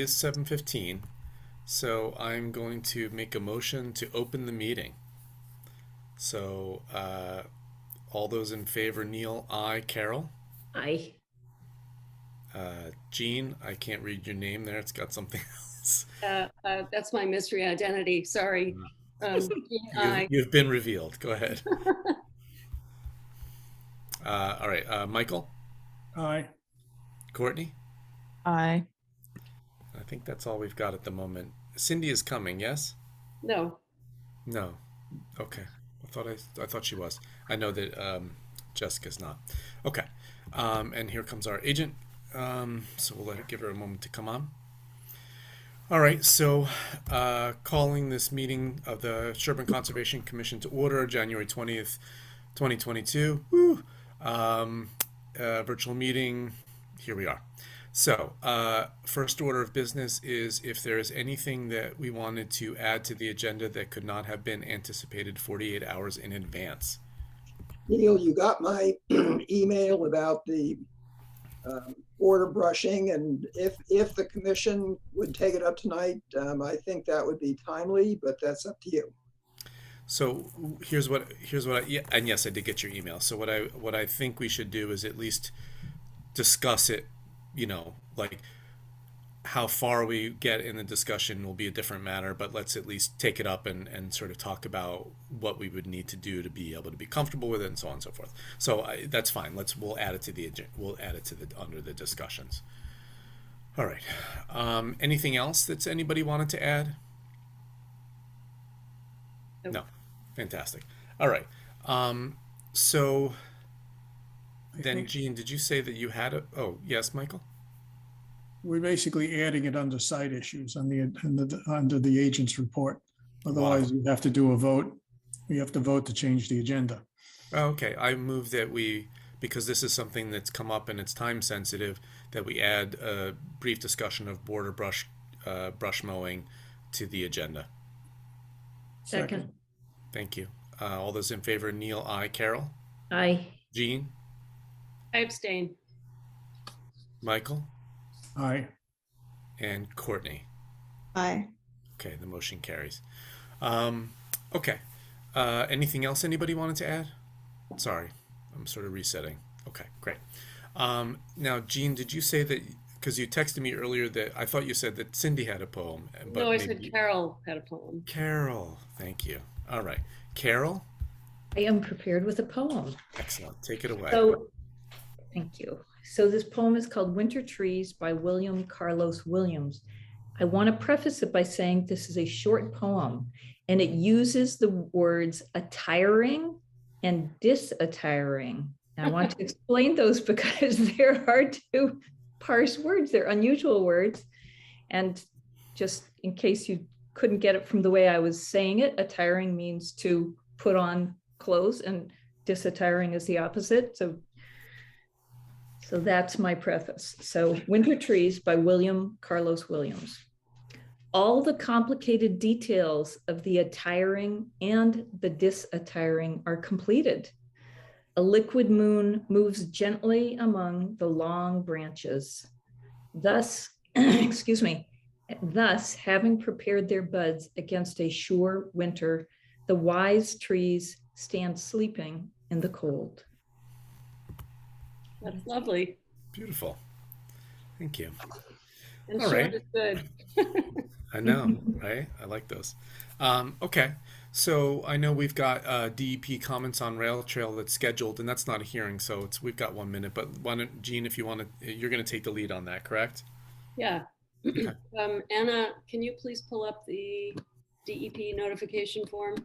is 7:15, so I'm going to make a motion to open the meeting. So, all those in favor, Neil, aye. Carol? Aye. Jean, I can't read your name there. It's got something else. That's my mystery identity. Sorry. You've been revealed. Go ahead. All right. Michael? Aye. Courtney? Aye. I think that's all we've got at the moment. Cindy is coming, yes? No. No. Okay. I thought she was. I know that Jessica's not. Okay. And here comes our agent. So we'll give her a moment to come on. All right. So calling this meeting of the Sherborn Conservation Commission to order, January 20th, 2022. Woo! Virtual meeting. Here we are. So, first order of business is if there is anything that we wanted to add to the agenda that could not have been anticipated 48 hours in advance. Neil, you got my email about the border brushing, and if the commission would take it up tonight, I think that would be timely, but that's up to you. So here's what yeah, and yes, I did get your email. So what I think we should do is at least discuss it. Like how far we get in the discussion will be a different matter, but let's at least take it up and sort of talk about what we would need to do to be able to be comfortable with it and so on and so forth. So that's fine. We'll add it to under the discussions. All right. Anything else that's anybody wanted to add? Nope. No. Fantastic. All right. So then, Jean, did you say that you had a? Oh, yes, Michael. We're basically adding it under side issues under the agent's report. Otherwise, we have to do a vote. We have to vote to change the agenda. Okay, I move that because this is something that's come up and it's time sensitive, that we add a brief discussion of border brush mowing to the agenda. Second. Thank you. All those in favor, Neil, aye. Carol? Aye. Jean? I abstain. Michael? Aye. And Courtney? Aye. Okay, the motion carries. Okay. Anything else anybody wanted to add? Sorry, I'm sort of resetting. Okay, great. Now, Jean, did you say that, because you texted me earlier that I thought you said that Cindy had a poem. But no, I said Carol had a poem. Carol, thank you. All right. Carol? I am prepared with a poem. Excellent. Take it away. So, thank you. So this poem is called Winter Trees by William Carlos Williams. I want to preface it by saying this is a short poem, and it uses the words attiring and disattiring. And I want to explain those because they're hard to parse words. They're unusual words. And just in case you couldn't get it from the way I was saying it, attiring means to put on clothes, and disattiring is the opposite. So that's my preface. So Winter Trees by William Carlos Williams. All the complicated details of the attiring and the disattiring are completed. A liquid moon moves gently among the long branches. Thus, excuse me, thus having prepared their buds against a sure winter, the wise trees stand sleeping in the cold. That's lovely. Beautiful. Thank you. And all short right. is good. I know, right? I like those. Okay. So I know we've got DEP comments on rail trail that's scheduled, and that's not a hearing, so we've got 1 minute. But why don't, Jean, if you want to, you're going to take the lead on that, correct? Yeah. Okay. Anna, can you please pull up the DEP notification form?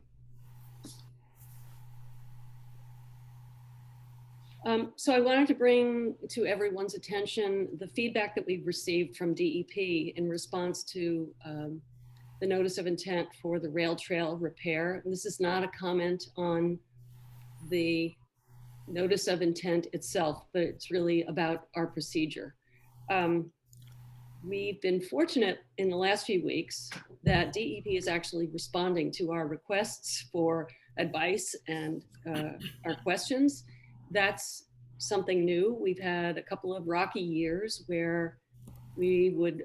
So I wanted to bring to everyone's attention the feedback that we've received from DEP in response to the notice of intent for the rail trail repair. And this is not a comment on the notice of intent itself, but it's really about our procedure. We've been fortunate in the last few weeks that DEP is actually responding to our requests for advice and our questions. That's something new. We've had a couple of rocky years where we would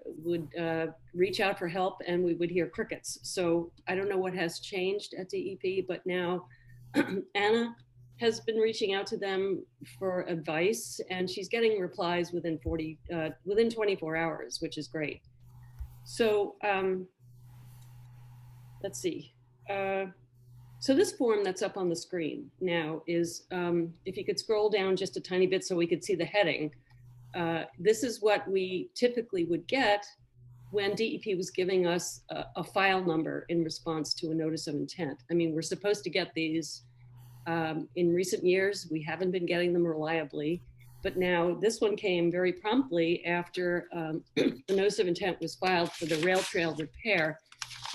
reach out for help and we would hear crickets. So I don't know what has changed at DEP, but now Anna has been reaching out to them for advice, and she's getting replies within 24 hours, which is great. So let's see. So this form that's up on the screen now is, if you could scroll down just a tiny bit so we could see the heading. This is what we typically would get when DEP was giving us a file number in response to a notice of intent. I mean, we're supposed to get these in recent years. We haven't been getting them reliably, but now this one came very promptly after the notice of intent was filed for the rail trail repair.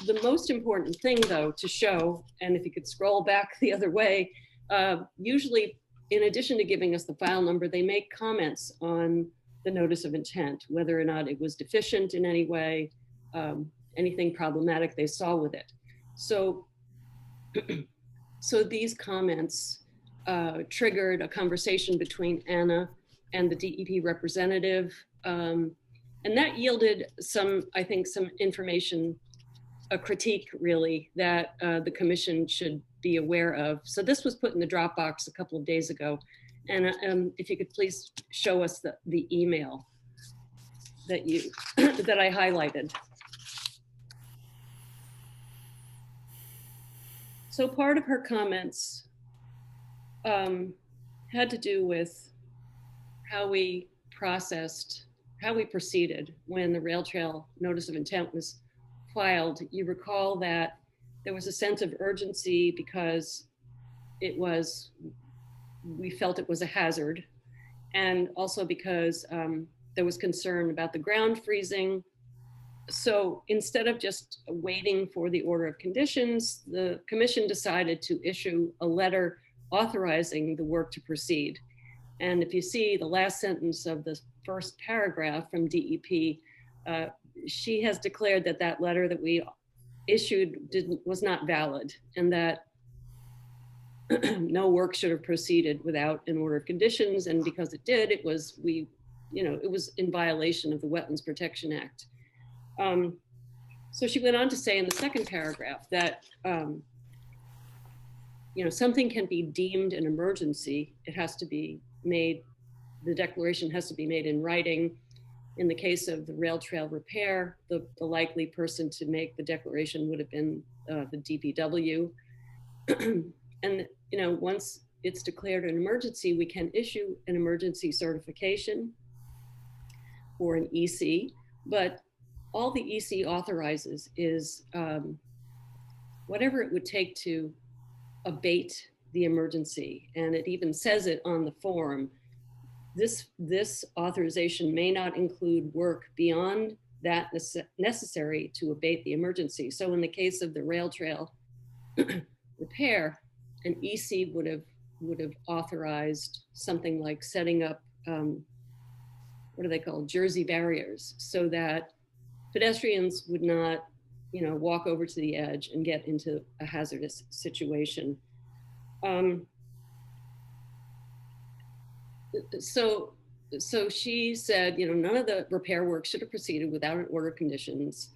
The most important thing, though, to show, and if you could scroll back the other way, usually in addition to giving us the file number, they make comments on the notice of intent, whether or not it was deficient in any way, anything problematic they saw with it. So, so these comments triggered a conversation between Anna and the DEP representative, and that yielded some, I think, some information, a critique really, that the commission should be aware of. So this was put in the Dropbox a couple of days ago. And if you could please show us the email that that I highlighted. So part of her comments had to do with how we proceeded when the rail trail notice of intent was filed. You recall that there was a sense of urgency because we felt it was a hazard, and also because there was concern about the ground freezing. So instead of just waiting for the order of conditions, the commission decided to issue a letter authorizing the work to proceed. And if you see the last sentence of the first paragraph from DEP, she has declared that that letter that we issued was not valid, and that no work should have proceeded without an order of conditions. And because it did, it was in violation of the Wetlands Protection Act. So she went on to say in the second paragraph that something can be deemed an emergency. It has to be made, the declaration has to be made in writing. In the case of the rail trail repair, the likely person to make the declaration would have been the DPW. And once it's declared an emergency, we can issue an emergency certification or an EC, but all the EC authorizes is whatever it would take to abate the emergency. And it even says it on the form. This authorization may not include work beyond that necessary to abate the emergency. So in the case of the rail trail repair, an EC would have authorized something like setting up, what are they called, Jersey barriers, so that pedestrians would not, walk over to the edge and get into a hazardous situation. So she said, none of the repair work should have proceeded without an order of conditions.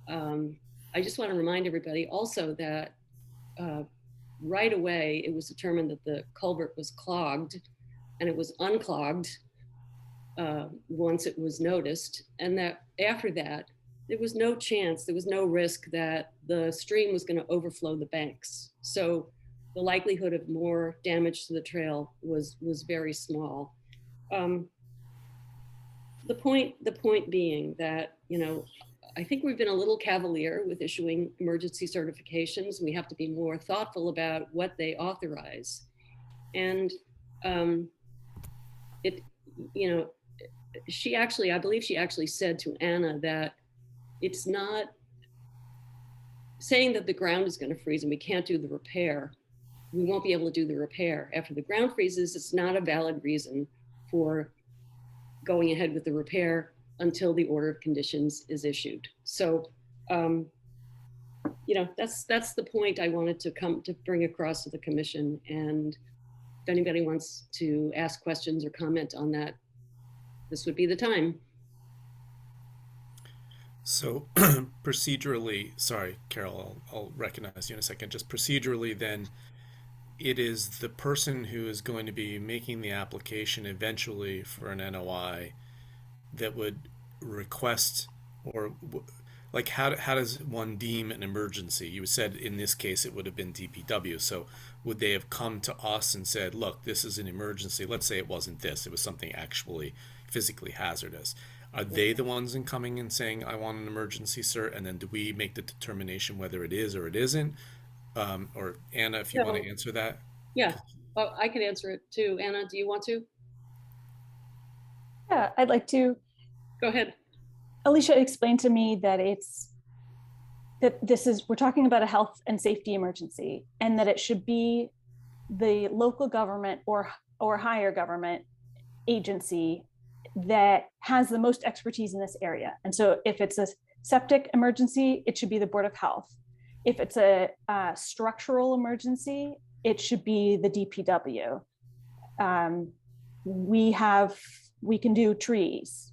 I just want to remind everybody also that right away, it was determined that the culvert was clogged, and it was unclogged once it was noticed. And that after that, there was no chance, there was no risk that the stream was going to overflow the banks. So the likelihood of more damage to the trail was very small. The point being that, I think we've been a little cavalier with issuing emergency certifications. We have to be more thoughtful about what they authorize. And I believe she actually said to Anna that it's not saying that the ground is going to freeze and we can't do the repair. We won't be able to do the repair. After the ground freezes, it's not a valid reason for going ahead with the repair until the order of conditions is issued. So, that's the point I wanted to bring across to the commission. And if anybody wants to ask questions or comment on that, this would be the time. So procedurally, sorry, Carol, I'll recognize you in a second. Just procedurally, then it is the person who is going to be making the application eventually for an NOI that would request or like how does one deem an emergency? You said in this case it would have been DPW. So would they have come to us and said, "Look, this is an emergency." Let's say it wasn't this; it was something actually physically hazardous. Are they the ones in coming and saying, "I want an emergency, sir"? And then do we make the determination whether it is or it isn't? Or Anna, if you want So, to answer that. yeah, oh, I can answer it too. Anna, do you want to? Yeah, I'd like to. Go ahead. Alicia explained to me that we're talking about a health and safety emergency, and that it should be the local government or higher government agency that has the most expertise in this area. And so if it's a septic emergency, it should be the Board of Health. If it's a structural emergency, it should be the DPW. We can do trees,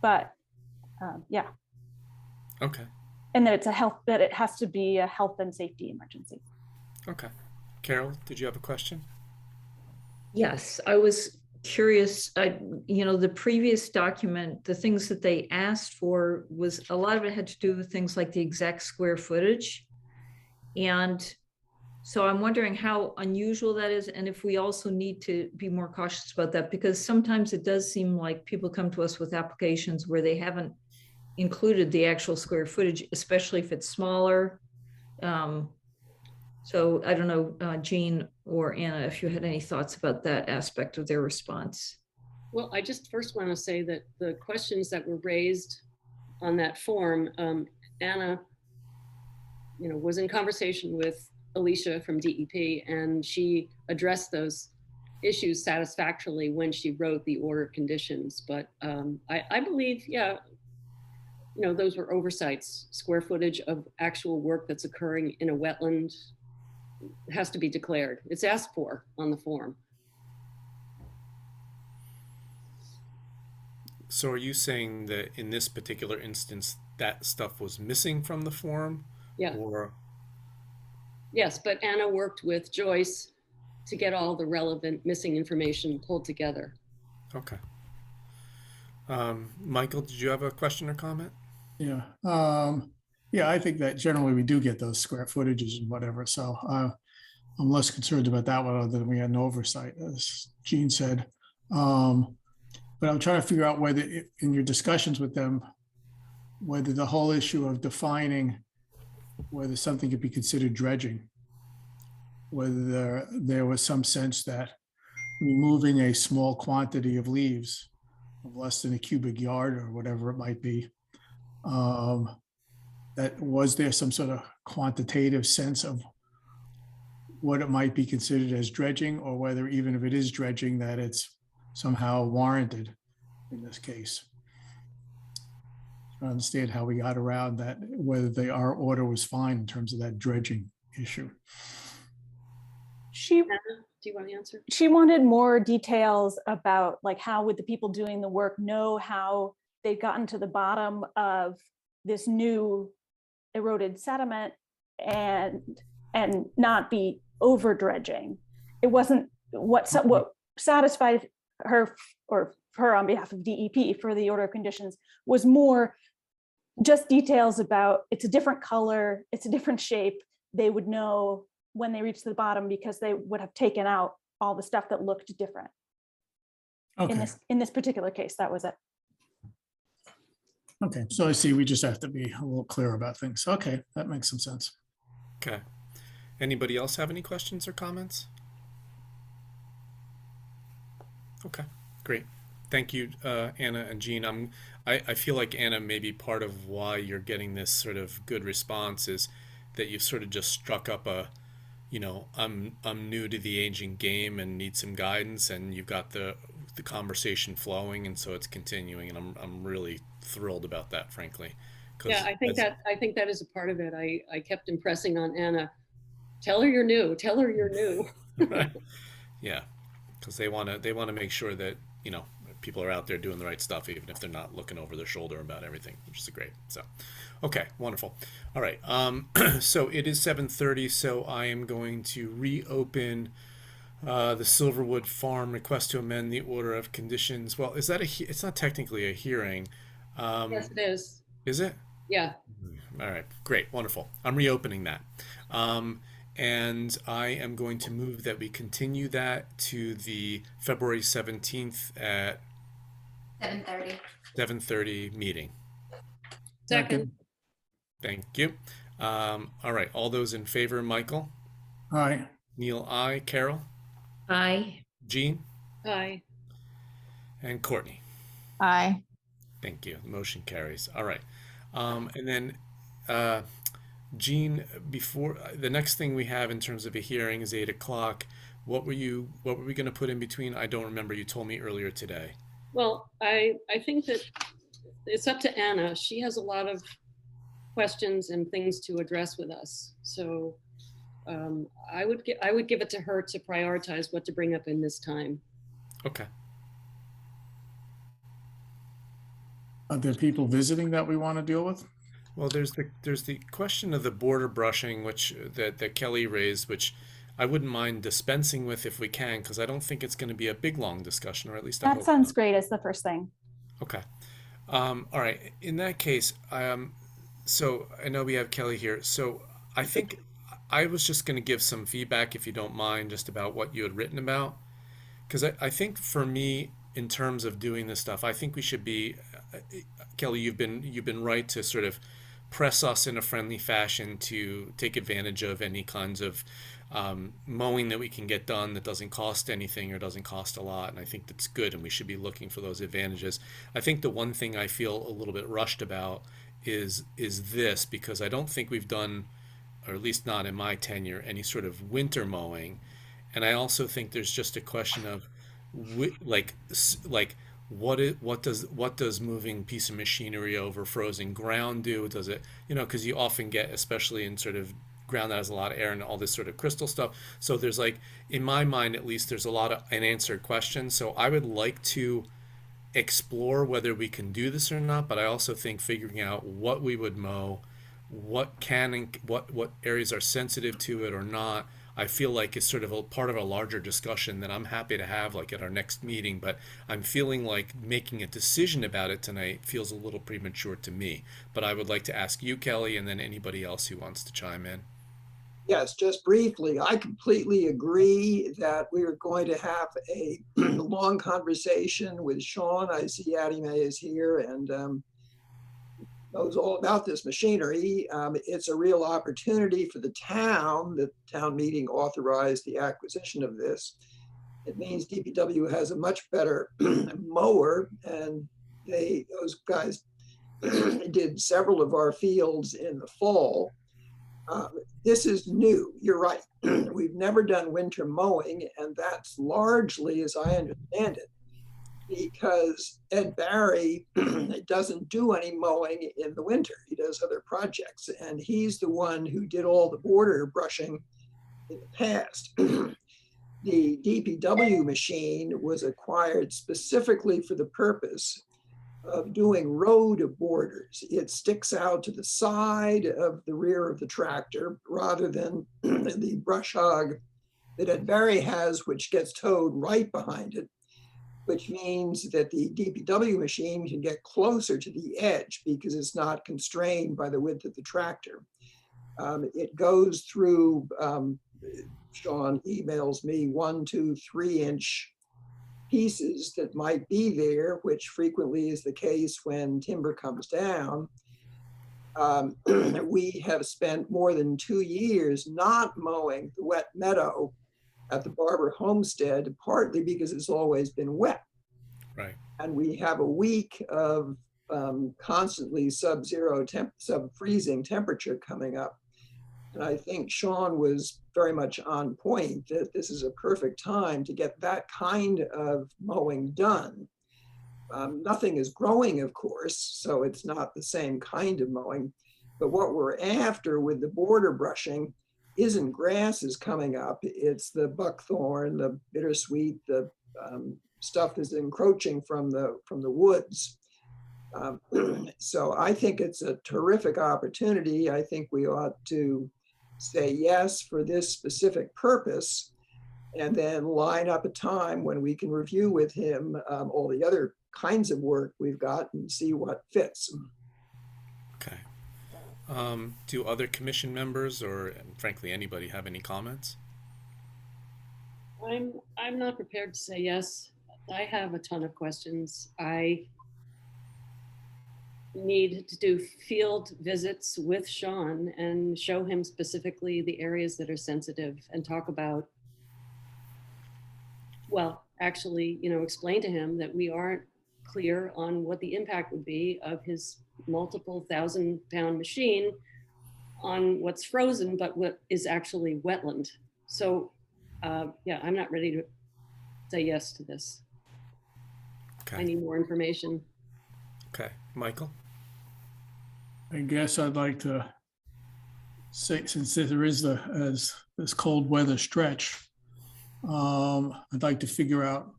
but yeah. Okay. And that it has to be a health and safety emergency. Okay. Carol, did you have a question? Yes, I was curious. The previous document, the things that they asked for was a lot of it had to do with things like the exact square footage. And so I'm wondering how unusual that is, and if we also need to be more cautious about that, because sometimes it does seem like people come to us with applications where they haven't included the actual square footage, especially if it's smaller. So I don't know, Jean or Anna, if you had any thoughts about that aspect of their response. Well, I just first want to say that the questions that were raised on that form, Anna, was in conversation with Alicia from DEP, and she addressed those issues satisfactorily when she wrote the order of conditions. But I believe, yeah, those were oversights. Square footage of actual work that's occurring in a wetland has to be declared. It's asked for on the form. So are you saying that in this particular instance, that stuff was missing from the form? Yeah. Or yes, but Anna worked with Joyce to get all the relevant missing information pulled together. okay. Michael, did you have a question or comment? Yeah. Yeah, I think that generally we do get those square footages and whatever. So I'm less concerned about that one other than we had an oversight, as Jean said. But I'm trying to figure out whether in your discussions with them, whether the whole issue of defining whether something could be considered dredging, whether there was some sense that removing a small quantity of leaves of less than a cubic yard or whatever it might be, that was there some sort of quantitative sense of what it might be considered as dredging, or whether even if it is dredging, that it's somehow warranted in this case. I understand how we got around that, whether our order was fine in terms of that dredging issue. Anna, do you want to answer? She wanted more details about like how would the people doing the work know how they'd gotten to the bottom of this new eroded sediment and not be over dredging. It wasn't what satisfied her or her on behalf of DEP for the order of conditions was more just details about it's a different color, it's a different shape. They would know when they reached the bottom because they would have taken out all the stuff that looked different. Okay. In this particular case, that was it. Okay, so I see we just have to be a little clear about things. Okay, that makes some sense. Okay. Anybody else have any questions or comments? Okay, great. Thank you, Anna and Jean. I feel like Anna, maybe part of why you're getting this sort of good response is that you've sort of just struck up a, I'm new to the aging game and need some guidance, and you've got the conversation flowing, and so it's continuing, and I'm really thrilled about that, frankly. Yeah, I think that is a part of it. I kept impressing on Anna, tell her you're new, tell her you're new. Yeah, because they want to make sure that people are out there doing the right stuff, even if they're not looking over their shoulder about everything, which is great. So, okay, wonderful. All right. So it is 7:30. So I am going to reopen the Silverwood Farm request to amend the order of conditions. Well, is that it's not technically a hearing. Yes, it is. Is it? Yeah. All right, great, wonderful. I'm reopening that. And I am going to move that we continue that to the February 17th at 7:30. 7:30 meeting. Second. Thank you. All right, all those in favor, Michael? Aye. Neil, I, Carol, Aye. Jean, Aye. and Courtney. Aye. Thank you. The motion carries. All right. And then, Jean, before the next thing we have in terms of a hearing is 8 o'clock. What were we going to put in between? I don't remember. You told me earlier today. Well, I think that it's up to Anna. She has a lot of questions and things to address with us. So I would give it to her to prioritize what to bring up in this time. Okay. Are there people visiting that we want to deal with? Well, there's the question of the border brushing, which that Kelly raised, which I wouldn't mind dispensing with if we can, because I don't think it's going to be a big long discussion, or at least I That hope sounds not. great as the first thing. Okay. All right. In that case, so I know we have Kelly here. So I think I was just going to give some feedback, if you don't mind, just about what you had written about, because I think for me, in terms of doing this stuff, I think we should be, Kelly, you've been right to sort of press us in a friendly fashion to take advantage of any kinds of mowing that we can get done that doesn't cost anything or doesn't cost a lot. And I think that's good, and we should be looking for those advantages. I think the one thing I feel a little bit rushed about is this, because I don't think we've done, or at least not in my tenure, any sort of winter mowing. And I also think there's just a question of like what does moving piece of machinery over frozen ground do? Does it, because you often get, especially in sort of ground that has a lot of air and all this sort of crystal stuff. So there's, like, in my mind at least, there's a lot of unanswered questions. So I would like to explore whether we can do this or not, but I also think figuring out what we would mow, what can and what areas are sensitive to it or not, I feel like is sort of a part of a larger discussion that I'm happy to have, like, at our next meeting. But I'm feeling like making a decision about it tonight feels a little premature to me. But I would like to ask you, Kelly, and then anybody else who wants to chime in. Yes, just briefly, I completely agree that we are going to have a long conversation with Sean. I see Addie Mae is here and knows all about this machinery. It's a real opportunity for the town. The town meeting authorized the acquisition of this. It means DPW has a much better mower, and those guys did several of our fields in the fall. This is new, you're right. We've never done winter mowing, and that's largely, as I understand it, because Ed Barry doesn't do any mowing in the winter. He does other projects, and he's the one who did all the border brushing in the past. The DPW machine was acquired specifically for the purpose of doing road borders. It sticks out to the side of the rear of the tractor rather than the brush hog that Ed Barry has, which gets towed right behind it, which means that the DPW machine can get closer to the edge because it's not constrained by the width of the tractor. It goes through, Sean emails me 1, 2, 3-inch pieces that might be there, which frequently is the case when timber comes down. We have spent more than 2 years not mowing the wet meadow at the Barber homestead, partly because it's always been wet. Right. And we have a week of constantly sub-freezing temperature coming up. And I think Sean was very much on point that this is a perfect time to get that kind of mowing done. Nothing is growing, of course, so it's not the same kind of mowing. But what we're after with the border brushing isn't grasses coming up. It's the buckthorn, the bittersweet, the stuff is encroaching from the woods. So I think it's a terrific opportunity. I think we ought to say yes for this specific purpose, and then line up a time when we can review with him all the other kinds of work we've got and see what fits. Okay. Do other commission members or frankly anybody have any comments? I'm not prepared to say yes. I have a ton of questions. I need to do field visits with Sean and show him specifically the areas that are sensitive and talk about, well, actually, explain to him that we aren't clear on what the impact would be of his multiple 1,000-pound machine on what's frozen, but what is actually wetland. So yeah, I'm not ready to say yes to this. Okay. I need more information. Okay. Michael? I guess I'd like to say, since there is this cold weather stretch, I'd like to figure out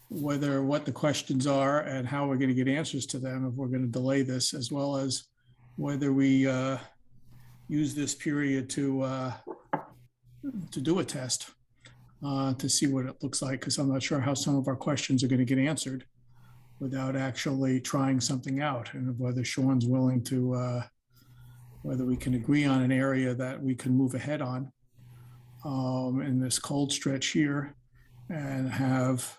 what the questions are and how we're going to get answers to them if we're going to delay this, as well as whether we use this period to do a test to see what it looks like, because I'm not sure how some of our questions are going to get answered without actually trying something out, and whether Sean's willing to, whether we can agree on an area that we can move ahead on in this cold stretch here, and have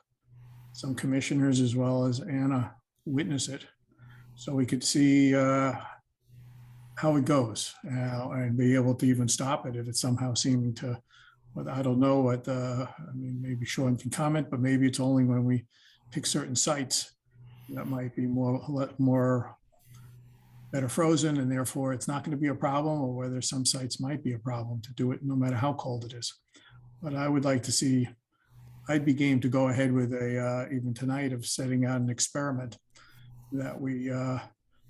some commissioners as well as Anna witness it, so we could see how it goes and be able to even stop it if it's somehow seeming to, but I don't know what, I mean, maybe Sean can comment, but maybe it's only when we pick certain sites that might be more better frozen, and therefore it's not going to be a problem, or whether some sites might be a problem to do it no matter how cold it is. But I would like to see, I'd be game to go ahead with even tonight, of setting out an experiment that we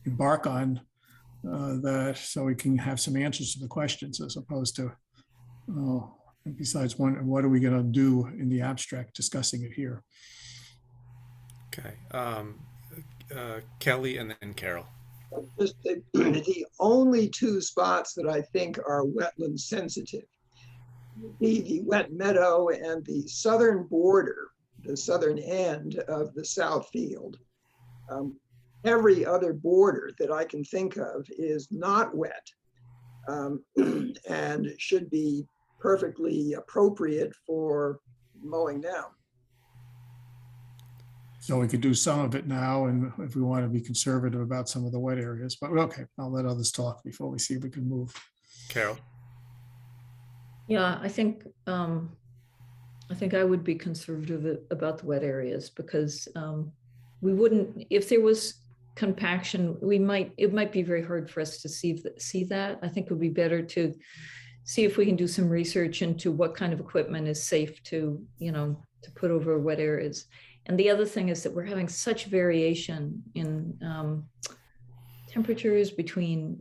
embark on, that so we can have some answers to the questions, as opposed to, besides what are we going to do in the abstract discussing it here. Okay. Kelly and then Carol. Just the only two spots that I think are wetland sensitive would be the wet meadow and the southern border, the southern end of the south field. Every other border that I can think of is not wet and should be perfectly appropriate for mowing down. So we could do some of it now, and if we want to be conservative about some of the wet areas, but okay, I'll let others talk before we see if we can move. Carol? Yeah, I think I would be conservative about the wet areas, because we wouldn't, if there was compaction, it might be very hard for us to see that. I think it would be better to see if we can do some research into what kind of equipment is safe to put over wet areas. And the other thing is that we're having such variation in temperatures between,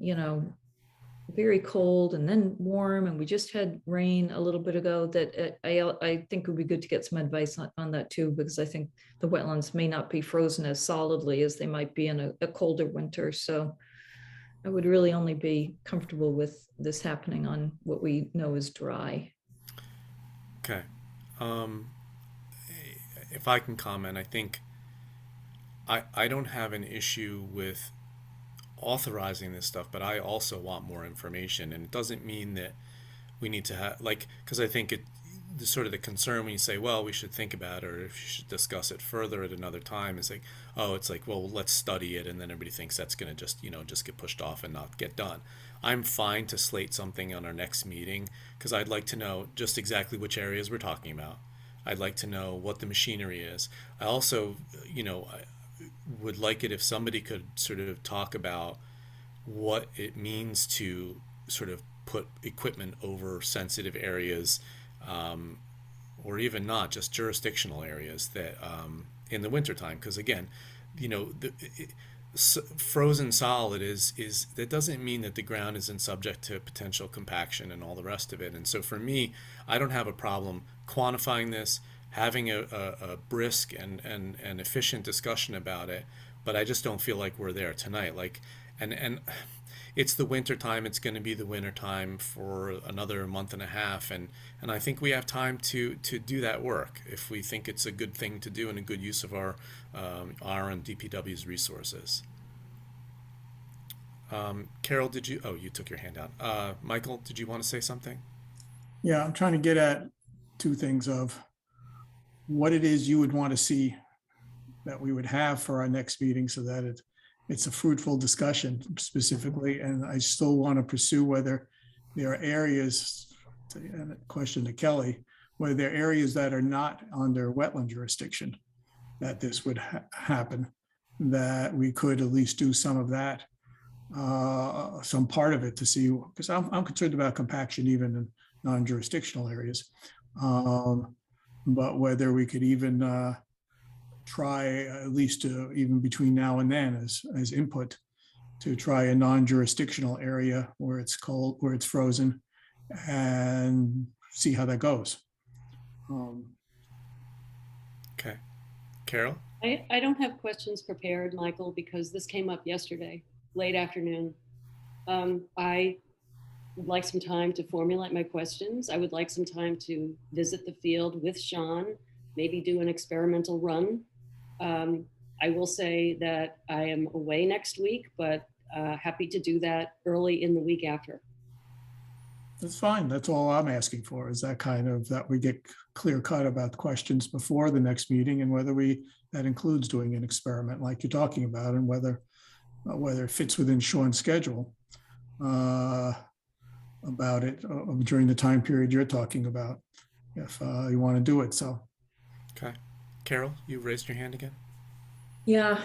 very cold and then warm, and we just had rain a little bit ago, that I think it would be good to get some advice on that too, because I think the wetlands may not be frozen as solidly as they might be in a colder winter. So I would really only be comfortable with this happening on what we know is dry. Okay. If I can comment, I think I don't have an issue with authorizing this stuff, but I also want more information. And it doesn't mean that we need to have, because I think the sort of the concern when you say, well, we should think about it, or if you should discuss it further at another time, is like, oh, it's like, well, let's study it, and then everybody thinks that's going to just get pushed off and not get done. I'm fine to slate something on our next meeting, because I'd like to know just exactly which areas we're talking about. I'd like to know what the machinery is. I also, I would like it if somebody could sort of talk about what it means to sort of put equipment over sensitive areas, or even not, just jurisdictional areas that in the wintertime. Because again, frozen solid is that doesn't mean that the ground isn't subject to potential compaction and all the rest of it. And so for me, I don't have a problem quantifying this, having a brisk and efficient discussion about it, but I just don't feel like we're there tonight. Like, and it's the winter time. It's going to be the winter time for another month and a half, and I think we have time to do that work if we think it's a good thing to do and a good use of our and DPW's resources. Carol, did you? Oh, you took your hand out. Michael, did you want to say something? Yeah, I'm trying to get at two things of what it is you would want to see that we would have for our next meeting so that it's a fruitful discussion specifically. And I still want to pursue whether there are areas, and a question to Kelly, whether there are areas that are not under wetland jurisdiction that this would happen, that we could at least do some of that, some part of it to see, because I'm concerned about compaction even in non-jurisdictional areas. But whether we could even try, at least even between now and then as input, to try a non-jurisdictional area where it's cold, where it's frozen, and see how that goes. Okay. Carol? I don't have questions prepared, Michael, because this came up yesterday, late afternoon. I would like some time to formulate my questions. I would like some time to visit the field with Sean, maybe do an experimental run. I will say that I am away next week, but happy to do that early in the week after. That's fine. That's all I'm asking for, is that kind of, that we get clear cut about questions before the next meeting, and whether that includes doing an experiment like you're talking about, and whether it fits within Sean's schedule about it during the time period you're talking about, if you want to do it. So. Okay. Carol, you raised your hand again. Yeah,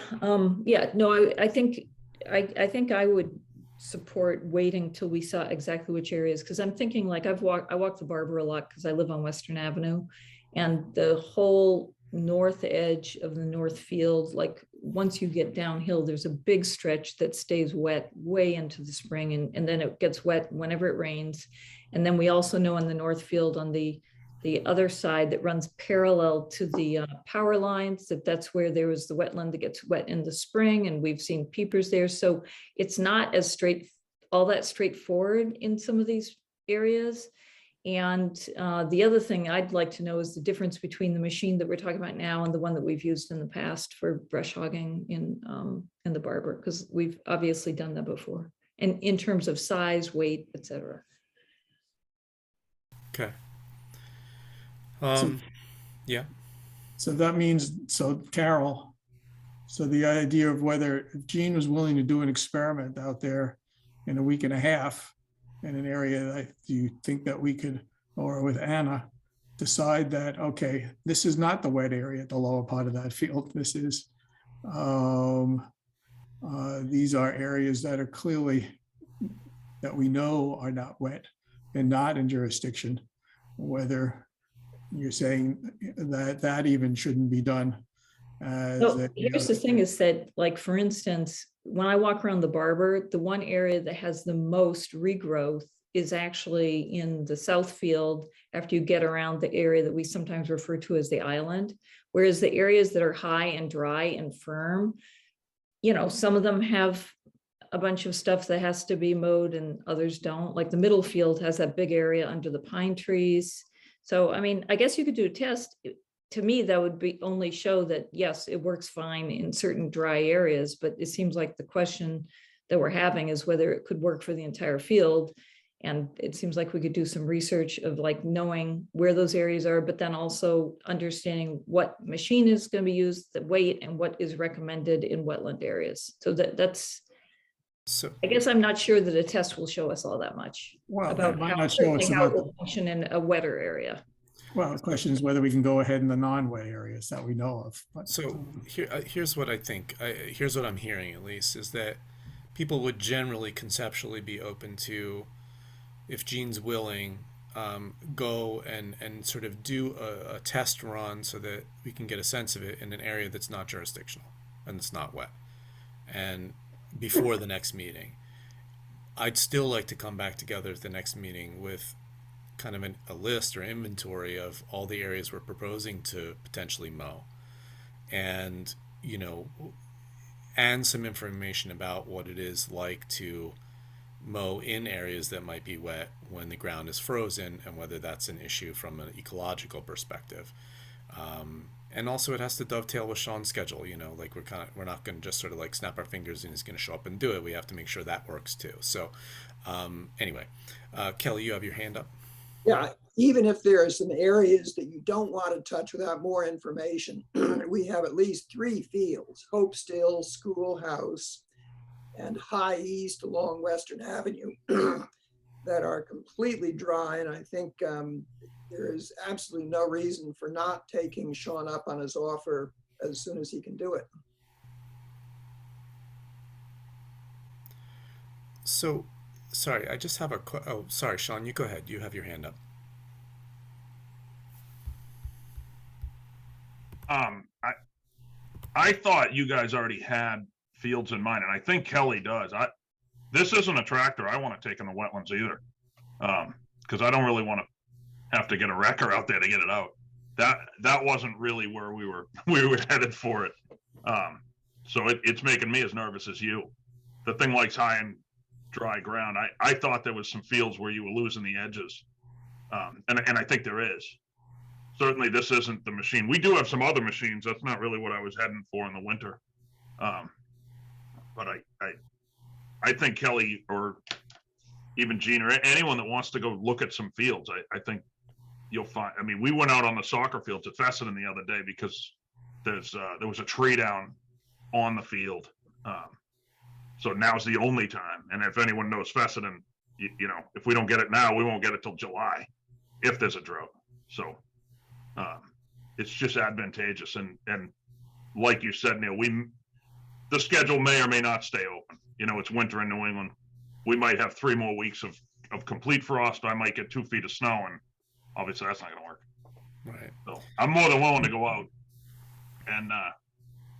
no, I think I would support waiting till we saw exactly which areas, because I'm thinking, like, I walk the Barber a lot because I live on Western Avenue, and the whole north edge of the north field, like once you get downhill, there's a big stretch that stays wet way into the spring, and then it gets wet whenever it rains. And then we also know in the north field on the other side that runs parallel to the power lines, that's where there was the wetland that gets wet in the spring, and we've seen peepers there. So it's not as all that straightforward in some of these areas. And the other thing I'd like to know is the difference between the machine that we're talking about now and the one that we've used in the past for brush hogging in the Barber, because we've obviously done that before, and in terms of size, weight, etc. Okay. Yeah. So that means, Carol, so the idea of whether, if Gene was willing to do an experiment out there in a week and a half in an area, do you think that we could, or with Anna, decide that, okay, this is not the wet area at the lower part of that field. This is, these are areas that are clearly, that we know are not wet and not in jurisdiction, whether you're saying that even shouldn't be done. Here's the thing is that, like, for instance, when I walk around the Barber, the one area that has the most regrowth is actually in the south field after you get around the area that we sometimes refer to as the island, whereas the areas that are high and dry and firm, some of them have a bunch of stuff that has to be mowed and others don't. Like the middle field has that big area under the pine trees. So, I mean, I guess you could do a test. To me, that would be only show that, yes, it works fine in certain dry areas, but it seems like the question that we're having is whether it could work for the entire field. And it seems like we could do some research of, like, knowing where those areas are, but then also understanding what machine is going to be used, the weight, and what is recommended in wetland areas. So that's, so I guess I'm not sure that a test will show us all that much about how it will function in a wetter area. Well, the question is whether we can go ahead in the non-wet areas that we know of. But, so here's what I think. Here's what I'm hearing, at least, is that people would generally conceptually be open to, if Gene's willing, go and sort of do a test run so that we can get a sense of it in an area that's not jurisdictional and it's not wet, and before the next meeting. I'd still like to come back together at the next meeting with kind of a list or inventory of all the areas we're proposing to potentially mow, and you know, and some information about what it is like to mow in areas that might be wet when the ground is frozen, and whether that's an issue from an ecological perspective. And also, it has to dovetail with Sean's schedule. You know, like we're not going to just sort of like snap our fingers and he's going to show up and do it. We have to make sure that works too. So, anyway, Kelly, you have your hand up. Yeah, even if there are some areas that you don't want to touch without more information, we have at least 3 fields: Hope Still, Schoolhouse, and High East along Western Avenue that are completely dry. And I think there is absolutely no reason for not taking Sean up on his offer as soon as he can do it. So, sorry, I just have oh, sorry, Sean, you go ahead. You have your hand up. I thought you guys already had fields in mind, and I think Kelly does. This isn't a tractor I want to take in the wetlands either, because I don't really want to have to get a wrecker out there to get it out. That wasn't really where we were headed for it. So it's making me as nervous as you. The thing likes high and dry ground. I thought there was some fields where you were losing the edges, and I think there is. Certainly, this isn't the machine. We do have some other machines. That's not really what I was heading for in the winter. But I think Kelly or even Gene or anyone that wants to go look at some fields, I think you'll find. I mean, we went out on the soccer fields at Fessenden the other day because there was a tree down on the field. So now's the only time. And if anyone knows Fessenden, you know, if we don't get it now, we won't get it till July, if there's a drought. So it's just advantageous. And like you said, Neil, the schedule may or may not stay open. You know, it's winter in New England. We might have 3 more weeks of complete frost. I might get 2 feet of snow, and obviously that's not going to work. Right. So I'm more than willing to go out and,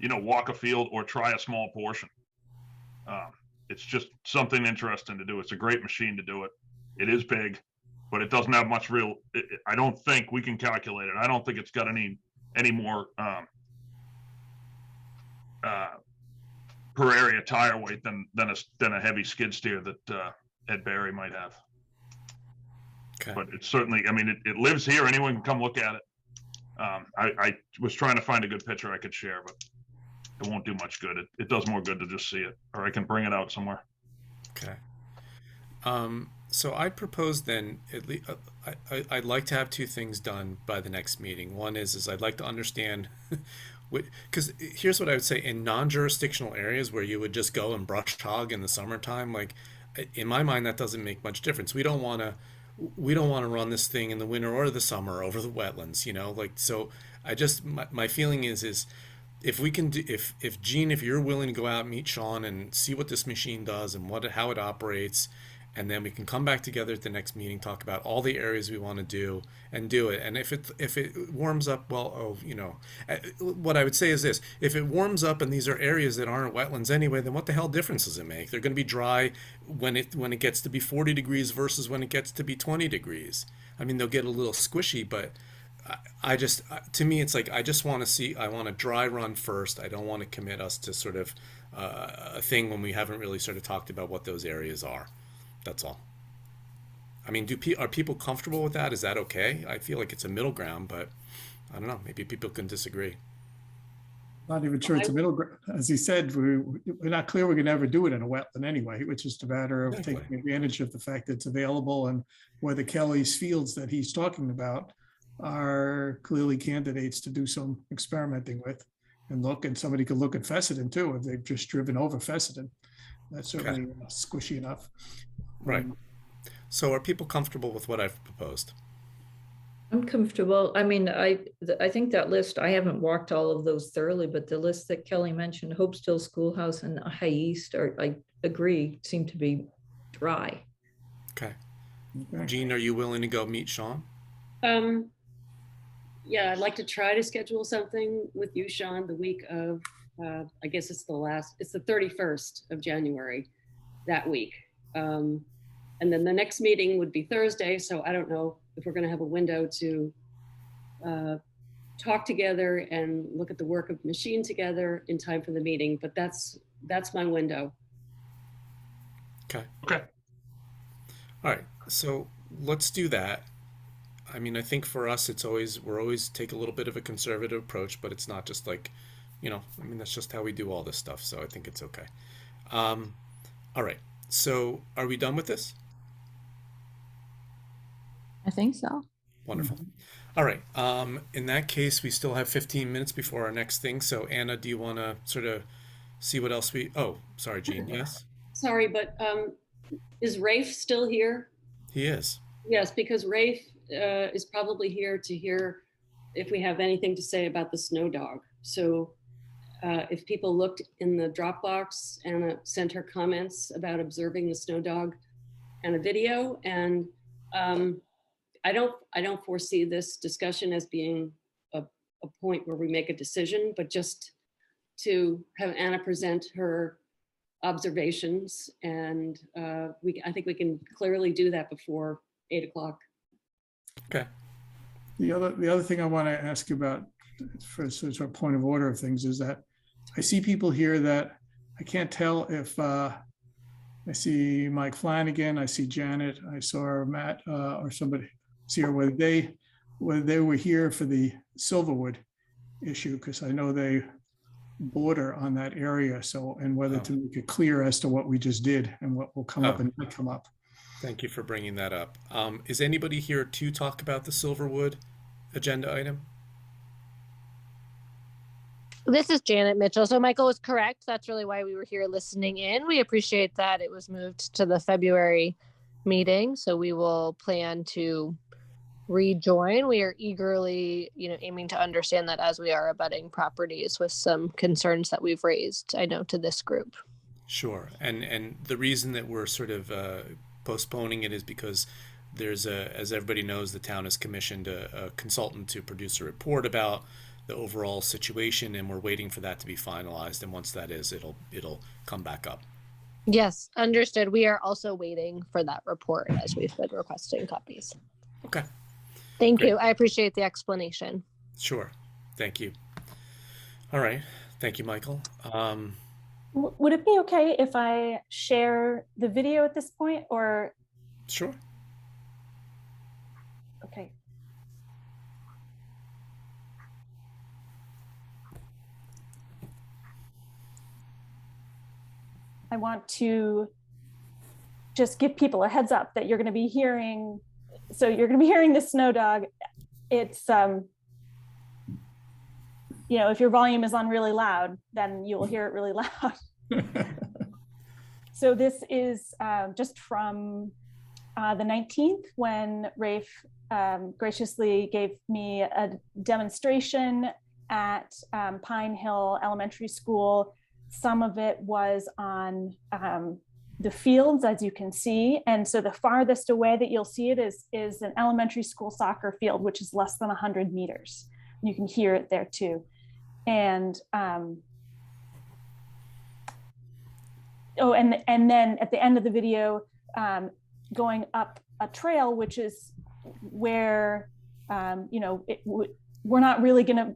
you know, walk a field or try a small portion. It's just something interesting to do. It's a great machine to do it. It is big, but it doesn't have much real. I don't think we can calculate it. I don't think it's got any more per area tire weight than a heavy skid steer that Ed Barry might have. Okay. But it's certainly, I mean, it lives here. Anyone can come look at it. I was trying to find a good picture I could share, but it won't do much good. It does more good to just see it, or I can bring it out somewhere. Okay. So I propose then, at least, I'd like to have 2 things done by the next meeting. One is I'd like to understand, because here's what I would say: in non-jurisdictional areas where you would just go and brush hog in the summertime, like in my mind that doesn't make much difference. We don't want to run this thing in the winter or the summer over the wetlands, you know. Like, so I just my feeling is if we can do, if Gene, if you're willing to go out and meet Sean and see what this machine does and how it operates, and then we can come back together at the next meeting, talk about all the areas we want to do and do it. And if it warms up, well, oh, you know, what I would say is this: if it warms up and these are areas that aren't wetlands anyway, then what the hell difference does it make? They're going to be dry when it gets to be 40 degrees versus when it gets to be 20 degrees. I mean, they'll get a little squishy, but I just, to me, it's like I just want to see. I want a dry run first. I don't want to commit us to sort of a thing when we haven't really sort of talked about what those areas are. That's all. I mean, are people comfortable with that? Is that okay? I feel like it's a middle ground, but I don't know. Maybe people can disagree. Not even sure it's a middle ground. As he said, we're not clear we're going to ever do it in a wetland anyway, which is a matter of taking advantage of the fact that it's available, and whether Kelly's fields that he's talking about are clearly candidates to do some experimenting with and look. And somebody could look at Fessenden too if they've just driven over Fessenden. That's certainly squishy enough. Right. So are people comfortable with what I've proposed? I'm comfortable. I mean, I think that list, I haven't walked all of those thoroughly, but the list that Kelly mentioned, Hope Still, Schoolhouse, and High East, I agree, seem to be dry. Okay. Gene, are you willing to go meet Sean? Yeah, I'd like to try to schedule something with you, Sean, the week of, I guess it's the 31st of January, that week. And then the next meeting would be Thursday. So I don't know if we're going to have a window to talk together and look at the work of the machine together in time for the meeting. But that's my window. Okay. Okay. All right. So let's do that. I mean, I think for us, we're always take a little bit of a conservative approach, but it's not just like, I mean, that's just how we do all this stuff. So I think it's okay. All right. So are we done with this? I think so. Wonderful. All right. In that case, we still have 15 minutes before our next thing. So Anna, do you want to sort of see what else oh, sorry, Jean. Yes? Sorry, but is Rafe still here? He is. Yes, because Rafe is probably here to hear if we have anything to say about the snow dog. So if people looked in the Dropbox, Anna sent her comments about observing the snow dog and a video. And I don't foresee this discussion as being a point where we make a decision, but just to have Anna present her observations. And I think we can clearly do that before 8 o'clock. Okay. The other thing I want to ask you about, for sort of point of order of things, is that I see people here that I can't tell if I see Mike Flanagan, I see Janet, I saw Matt or somebody here, whether they were here for the Silverwood issue, because I know they border on that area. So, and whether to make it clear as to what we just did and what will come up and not come up. Thank you for bringing that up. Is anybody here to talk about the Silverwood agenda item? This is Janet Mitchell. So Michael was correct. That's really why we were here listening in. We appreciate that it was moved to the February meeting. So we will plan to rejoin. We are eagerly, aiming to understand that as we are abutting properties with some concerns that we've raised, I know, to this group. Sure. And the reason that we're sort of postponing it is because there's as everybody knows, the town has commissioned a consultant to produce a report about the overall situation, and we're waiting for that to be finalized. And once that is, it'll come back up. Yes, understood. We are also waiting for that report as we've been requesting copies. Okay. Thank Great. you. I appreciate the explanation. Sure. Thank you. All right. Thank you, Michael. Would it be okay if I share the video at this point, or? Sure. Okay. I want to just give people a heads up that you're going to be hearing. So you're going to be hearing the snow dog. It's, if your volume is on really loud, then you will hear it really loud. So this is just from the 19th, when Rafe graciously gave me a demonstration at Pine Hill Elementary School. Some of it was on the fields, as you can see. And so the farthest away that you'll see it is an elementary school soccer field, which is less than 100 meters. You can hear it there too. And and then at the end of the video, going up a trail, which is where we're not really going to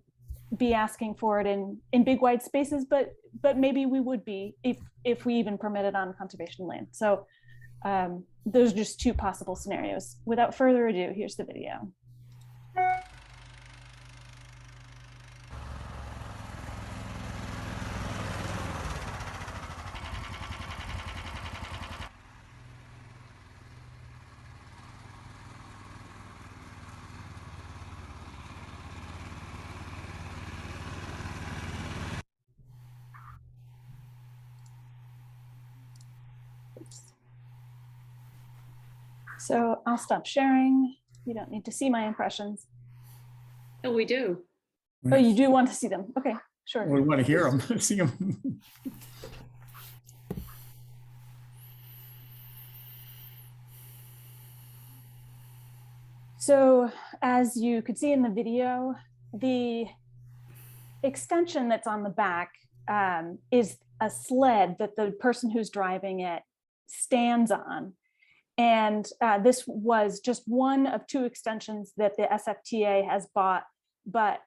be asking for it in big wide spaces, but maybe we would be if we even permit it on conservation land. So those are just two possible scenarios. Without further ado, here's the video. So I'll stop sharing. You don't need to see my impressions. Oh, we do. Oh, you do want to see them? Okay, sure. We want to hear them, see them. So as you could see in the video, the extension that's on the back is a sled that the person who's driving it stands on. And this was just one of 2 extensions that the SFTA has bought. But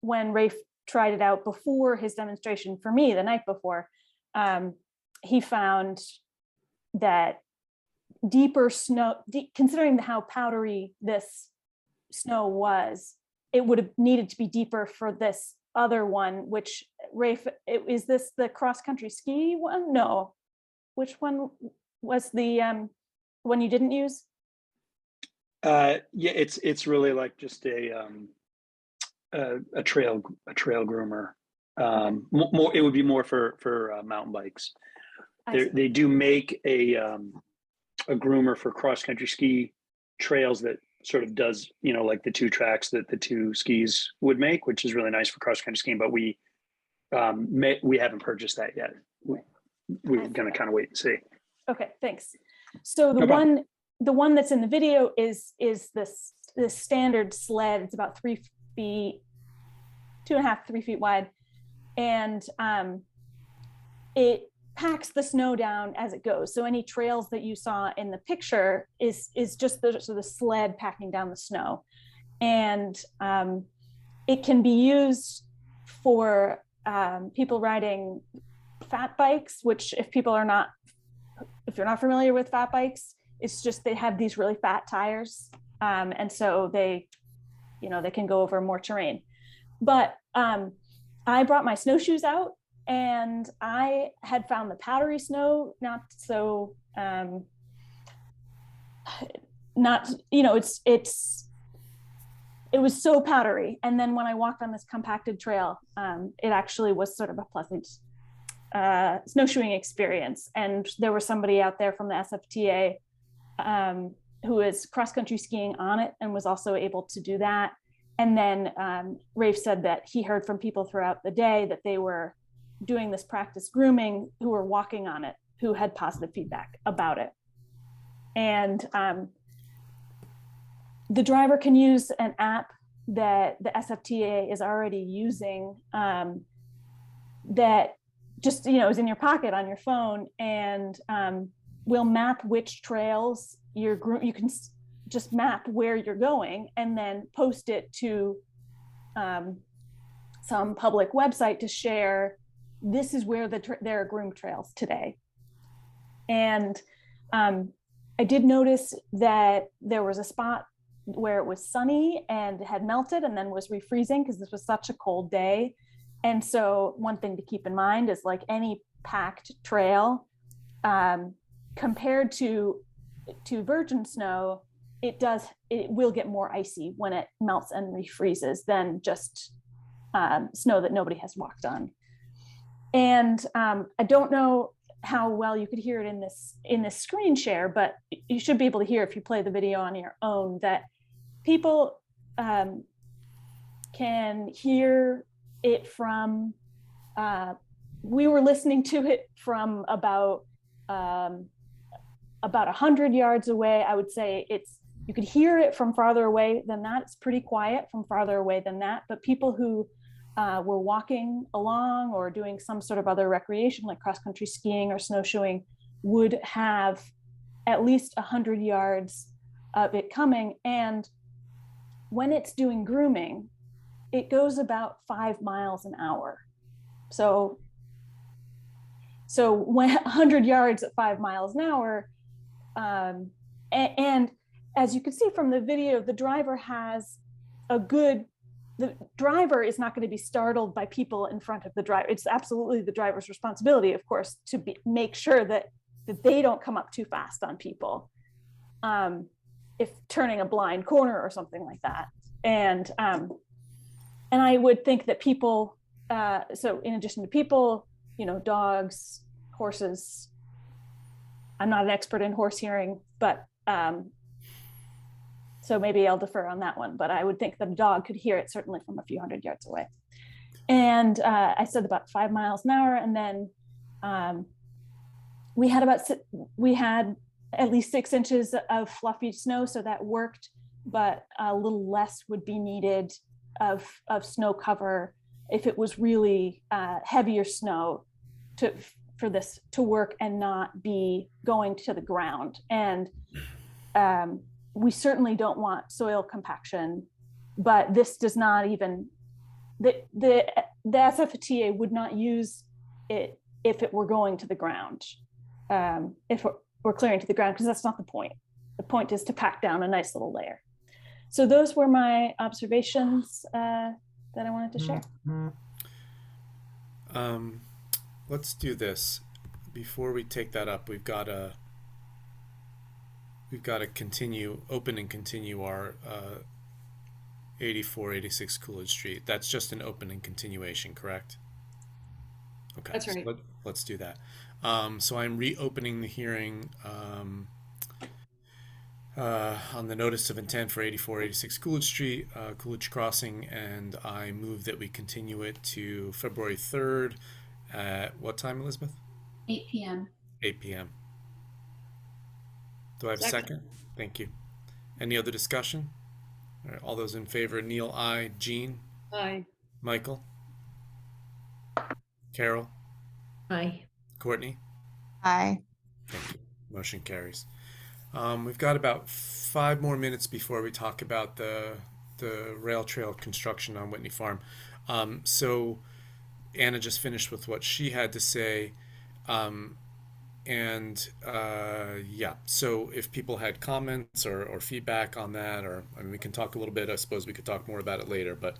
when Rafe tried it out before his demonstration for me the night before, he found that deeper snow, considering how powdery this snow was, it would have needed to be deeper for this other one, which Rafe, is this the cross-country ski one? No. Which one was the one you didn't use? Yeah, it's really like just a trail groomer. More, it would be more for mountain bikes. They do make a groomer for cross-country ski trails that sort of does, you know, like the 2 tracks that the 2 skis would make, which is really nice for cross-country skiing. But we haven't purchased that yet. We're going to kind of wait and see. Okay, thanks. So the one that's in the video is this standard sled. It's about 3 feet, 2.5, 3 feet wide, and it packs the snow down as it goes. So any trails that you saw in the picture is just the sled packing down the snow, and it can be used for people riding fat bikes, which if you're not familiar with fat bikes, it's just they have these really fat tires, and so they can go over more terrain. But I brought my snowshoes out, and I had found the powdery snow not so it was so powdery. And then when I walked on this compacted trail, it actually was sort of a pleasant snowshoeing experience. And there was somebody out there from the SFTA who is cross-country skiing on it and was also able to do that. And then Rafe said that he heard from people throughout the day that they were doing this practice grooming who were walking on it, who had positive feedback about it. And the driver can use an app that the SFTA is already using that just, is in your pocket on your phone, and will map which trails you can just map where you're going and then post it to some public website to share, this is where there are groomed trails today. And I did notice that there was a spot where it was sunny and had melted and then was refreezing because this was such a cold day. And so one thing to keep in mind is, like any packed trail, compared to virgin snow, it will get more icy when it melts and refreezes than just snow that nobody has walked on. And I don't know how well you could hear it in this screen share, but you should be able to hear if you play the video on your own that people can hear it from, we were listening to it from about 100 yards away. I would say you could hear it from farther away than that. It's pretty quiet from farther away than that, but people who were walking along or doing some sort of other recreation like cross-country skiing or snowshoeing would have at least 100 yards of it coming. And when it's doing grooming, it goes about 5 miles an hour. So when 100 yards at 5 miles an hour, and as you can see from the video, the driver is not going to be startled by people in front of the driver. It's absolutely the driver's responsibility, of course, to make sure that they don't come up too fast on people if turning a blind corner or something like that. And I would think that people, so in addition to people, dogs, horses, I'm not an expert in horse hearing, but so maybe I'll defer on that one, but I would think that a dog could hear it certainly from a few hundred yards away. And I said about 5 miles an hour. And then we had at least 6 inches of fluffy snow. So that worked, but a little less would be needed of snow cover if it was really heavier snow for this to work and not be going to the ground. And we certainly don't want soil compaction, but this does not even, the SFTA would not use it if it were going to the ground, if we're clearing to the ground, because that's not the point. The point is to pack down a nice little layer. So those were my observations that I wanted to share. Let's do this. Before we take that up, we've got to continue, open and continue our 84, 86 Coolidge Street. That's just an open and continuation, correct? Okay, That's right. So let's do that. So I'm reopening the hearing on the notice of intent for 84, 86 Coolidge Street, Coolidge Crossing, and I move that we continue it to February 3rd at what time, Elizabeth? 8 p.m. 8 p.m. Do I have a second? Thank you. Any other discussion? All right, all those in favor, Neil, aye. Jean? Aye. Michael? Carol? Aye. Courtney? Aye. Thank you. Motion carries. We've got about 5 more minutes before we talk about the rail trail construction on Whitney Farm. So Anna just finished with what she had to say. Yeah, so if people had comments or feedback on that, or I mean, we can talk a little bit. I suppose we could talk more about it later, but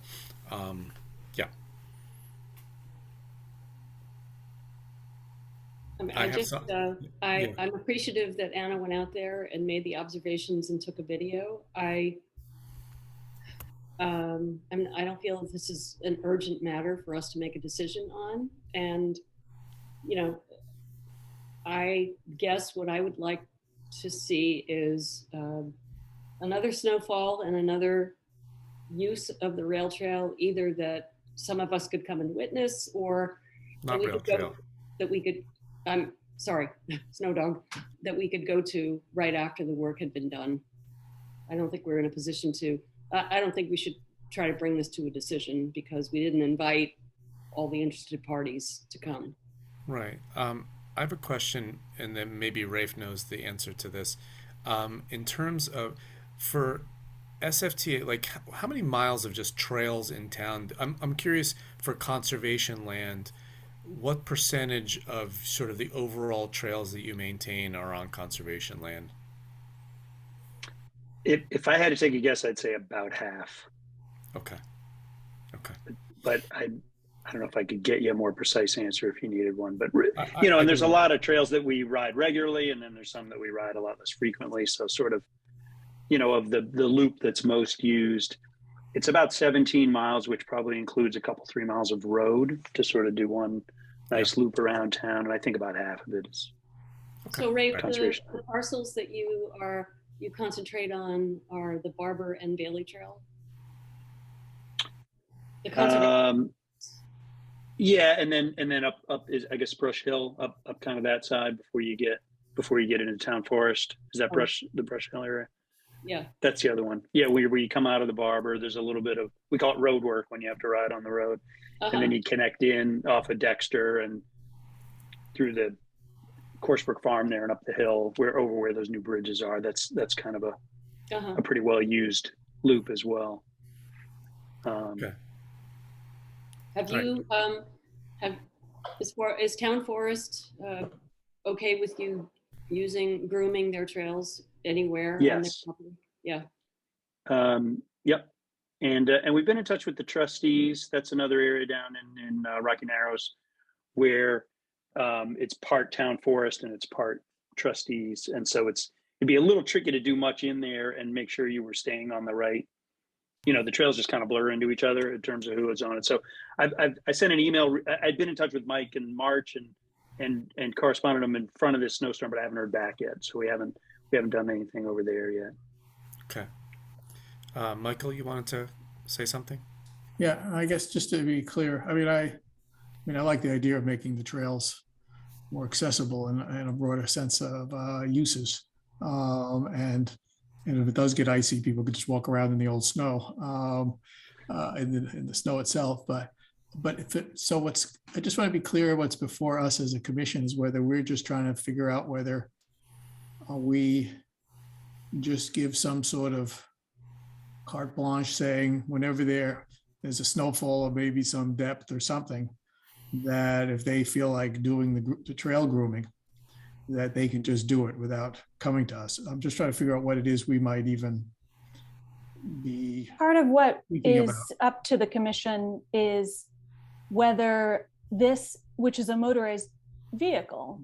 yeah. I'm appreciative that Anna went out there and made the observations and took a video. I don't feel that this is an urgent matter for us to make a decision on. And, you know, I guess what I would like to see is another snowfall and another use of the rail trail, either that some of us could come and witness, or Not rail trail. I'm sorry, Snow Dog, that we could go to right after the work had been done. I don't think we're in a position to, I don't think we should try to bring this to a decision because we didn't invite all the interested parties to come. Right. I have a question, and then maybe Rafe knows the answer to this. In terms of, for SFTA, like how many miles of just trails in town? I'm curious, for conservation land, what percentage of sort of the overall trails that you maintain are on conservation land? If I had to take a guess, I'd say about half. Okay. Okay. But I don't know if I could get you a more precise answer if you needed one. But you know, and there's a lot of trails that we ride regularly, and then there's some that we ride a lot less frequently. So sort of, you know, of the loop that's most used, it's about 17 miles, which probably includes a couple, 3 miles of road to sort of do one nice loop around town. And I think about half of it is. Okay. So Ray, the parcels that you concentrate on are the Barber and Bailey Trail? Yeah, and then up is, I guess, Brush Hill, up kind of that side before you get into Town Forest. Is that the Brush Hill area? Yeah. That's the other one. Yeah, where you come out of the Barber, there's a little bit of, we call it road work when you have to ride on the road. And then you connect in off of Dexter and through the Corsebrook Farm there and up the hill over where those new bridges are. That's kind of a pretty well used loop as well. Okay. Have you is Town Forest okay with you grooming their trails anywhere? Yes. On their property? Yeah. Yep. And we've been in touch with the trustees. That's another area down in Rocky Narrows where it's part Town Forest and it's part trustees. And so it'd be a little tricky to do much in there and make sure you were staying on the right. You know, the trails just kind of blur into each other in terms of who is on it. So I sent an email. I'd been in touch with Mike in March and corresponded him in front of this snowstorm, but I haven't heard back yet. So we haven't done anything over there yet. Okay. Michael, you wanted to say something? Yeah, I guess just to be clear, I like the idea of making the trails more accessible and a broader sense of uses. And if it does get icy, people could just walk around in the old snow, in the snow itself. But but if it, so what's, I just want to be clear what's before us as a commission is whether we're just trying to figure out whether we just give some sort of carte blanche saying whenever there's a snowfall or maybe some depth or something, that if they feel like doing the trail grooming, that they can just do it without coming to us. I'm just trying to figure out what it is we might even be. Part of what thinking is about. up to the commission is whether this, which is a motorized vehicle,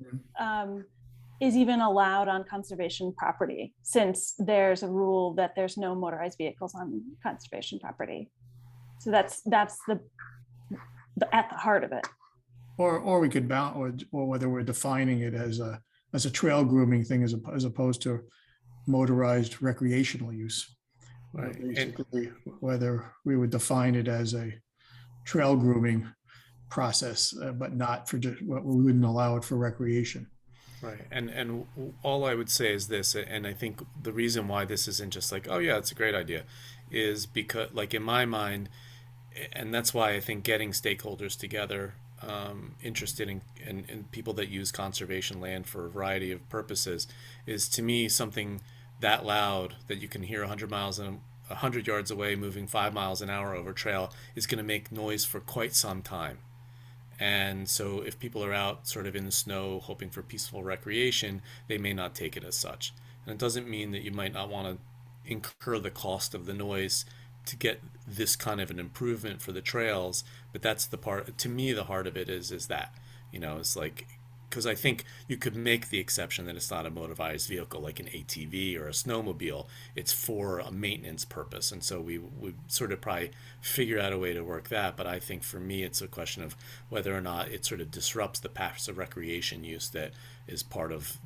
is even allowed on conservation property, since there's a rule that there's no motorized vehicles on conservation property. So that's the at the heart of it. Or we could bound, or whether we're defining it as a trail grooming thing as opposed to motorized recreational use. Right. Basically, whether we would define it as a trail grooming process, but not for just what we wouldn't allow it for recreation. Right. And all I would say is this, and I think the reason why this isn't just like, oh yeah, it's a great idea, is because, like, in my mind, and that's why I think getting stakeholders together, interested in people that use conservation land for a variety of purposes, is to me something that loud that you can hear 100 miles and 100 yards away moving 5 miles an hour over trail is going to make noise for quite some time. And so if people are out sort of in the snow hoping for peaceful recreation, they may not take it as such. And it doesn't mean that you might not want to incur the cost of the noise to get this kind of an improvement for the trails, but that's the part, to me, the heart of it is that, it's like, because I think you could make the exception that it's not a motorized vehicle like an ATV or a snowmobile. It's for a maintenance purpose, and so we would sort of probably figure out a way to work that. But I think for me, it's a question of whether or not it sort of disrupts the passive recreation use that is part of,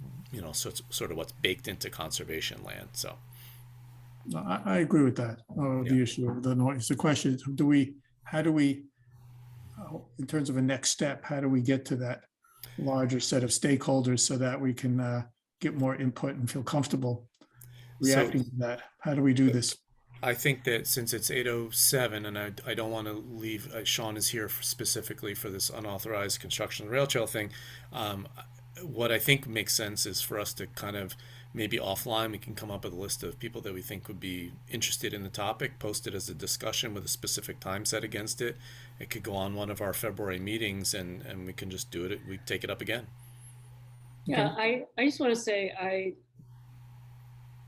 so it's sort of what's baked into conservation land. So I agree with that. The issue of the noise. The question is, how do we, in terms of a next step, how do we get to that larger set of stakeholders so that we can get more input and feel comfortable reacting to that? How do we do this? I think that since it's 8:07 and I don't want to leave, Sean is here specifically for this unauthorized construction of the rail trail thing. What I think makes sense is for us to kind of maybe offline, we can come up with a list of people that we think would be interested in the topic, post it as a discussion with a specific time set against it. It could go on one of our February meetings and we can just do it. We take it up again. Yeah, I just want to say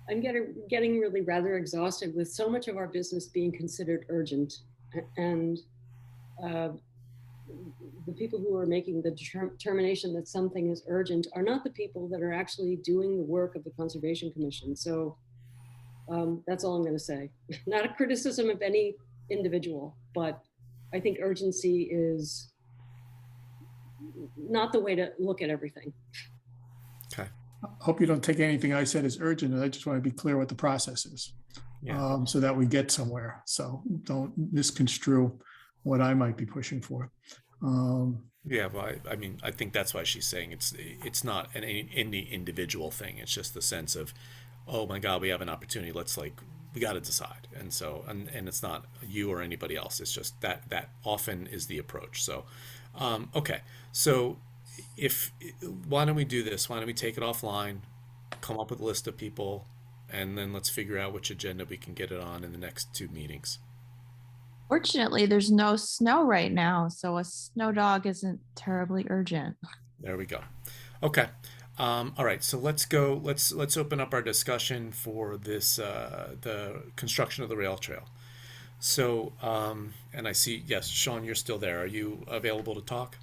I'm getting really rather exhausted with so much of our business being considered urgent, and the people who are making the determination that something is urgent are not the people that are actually doing the work of the Conservation Commission. So that's all I'm going to say. Not a criticism of any individual, but I think urgency is not the way to look at everything. Okay. I hope you don't take anything I said as urgent. I just want to be clear what the process is, so that we get somewhere. So don't misconstrue what I might be pushing for. Yeah, well, I mean, I think that's why she's saying it's not any individual thing. It's just the sense of, oh my God, we have an opportunity. We got to decide. And so, and it's not you or anybody else. It's just that often is the approach. So, okay. So why don't we do this? Why don't we take it offline, come up with a list of people, and then let's figure out which agenda we can get it on in the next 2 meetings. Fortunately, there's no snow right now, so a snow dog isn't terribly urgent. There we go. Okay. All right. So let's go. Let's open up our discussion for this the construction of the rail trail. So and I see, yes, Sean, you're still there. Are you available to talk?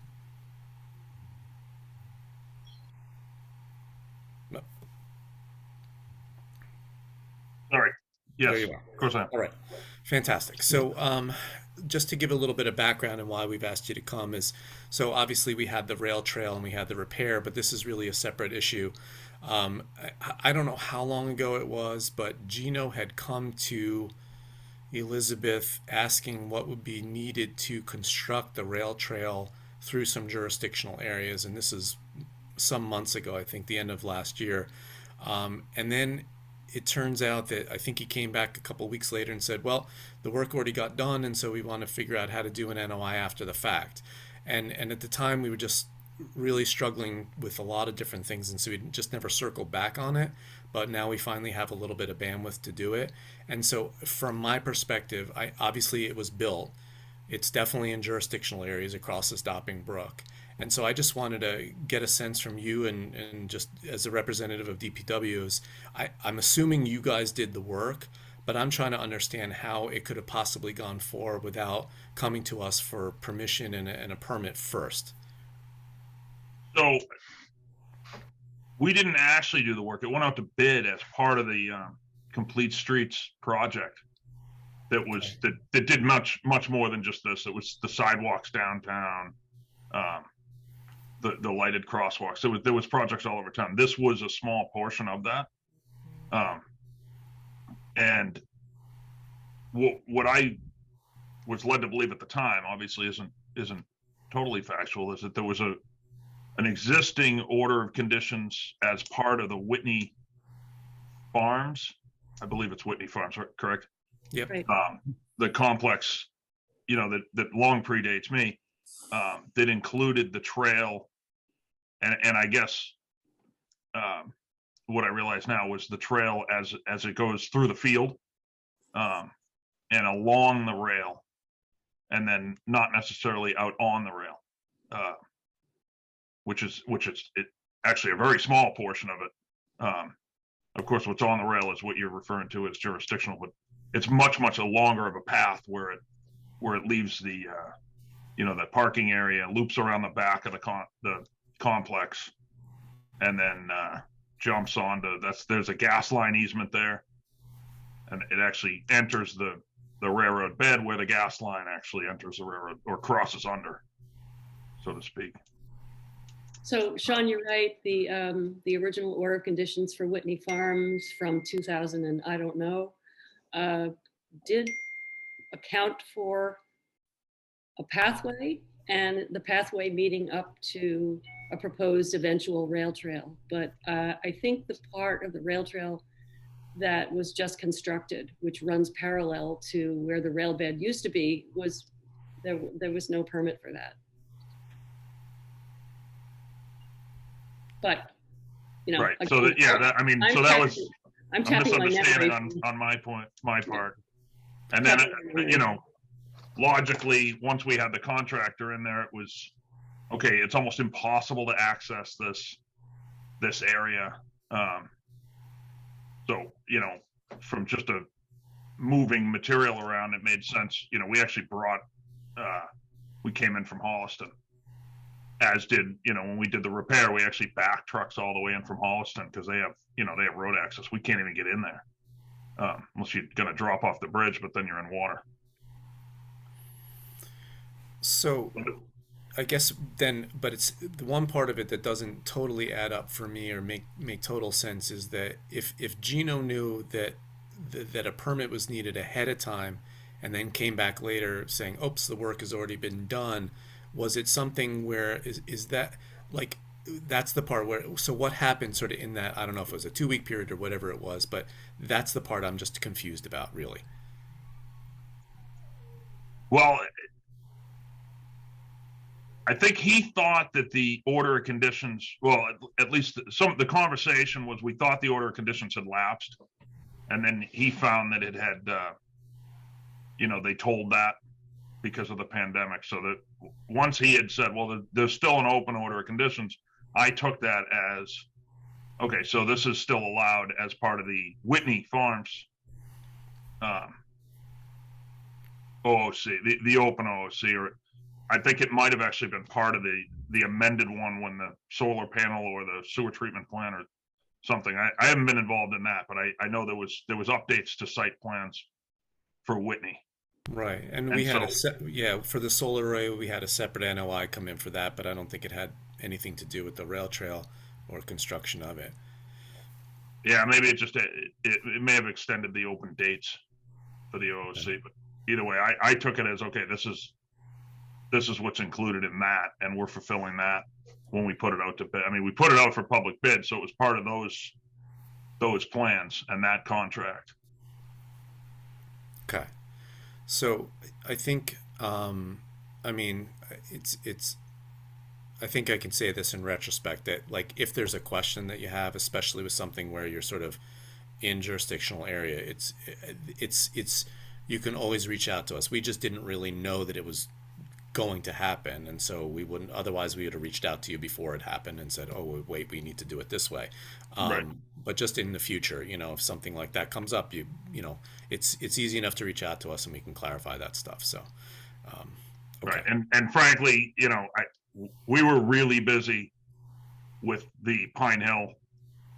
No. All right. Yes, There you are. of course I am. All right. Fantastic. So just to give a little bit of background and why we've asked you to come is, so obviously we had the rail trail and we had the repair, but this is really a separate issue. I don't know how long ago it was, but Gino had come to Elizabeth asking what would be needed to construct the rail trail through some jurisdictional areas. And this is some months ago, I think the end of last year. And then it turns out that I think he came back a couple weeks later and said, well, the work already got done, and so we want to figure out how to do an NOI after the fact. And at the time, we were just really struggling with a lot of different things, and so we just never circled back on it. But now we finally have a little bit of bandwidth to do it. And so, from my perspective, I obviously it was built. It's definitely in jurisdictional areas across the Stopping Brook. And so I just wanted to get a sense from you and just as a representative of DPWs, I'm assuming you guys did the work, but I'm trying to understand how it could have possibly gone forward without coming to us for permission and a permit first. So we didn't actually do the work. It went out to bid as part of the Complete Streets project. That did much more than just this. It was the sidewalks downtown, the lighted crosswalks. There was projects all over town. This was a small portion of that. And what I was led to believe at the time, obviously isn't totally factual, is that there was an existing order of conditions as part of the Whitney Farms. I believe it's Whitney Farms, correct? Yep. Right. The complex, that long predates me, that included the trail, and I guess what I realize now was the trail as it goes through the field, and along the rail, and then not necessarily out on the rail, which is actually a very small portion of it. Of course, what's on the rail is what you're referring to as jurisdictional, but it's much a longer of a path where it leaves the the parking area, loops around the back of the complex, and then jumps onto there's a gas line easement there, and it actually enters the railroad bed where the gas line actually enters the railroad or crosses under, so to speak. So Sean, you're right. The original order of conditions for Whitney Farms from 2000 and I don't know, did account for a pathway and the pathway meeting up to a proposed eventual rail trail. But I think the part of the rail trail that was just constructed, which runs parallel to where the rail bed used to be, there was no permit for that. But right. Again, So that was I'm a tapping my misunderstanding on my part. And then logically, once we had the contractor in there, it was okay. It's almost impossible to access this area. So from just a moving material around, it made sense. We actually we came in from Holliston. As did, when we did the repair, we actually backed trucks all the way in from Holliston because they have road access. We can't even get in there unless you're going to drop off the bridge, but then you're in water. So I guess then, but it's the one part of it that doesn't totally add up for me or make total sense is that if Gino knew that a permit was needed ahead of time and then came back later saying, oops, the work has already been done, was it something where is that like that's the part where, so what happened sort of in that, I don't know if it was a 2-week period or whatever it was, but that's the part I'm just confused about, really. Well, I think he thought that the order of conditions, well, at least the conversation was, we thought the order of conditions had lapsed, and then he found that it had, they told that because of the pandemic. So that once he had said, well, there's still an open order of conditions, I took that as, okay, so this is still allowed as part of the Whitney Farms OOC, the open OOC, or I think it might have actually been part of the amended one when the solar panel or the sewer treatment plan or something. I haven't been involved in that, but I know there was updates to site plans for Whitney. Right, and we had for the solar array, we had a separate NOI come in for that, but I don't think it had anything to do with the rail trail or construction of it. Yeah, maybe it may have extended the open dates for the OOC, but either way, I took it as, okay, this is what's included in that, and we're fulfilling that when we put it out to bid. I mean, we put it out for public bid, so it was part of those plans and that contract. Okay. So I think, I mean, it's, I think I can say this in retrospect that like if there's a question that you have, especially with something where you're sort of in jurisdictional area, it's you can always reach out to us. We just didn't really know that it was going to happen, and so we wouldn't, otherwise we would have reached out to you before it happened and said, oh wait, we need to do it this way. Right. But just in the future, you know, if something like that comes up, you know, it's easy enough to reach out to us and we can clarify that stuff. So okay. Right. And frankly, you know, we were really busy with the Pine Hill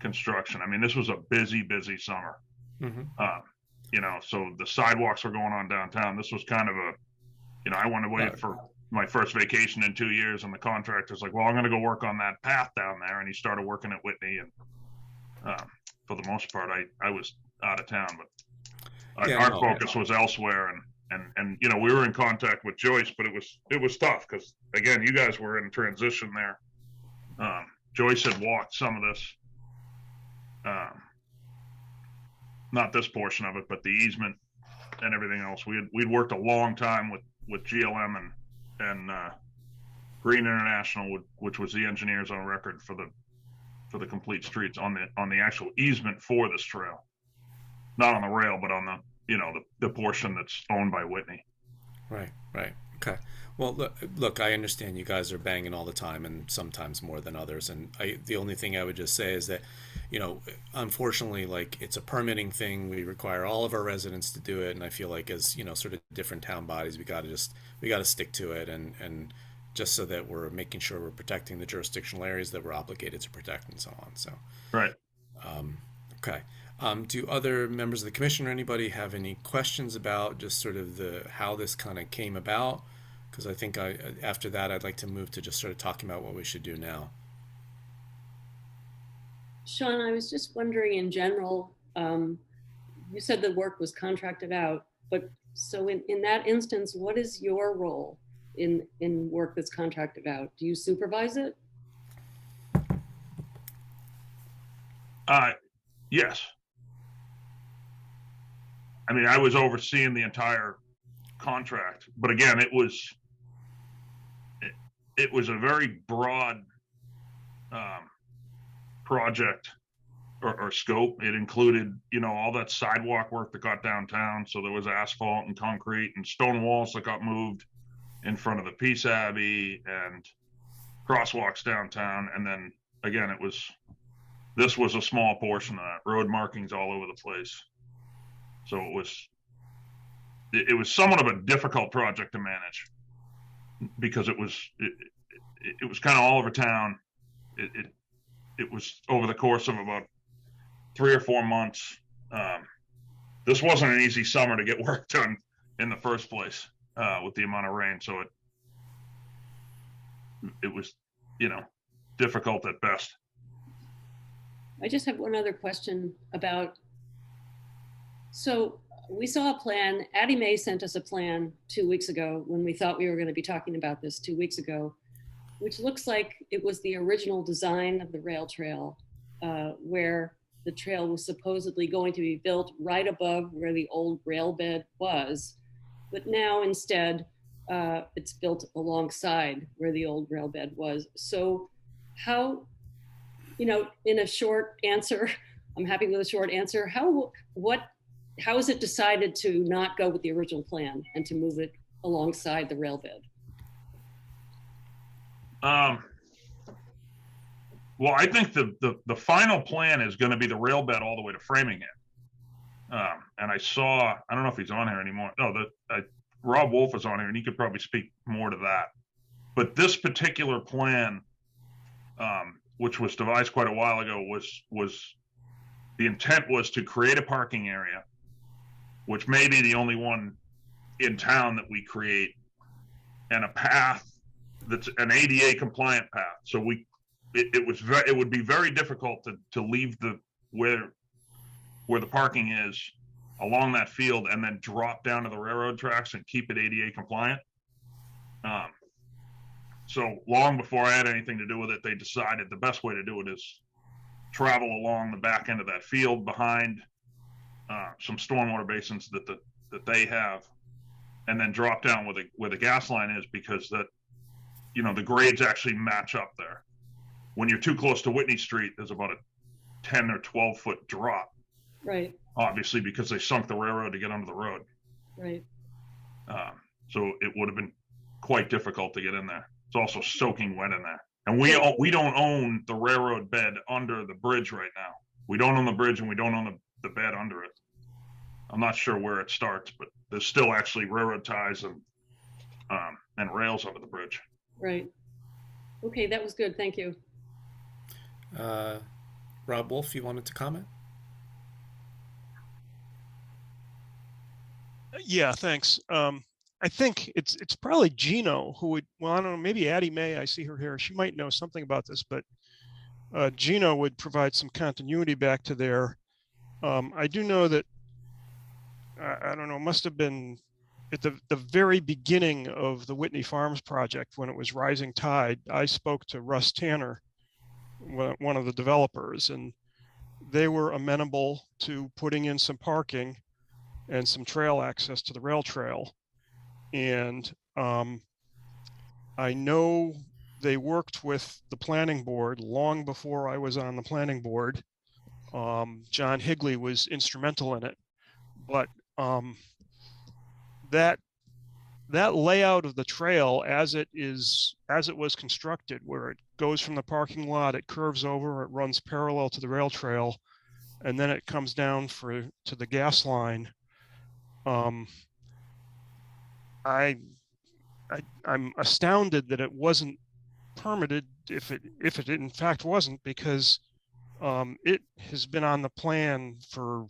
construction. I mean, this was a busy summer. You know, so the sidewalks were going on downtown. This was kind of a, you know, I wanted to wait for my first vacation in 2 years, and the contractor's like, well, I'm going to go work on that path down there. And he started working at Whitney. And for the most part, I was out of town, but our focus was elsewhere. And, you know, we were in contact with Joyce, but it was tough because, again, you guys were in transition there. Joyce had walked some of this, not this portion of it, but the easement and everything else. We'd worked a long time with GLM and Green International, which was the engineers on record for the complete streets on the actual easement for this trail, not on the rail, but on the, you know, the portion that's owned by Whitney. Right. Okay. Well, look, I understand you guys are banging all the time and sometimes more than others. And the only thing I would just say is that, you know, unfortunately, like it's a permitting thing. We require all of our residents to do it. And I feel like as, you know, sort of different town bodies, we got to stick to it. And just so that we're making sure we're protecting the jurisdictional areas that we're obligated to protect and so on. So, right. Okay. Do other members of the commission or anybody have any questions about just sort of how this kind of came about? Because I think after that, I'd like to move to just sort of talking about what we should do now. Sean, I was just wondering in general, you said the work was contracted out, but so in that instance, what is your role in work that's contracted out? Do you supervise it? Yes. I mean, I was overseeing the entire contract, but again, it was a very broad project or scope. It included, you know, all that sidewalk work that got downtown. So there was asphalt and concrete and stone walls that got moved in front of the Peace Abbey and crosswalks downtown. And then again, this was a small portion of that, road markings all over the place. So it was somewhat of a difficult project to manage because it was kind of all over town. It was over the course of about 3 or 4 months. This wasn't an easy summer to get work done in the first place with the amount of rain. So it was, you know, difficult at best. I just have one other question about, so we saw a plan, Addie Mae sent us a plan 2 weeks ago when we thought we were going to be talking about this 2 weeks ago, which looks like it was the original design of the rail trail, where the trail was supposedly going to be built right above where the old rail bed was. But now instead, it's built alongside where the old rail bed was. So how, you know, in a short answer, I'm happy with a short answer, how is it decided to not go with the original plan and to move it alongside the rail bed? Well, I think the final plan is going to be the rail bed all the way to Framingham. And I don't know if he's on here anymore. No, Rob Wolf is on here and he could probably speak more to that. But this particular plan, which was devised quite a while ago, was the intent was to create a parking area, which may be the only one in town that we create, and a path that's an ADA compliant path. So it would be very difficult to leave where the parking is along that field and then drop down to the railroad tracks and keep it ADA compliant. So long before I had anything to do with it, they decided the best way to do it is travel along the back end of that field behind some stormwater basins that they have, and then drop down where the gas line is, because that, the grades actually match up there. When you're too close to Whitney Street, there's about a 10 or 12-foot drop. Right. Obviously, because they sunk the railroad to get under the road. Right. So it would have been quite difficult to get in there. It's also soaking wet in there. And we don't own the railroad bed under the bridge right now. We don't own the bridge, and we don't own the bed under it. I'm not sure where it starts, but there's still actually railroad ties and rails under the bridge. Right. Okay, that was good. Thank you. Rob Wolf, you wanted to comment? Yeah, thanks. I think it's probably Gino who would, well, I don't know, maybe Addie May, I see her here. She might know something about this, but Gino would provide some continuity back to there. I do know that, I don't know, must have been at the very beginning of the Whitney Farms project when it was rising tide. I spoke to Russ Tanner, one of the developers, and they were amenable to putting in some parking and some trail access to the rail trail. And I know they worked with the planning board long before I was on the planning board. John Higley was instrumental in it, but that layout of the trail as it was constructed, where it goes from the parking lot, it curves over, it runs parallel to the rail trail, and then it comes down to the gas line. I'm astounded that it wasn't permitted, if it in fact wasn't, because it has been on the plan for,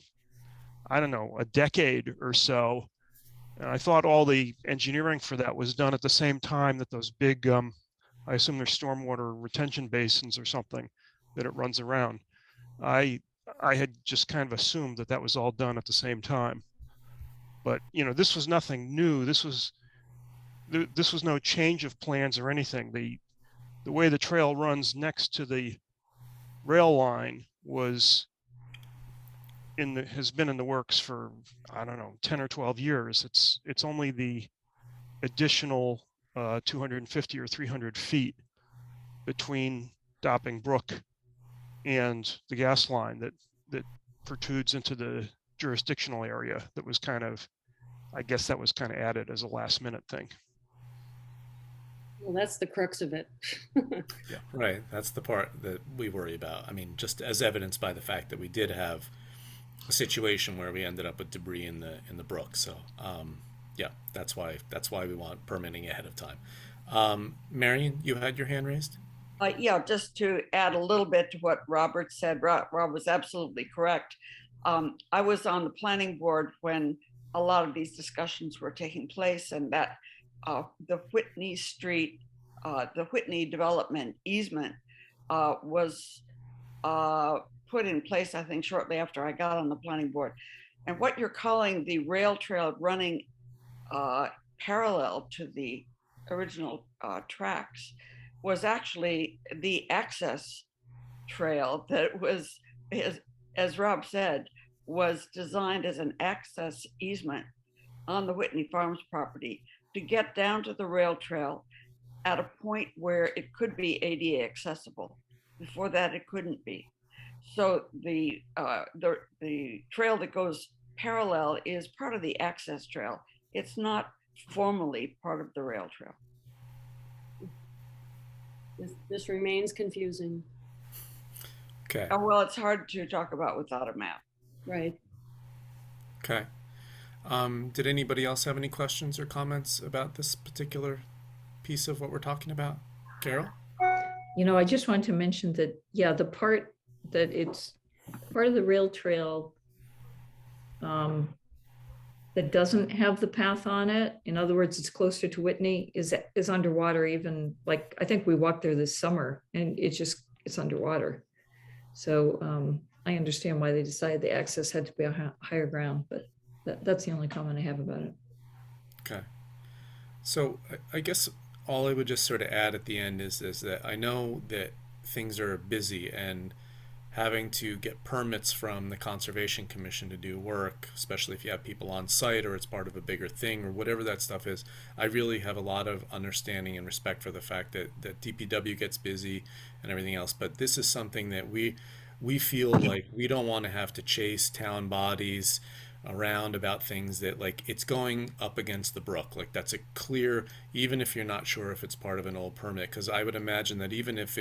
I don't know, a decade or so. And I thought all the engineering for that was done at the same time that those big, I assume they're stormwater retention basins or something that it runs around. I had just kind of assumed that was all done at the same time. But, this was nothing new. This was no change of plans or anything. The way the trail runs next to the rail line has been in the works for, I don't know, 10 or 12 years. It's only the additional 250 or 300 feet between Dopping Brook and the gas line that protrudes into the jurisdictional area that was kind of added as a last minute thing. Well, that's the crux of it. Yeah, right. That's the part that we worry about. I mean, just as evidenced by the fact that we did have a situation where we ended up with debris in the brook. So, yeah, that's why we want permitting ahead of time. Marion, you had your hand raised? Yeah, just to add a little bit to what Robert said. Rob was absolutely correct. I was on the planning board when a lot of these discussions were taking place, and that the Whitney Street, the Whitney development easement was put in place, I think, shortly after I got on the planning board. And what you're calling the rail trail running parallel to the original tracks was actually the access trail that was, as Rob said, was designed as an access easement on the Whitney Farms property to get down to the rail trail at a point where it could be ADA accessible. Before that, it couldn't be. So the trail that goes parallel is part of the access trail. It's not formally part of the rail trail. This remains confusing. Okay. Oh, well, it's hard to talk about without a map. Right. Okay. Did anybody else have any questions or comments about this particular piece of what we're talking about? Carol? I just wanted to mention that, yeah, the part that it's part of the rail trail that doesn't have the path on it, in other words, it's closer to Whitney, is underwater. Even like, I think we walked there this summer and it's underwater. So I understand why they decided the access had to be on higher ground, but that's the only comment I have about it. Okay. So I guess all I would just sort of add at the end is that I know that things are busy, and having to get permits from the Conservation Commission to do work, especially if you have people on site or it's part of a bigger thing or whatever that stuff is. I really have a lot of understanding and respect for the fact that DPW gets busy and everything else, but this is something that we feel like we don't want to have to chase town bodies around about things that, like, it's going up against the brook. Like, that's a clear, even if you're not sure if it's part of an old permit, because I would imagine that even if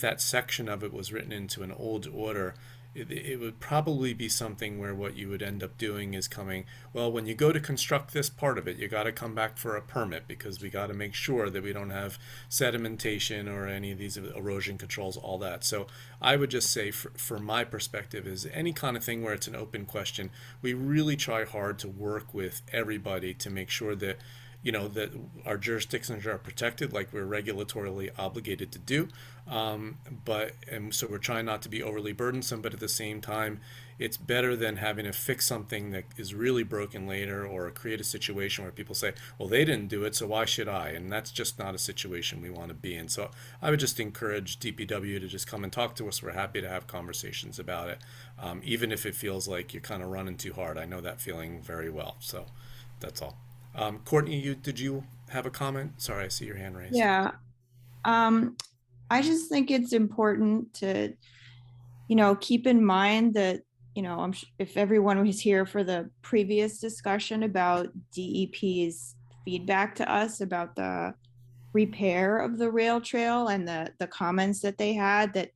that section of it was written into an old order, it would probably be something where what you would end up doing is coming, well, when you go to construct this part of it, you got to come back for a permit because we got to make sure that we don't have sedimentation or any of these erosion controls, all that. So I would just say, for my perspective, is any kind of thing where it's an open question, we really try hard to work with everybody to make sure that, you know, that our jurisdictions are protected like we're regulatorily obligated to do. And so we're trying not to be overly burdensome, but at the same time, it's better than having to fix something that is really broken later or create a situation where people say, well, they didn't do it, so why should I? And that's just not a situation we want to be in. So I would just encourage DPW to just come and talk to us. We're happy to have conversations about it, even if it feels like you're kind of running too hard. I know that feeling very well. So that's all. Courtney, did you have a comment? Sorry, I see your hand raised. Yeah. I just think it's important to, keep in mind that, if everyone was here for the previous discussion about DEP's feedback to us about the repair of the rail trail and the comments that they had, that,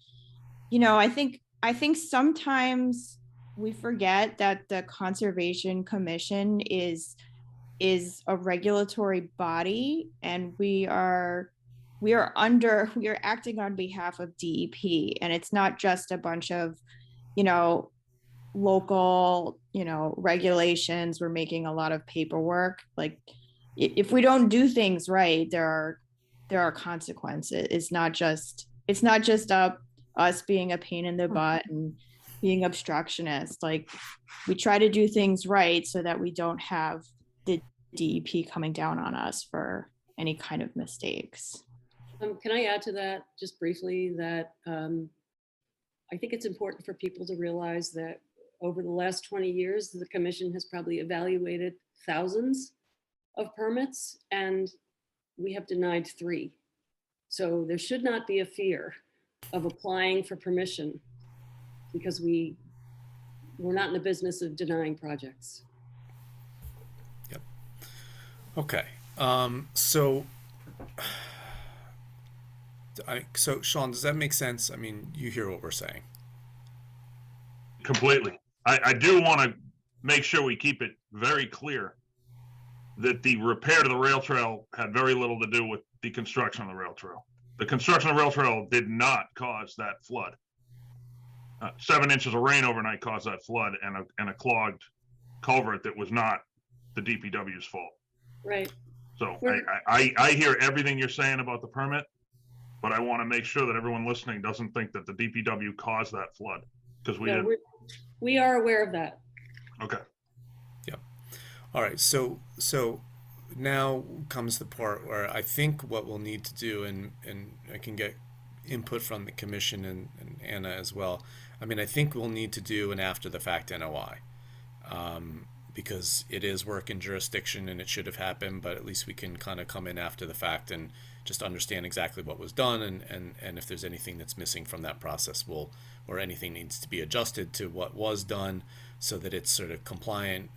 I think sometimes we forget that the Conservation Commission is a regulatory body, and we are acting on behalf of DEP, and it's not just a bunch of, local, regulations. We're making a lot of paperwork. Like, if we don't do things right, there are consequences. It's not just us being a pain in the butt and being obstructionist. Like, we try to do things right so that we don't have the DEP coming down on us for any kind of mistakes. Can I add to that just briefly that I think it's important for people to realize that over the last 20 years, the commission has probably evaluated thousands of permits, and we have denied 3. So there should not be a fear of applying for permission, because we're not in the business of denying projects. Yep. Okay. So Sean, does that make sense? I mean, you hear what we're saying. Completely. I do want to make sure we keep it very clear that the repair to the rail trail had very little to do with the construction of the rail trail. The construction of the rail trail did not cause that flood. 7 inches of rain overnight caused that flood, and a clogged culvert that was not the DPW's fault. Right. So I hear everything you're saying about the permit, but I want to make sure that everyone listening doesn't think that the DPW caused that flood, because we are aware of that. Okay. Yep. All right. So now comes the part where I think what we'll need to do, and I can get input from the commission and Anna as well. I mean, I think we'll need to do an after the fact NOI, because it is work in jurisdiction and it should have happened, but at least we can kind of come in after the fact and just understand exactly what was done, and if there's anything that's missing from that process, or anything needs to be adjusted to what was done so that it's sort of compliant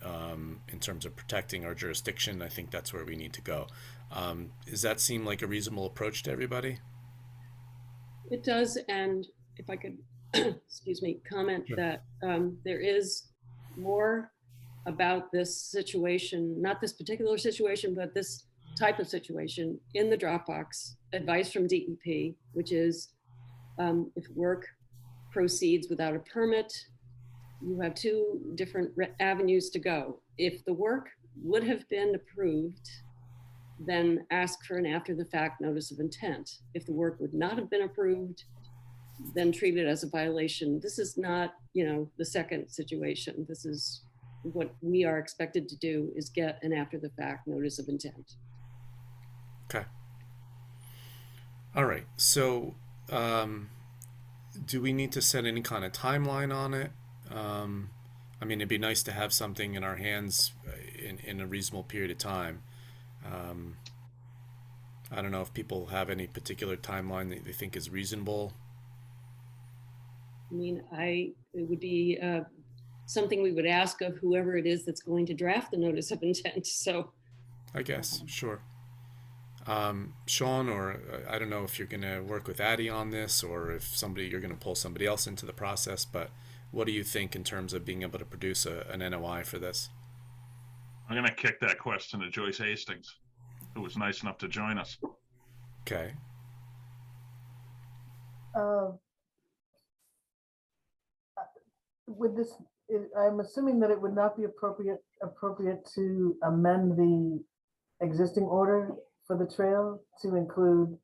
in terms of protecting our jurisdiction. I think that's where we need to go. Does that seem like a reasonable approach to everybody? It does, and if I could, excuse me, comment that there is more about this situation, not this particular situation, but this type of situation in the Dropbox advice from DEP, which is if work proceeds without a permit, you have 2 different avenues to go. If the work would have been approved, then ask for an after the fact notice of intent. If the work would not have been approved, then treat it as a violation. This is not, the second situation. This is what we are expected to do, is get an after the fact notice of intent. Okay. All right. So do we need to set any kind of timeline on it? I mean, it'd be nice to have something in our hands in a reasonable period of time. I don't know if people have any particular timeline that they think is reasonable. I mean, it would be something we would ask of whoever it is that's going to draft the notice of intent. So I guess, sure. Sean, or I don't know if you're going to work with Addie on this, or if you're going to pull somebody else into the process, but what do you think in terms of being able to produce an NOI for this? I'm going to kick that question to Joyce Hastings, who was nice enough to join us. Okay. With this, I'm assuming that it would not be appropriate to amend the existing order for the trail to include.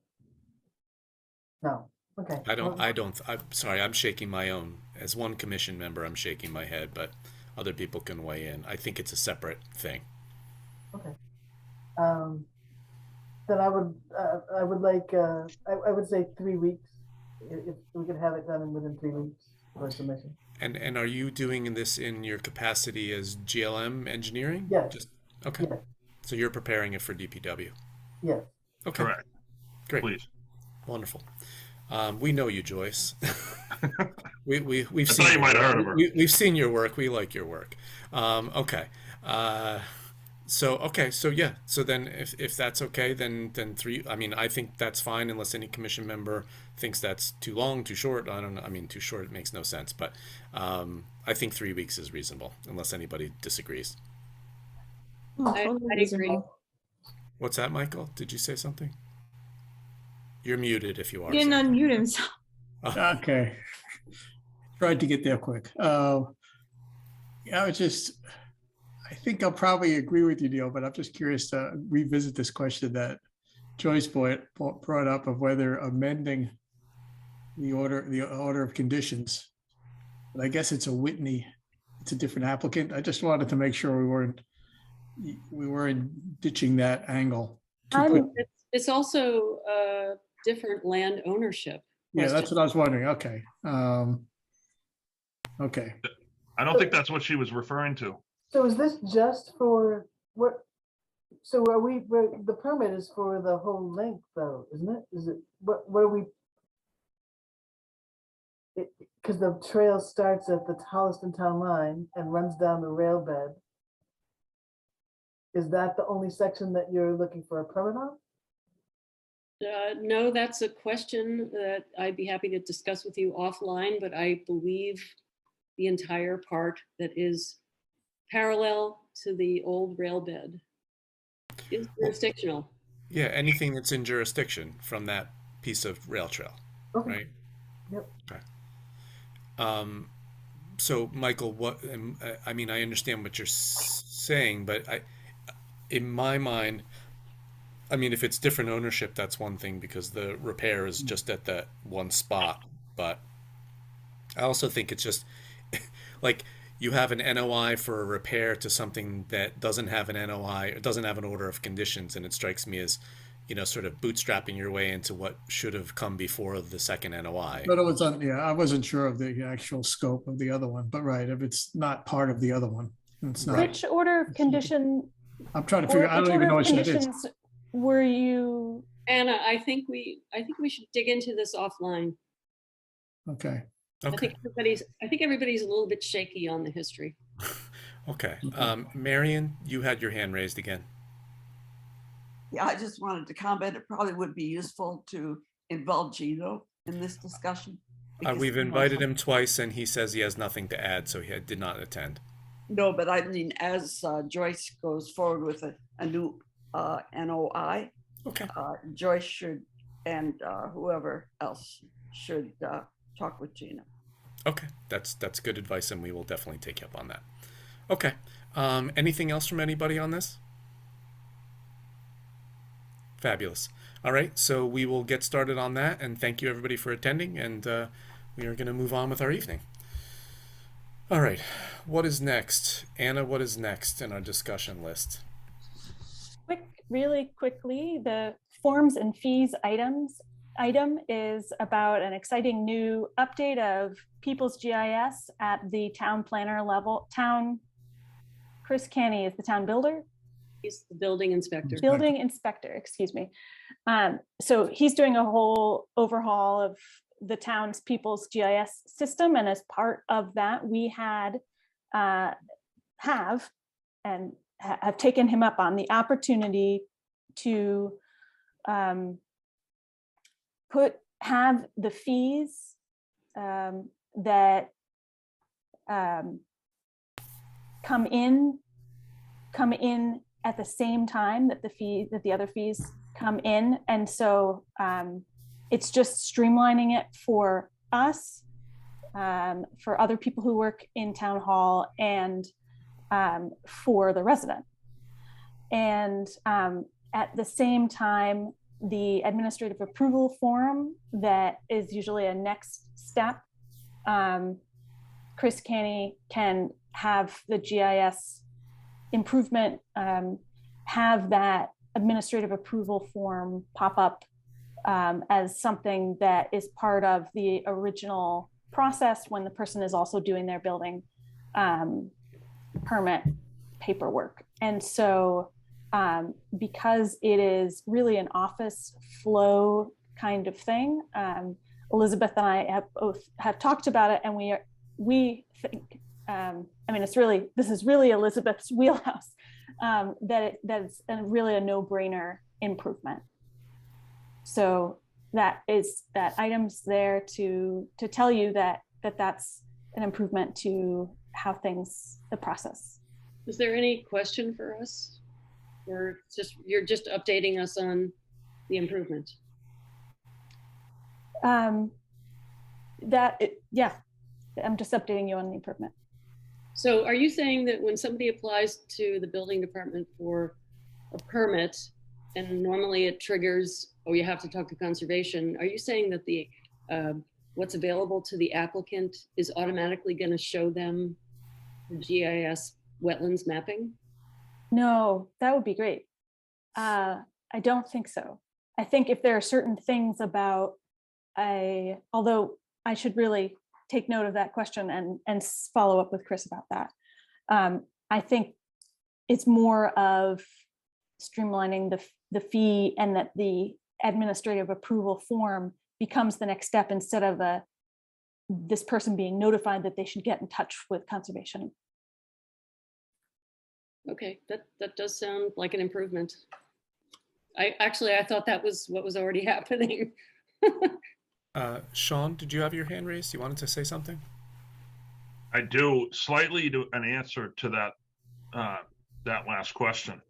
No. Okay. I'm sorry, I'm shaking my own. As one commission member, I'm shaking my head, but other people can weigh in. I think it's a separate thing. Okay. Then I would like, I would say 3 weeks, if we could have it done within 3 weeks for submission. And are you doing this in your capacity as GLM engineering? Yes. Okay. Yes. So you're preparing it for DPW? Yes. Okay. Correct. Great. Please. Wonderful. We know you, Joyce. we've I seen. thought you might have heard of her. We've seen your work. We like your work. Okay. So yeah. So then, if that's okay, then 3. I mean, I think that's fine, unless any commission member thinks that's too long, too short. I don't know. I mean, too short, it makes no sense. But I think 3 weeks is reasonable, unless anybody disagrees. I agree. What's that, Michael? Did you say something? You're muted if you are. He didn't unmute himself. Okay. Tried to get there quick. Yeah, I think I'll probably agree with you, Neil, but I'm just curious to revisit this question that Joyce brought up of whether amending the order of conditions. But I guess it's a different applicant. I just wanted to make sure we weren't ditching that angle. It's also different land ownership. Yeah, that's what I was wondering. Okay. Okay. I don't think that's what she was referring to. So is this just for what? So the permit is for the whole length though, isn't it? Is it, what are we? Because the trail starts at the Holliston town line and runs down the rail bed. Is that the only section that you're looking for a permit on? No, that's a question that I'd be happy to discuss with you offline, but I believe the entire part that is parallel to the old rail bed is jurisdictional. Yeah, anything that's in jurisdiction from that piece of rail trail, Okay. right? Yep. Okay. So Michael, I mean, I understand what you're saying, but in my mind, I mean, if it's different ownership, that's one thing because the repair is just at that one spot. But I also think it's just like you have an NOI for a repair to something that doesn't have an NOI, or doesn't have an order of conditions, and it strikes me as, sort of bootstrapping your way into what should have come before the second NOI. But it was I wasn't sure of the actual scope of the other one, but right, if it's not part of the other one, it's not. Which order of condition? I'm trying to figure. I don't even know what that is. Were you? Anna, I think we should dig into this offline. Okay. I think everybody's a little bit shaky on the history. Okay. Marion, you had your hand raised again. Yeah, I just wanted to comment. It probably would be useful to involve Gino in this discussion. We've invited him twice, and he says he has nothing to add, so he did not attend. No, but I mean, as Joyce goes forward with a new NOI, okay, Joyce should, and whoever else should talk with Gina. Okay, that's good advice, and we will definitely take you up on that. Okay, anything else from anybody on this? Fabulous. All right, so we will get started on that, and thank you everybody for attending, and we are going to move on with our evening. All right, what is next? Anna, what is next in our discussion list? Really quickly, the forms and fees items. item is about an exciting new update of People's GIS at the town planner level. Chris Canny is the town builder. He's the building inspector. Building inspector, excuse me. So he's doing a whole overhaul of the town's People's GIS system. And as part of that, we have taken him up on the opportunity to have the fees that come in at the same time that the other fees come in. And so it's just streamlining it for us, for other people who work in town hall, and for the resident. And at the same time, the administrative approval form that is usually a next step, Chris Canny can have the GIS improvement, have that administrative approval form pop up as something that is part of the original process when the person is also doing their building permit paperwork. And so because it is really an office flow kind of thing, Elizabeth and I have talked about it, and we think, this is really Elizabeth's wheelhouse, that it's really a no-brainer improvement. So that item's there to tell you that's an improvement to how the process. Is there any question for us? Or you're just updating us on the improvement? Yeah, I'm just updating you on the improvement. So are you saying that when somebody applies to the building department for a permit, and normally it triggers, or you have to talk to conservation, are you saying that the what's available to the applicant is automatically going to show them the GIS wetlands mapping? No, that would be great. I don't think so. I think if there are certain things about although I should really take note of that question and follow up with Chris about that. I think it's more of streamlining the fee, and that the administrative approval form becomes the next step instead of this person being notified that they should get in touch with conservation. Okay, that does sound like an improvement. I thought that was what was already happening. Sean, did you have your hand raised? You wanted to say something? I do. Slightly to an answer to that last question.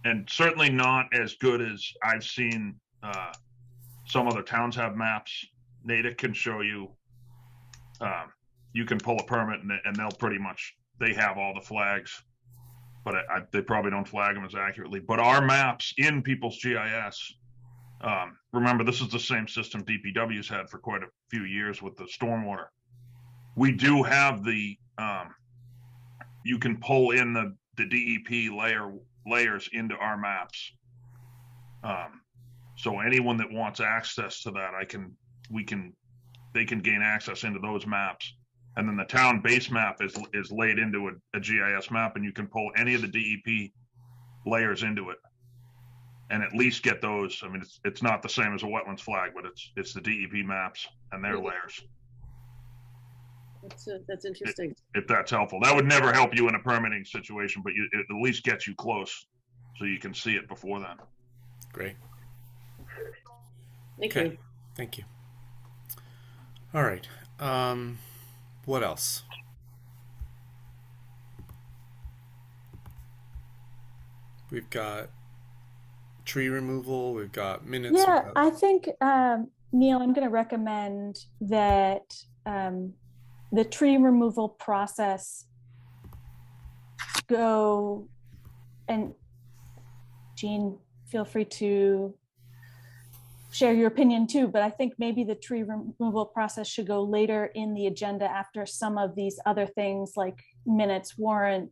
And certainly not as good as I've seen some other towns have maps. Natick can show you, you can pull a permit and they'll pretty much, they have all the flags, but they probably don't flag them as accurately. But our maps in People's GIS, remember, this is the same system DPW's had for quite a few years with the stormwater. We do have you can pull in the DEP layers into our maps. So anyone that wants access to that, they can gain access into those maps. And then the town base map is laid into a GIS map, and you can pull any of the DEP layers into it and at least get those. I mean, it's not the same as a wetlands flag, but it's the DEP maps and their layers. That's interesting. If that's helpful. That would never help you in a permitting situation, but it at least gets you close so you can see it before then. Great. Thank you. Thank you. All right. What else? We've got tree removal. We've got minutes. Yeah, I think, Neil, I'm going to recommend that the tree removal process go, and Jean, feel free to share your opinion too, but I think maybe the tree removal process should go later in the agenda after some of these other things like minutes, warrant,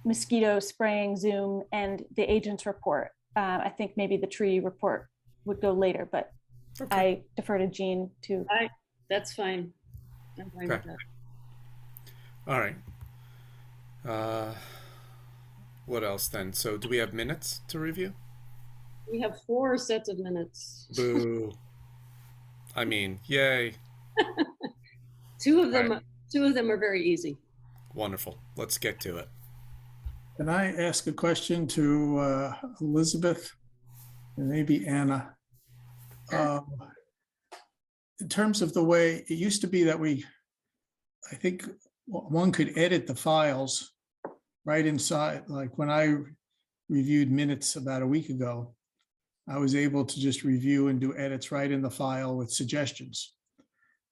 mosquito spraying, Zoom, and the agent's report. I think maybe the tree report would go later, but Okay. I defer to Jean to. That's fine. I'm fine with Okay. that. All right. What else then? So do we have minutes to review? We have 4 sets of minutes. Boo. I mean, yay. Two of All them, right. 2 of them are very easy. Wonderful. Let's get to it. Can I ask a question to Elizabeth and maybe Anna? In terms of the way it used to be that I think one could edit the files right inside, like when I reviewed minutes about a week ago, I was able to just review and do edits right in the file with suggestions.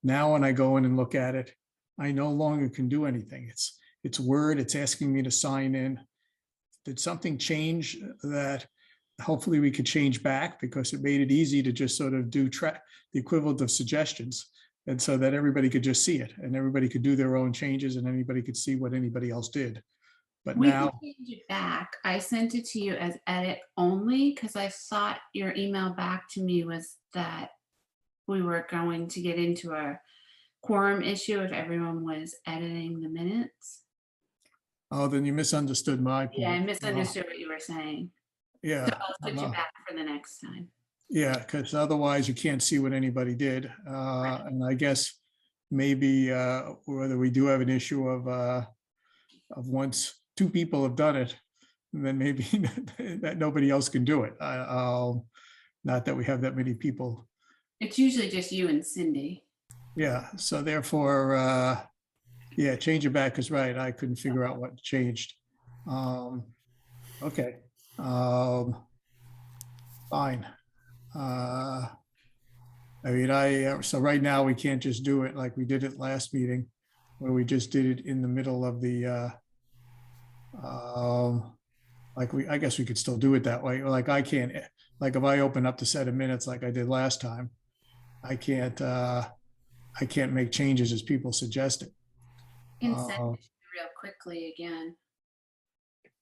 Now, when I go in and look at it, I no longer can do anything. It's Word, it's asking me to sign in. Did something change that hopefully we could change back, because it made it easy to just sort of do the equivalent of suggestions, and so that everybody could just see it and everybody could do their own changes and anybody could see what anybody else did. But We now can change it back. I sent it to you as edit only because I thought your email back to me was that we were going to get into a quorum issue if everyone was editing the minutes. oh, then you misunderstood my point. Yeah, I misunderstood what you were saying. Yeah. So I'll put you back for the next time. Yeah, because otherwise you can't see what anybody did. And I guess maybe whether we do have an issue of once 2 people have done it, then maybe that nobody else can do it. Not that we have that many people. It's usually just you and Cindy. Yeah, so therefore, yeah, change it back is right. I couldn't figure out what changed. Okay. Fine. I mean, so right now we can't just do it like we did it last meeting, where we just did it in the middle of the, I guess we could still do it that way. Like I can't, like if I open up the set of minutes like I did last time, I can't make changes as people suggested. You can send it real quickly again.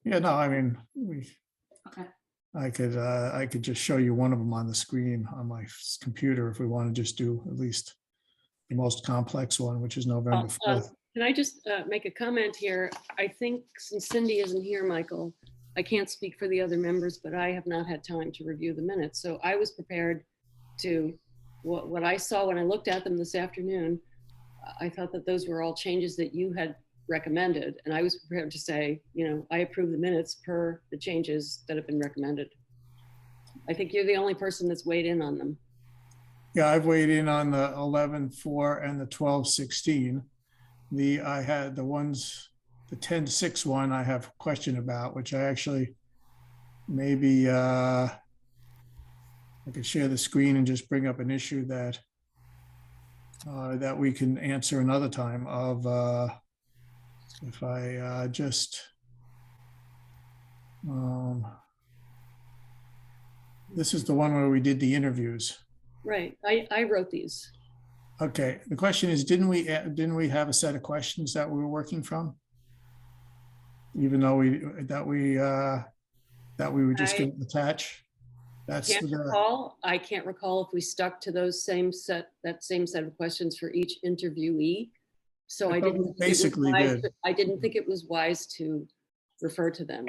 Yeah, no, I mean, Okay. I could just show you one of them on the screen on my computer if we want to just do at least the most complex one, which is November 4th. Can I just make a comment here? I think since Cindy isn't here, Michael, I can't speak for the other members, but I have not had time to review the minutes. So I was prepared to, what I saw when I looked at them this afternoon, I thought that those were all changes that you had recommended. And I was prepared to say, you know, I approve the minutes per the changes that have been recommended. I think you're the only person that's weighed in on them. Yeah, I've weighed in on the 11-4 and the 12-16. I had the ones, the 10-6 one I have a question about, which I actually maybe I could share the screen and just bring up an issue that that we can answer another time of if I just this is the one where we did the interviews. Right, I wrote these. Okay, the question is, didn't we have a set of questions that we were working from? Even though we were just going to attach? That's I can't recall if we stuck to those same set of questions for each interviewee. So I didn't I didn't think it was wise to refer to them.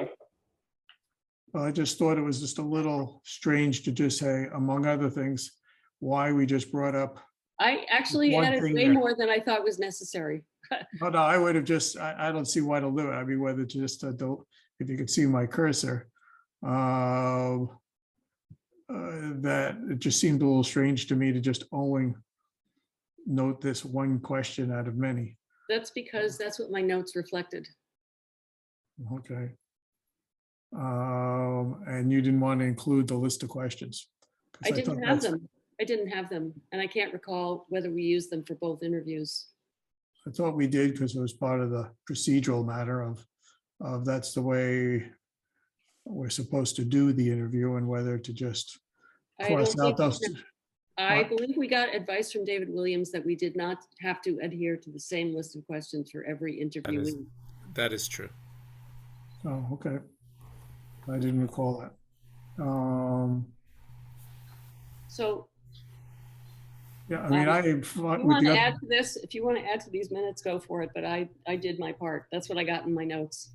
Well, I just thought it was just a little strange to just say, among other things, why we just brought up. I actually added way more than I thought was necessary. No, I would have just, I don't see why to do it. I mean, whether just, if you could see my cursor, that it just seemed a little strange to me to just only note this one question out of many. That's because that's what my notes reflected. Okay. And you didn't want to include the list of questions? I didn't have them. I didn't have them. And I can't recall whether we used them for both interviews. I thought we did because it was part of the procedural matter of that's the way we're supposed to do the interview and whether to just cross out those. I believe we got advice from David Williams that we did not have to adhere to the same list of questions for every interviewee. That is true. Oh, okay. I didn't recall that. So Yeah, I mean, Um, I, if you with want the to other, add to this, if you want to add to these minutes, go for it. But I did my part. That's what I got in my notes.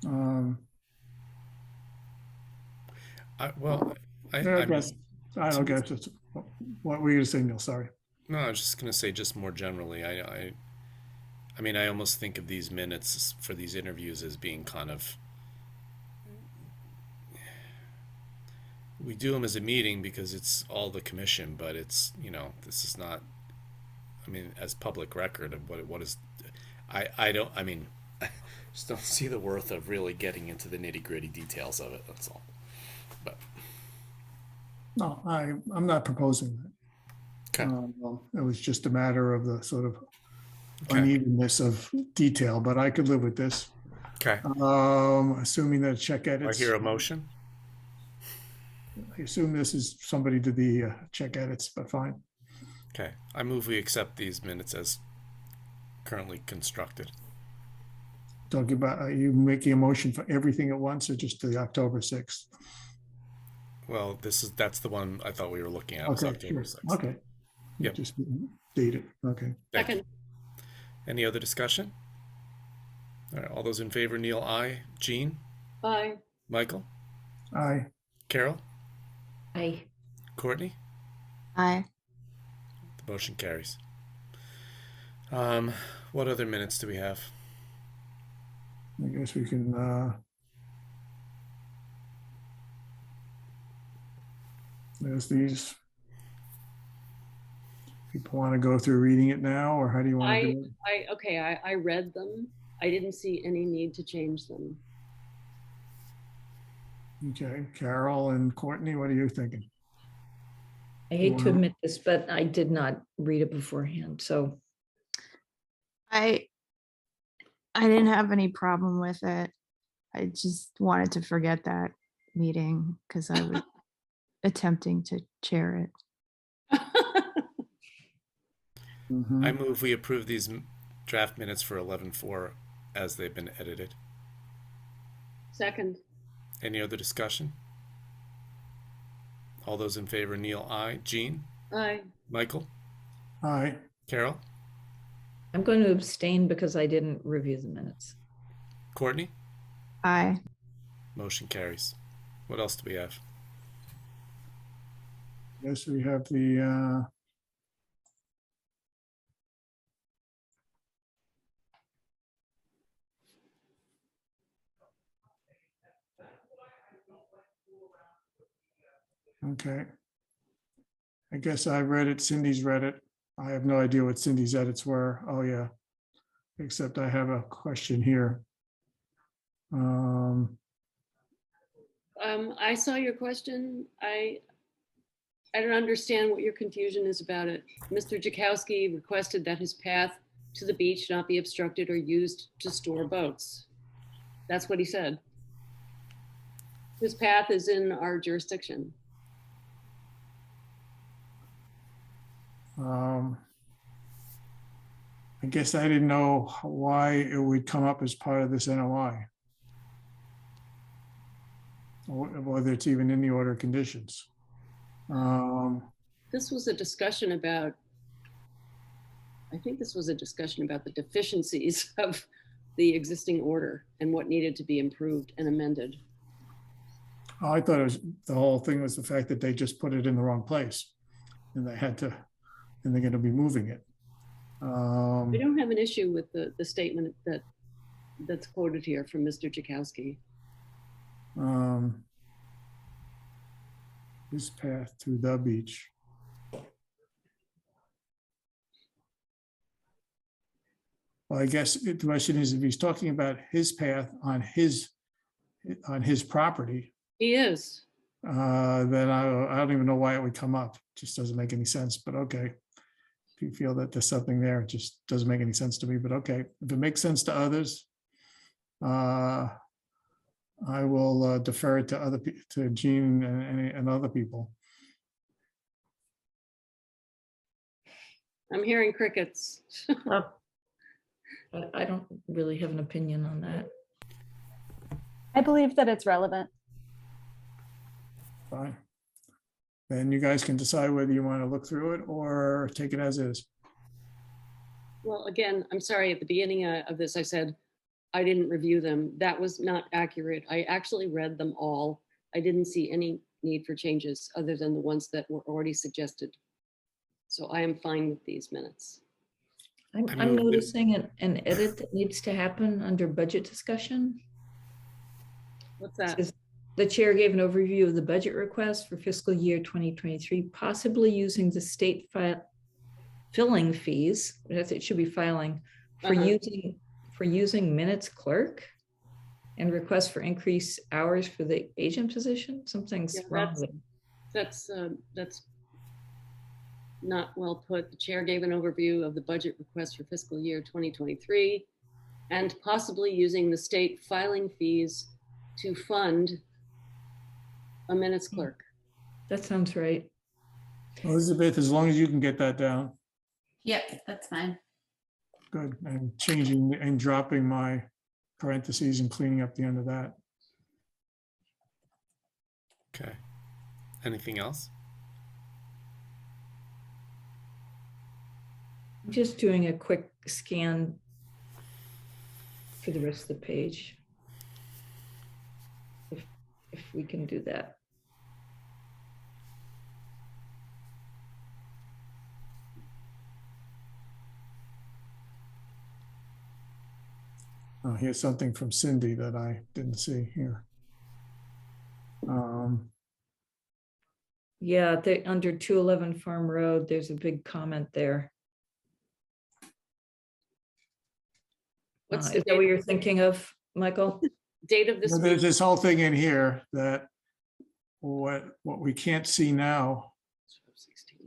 um, Well, yeah, I I guess, mean, I don't guess it's, what were you gonna say, Neil? Sorry. no, I was just gonna say just more generally. I mean, I almost think of these minutes for these interviews as being kind of, we do them as a meeting because it's all the commission, but it's, this is not, I mean, as public record of what is, I don't, I mean, I just don't see the worth of really getting into the nitty gritty details of it. That's all. But No, I'm not proposing that. okay, It was just a matter of the sort of okay, unevenness of detail, but I could live with this. okay. Assuming that check I edits. hear a motion. I assume this is somebody did the check edits, but fine. Okay, I move we accept these minutes as currently constructed. Talking about, are you making a motion for everything at once or just the October 6th? Well, that's the one I thought we were looking at. Was Okay, October sure. 6th. Okay. Yep. Just date it. Okay. Thank you. Second. Any other discussion? All right, all those in favor, Neil, aye. Jean, Bye. Michael, Aye. Carol, I, Courtney. Aye. The motion carries. What other minutes do we have? I guess we can, there's these. People want to go through reading it now, or how do you want to do it? Okay, I read them. I didn't see any need to change them. Okay, Carol and Courtney, what are you thinking? I hate to admit this, but I did not read it beforehand, so. I didn't have any problem with it. I just wanted to forget that meeting because I was attempting to chair it. Mhm. I move we approve these draft minutes for 11/4 as they've been edited. Second. Any other discussion? All those in favor, Neil, aye. Jean, Aye. Michael, Aye. Carol, I'm going to abstain because I didn't review the minutes. Courtney. Aye. Motion carries. What else do we have? Yes, we have the, okay. I guess I read it, Cindy's read it. I have no idea what Cindy's edits were. Oh, yeah. Except I have a question here. I saw your question. I don't understand what your confusion is about it. Mr. Jakowski requested that his path to the beach not be obstructed or used to store boats. That's what he said. His path is in our jurisdiction. I guess I didn't know why it would come up as part of this NOI. Or whether it's even in the order of conditions. This was a discussion about, I think this was a discussion about the deficiencies of the existing order and what needed to be improved and amended. I thought it was, the whole thing was the fact that they just put it in the wrong place and they had to, and they're going to be moving it. We don't have an issue with the statement that's quoted here from Mr. Jakowski. This path to the beach. Well, I guess the question is, if he's talking about his path on his property, He is. then I don't even know why it would come up. Just doesn't make any sense, but okay. If you feel that there's something there, it just doesn't make any sense to me, but okay. If it makes sense to others, I will defer it to to Jean and other people. I'm hearing crickets. I don't really have an opinion on that. I believe that it's relevant. Fine. then you guys can decide whether you want to look through it or take it as is. Well, again, I'm sorry, at the beginning of this, I said I didn't review them. That was not accurate. I actually read them all. I didn't see any need for changes other than the ones that were already suggested. So I am fine with these minutes. I'm noticing an edit that needs to happen under budget discussion. What's that? Says, the chair gave an overview of the budget request for fiscal year 2023, possibly using the state filling fees. It should be filing for using minutes clerk and request for increased hours for the agent position. Something's wrong with it. That's not well put. The chair gave an overview of the budget request for fiscal year 2023 and possibly using the state filing fees to fund a minutes clerk. That sounds right. Elizabeth, as long as you can get that down. Yep, that's fine. Good. And changing and dropping my parentheses and cleaning up the end of that. Okay. Anything else? I'm just doing a quick scan for the rest of the page. If we can do that. Oh, here's something from Cindy that I didn't see here. Yeah, under 211 Farm Road, there's a big comment there. What's Is that what you're thinking of, Michael? Date of this? Well, there's this whole thing in here that what we can't see now.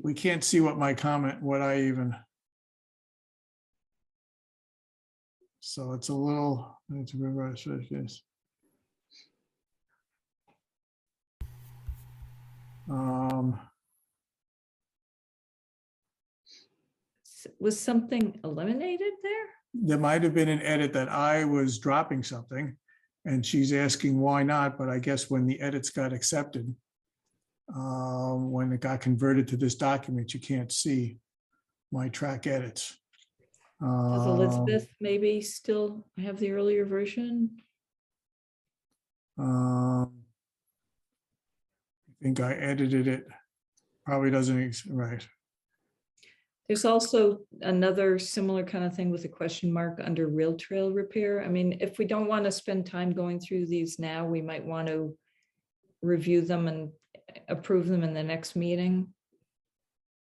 We can't see what my comment, what I even. So it's a little. Was something eliminated there? There might have been an edit that I was dropping something and she's asking why not, but I guess when the edits got accepted, when it got converted to this document, you can't see my track edits. Does Elizabeth maybe still have the earlier version? I think I edited it. Probably doesn't, right. There's also another similar kind of thing with a question mark under rail trail repair. I mean, if we don't want to spend time going through these now, we might want to review them and approve them in the next meeting.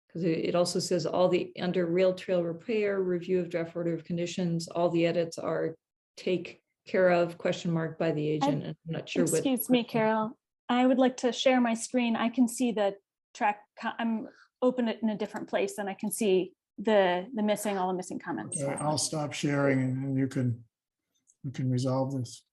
Because it also says under rail trail repair, review of draft order of conditions, all the edits are take care of question mark by the agent. And I'm not sure what. Excuse me, Carol. I would like to share my screen. I can see the track. I'm open it in a different place and I can see all the missing comments. Okay, I'll stop sharing and you can resolve this.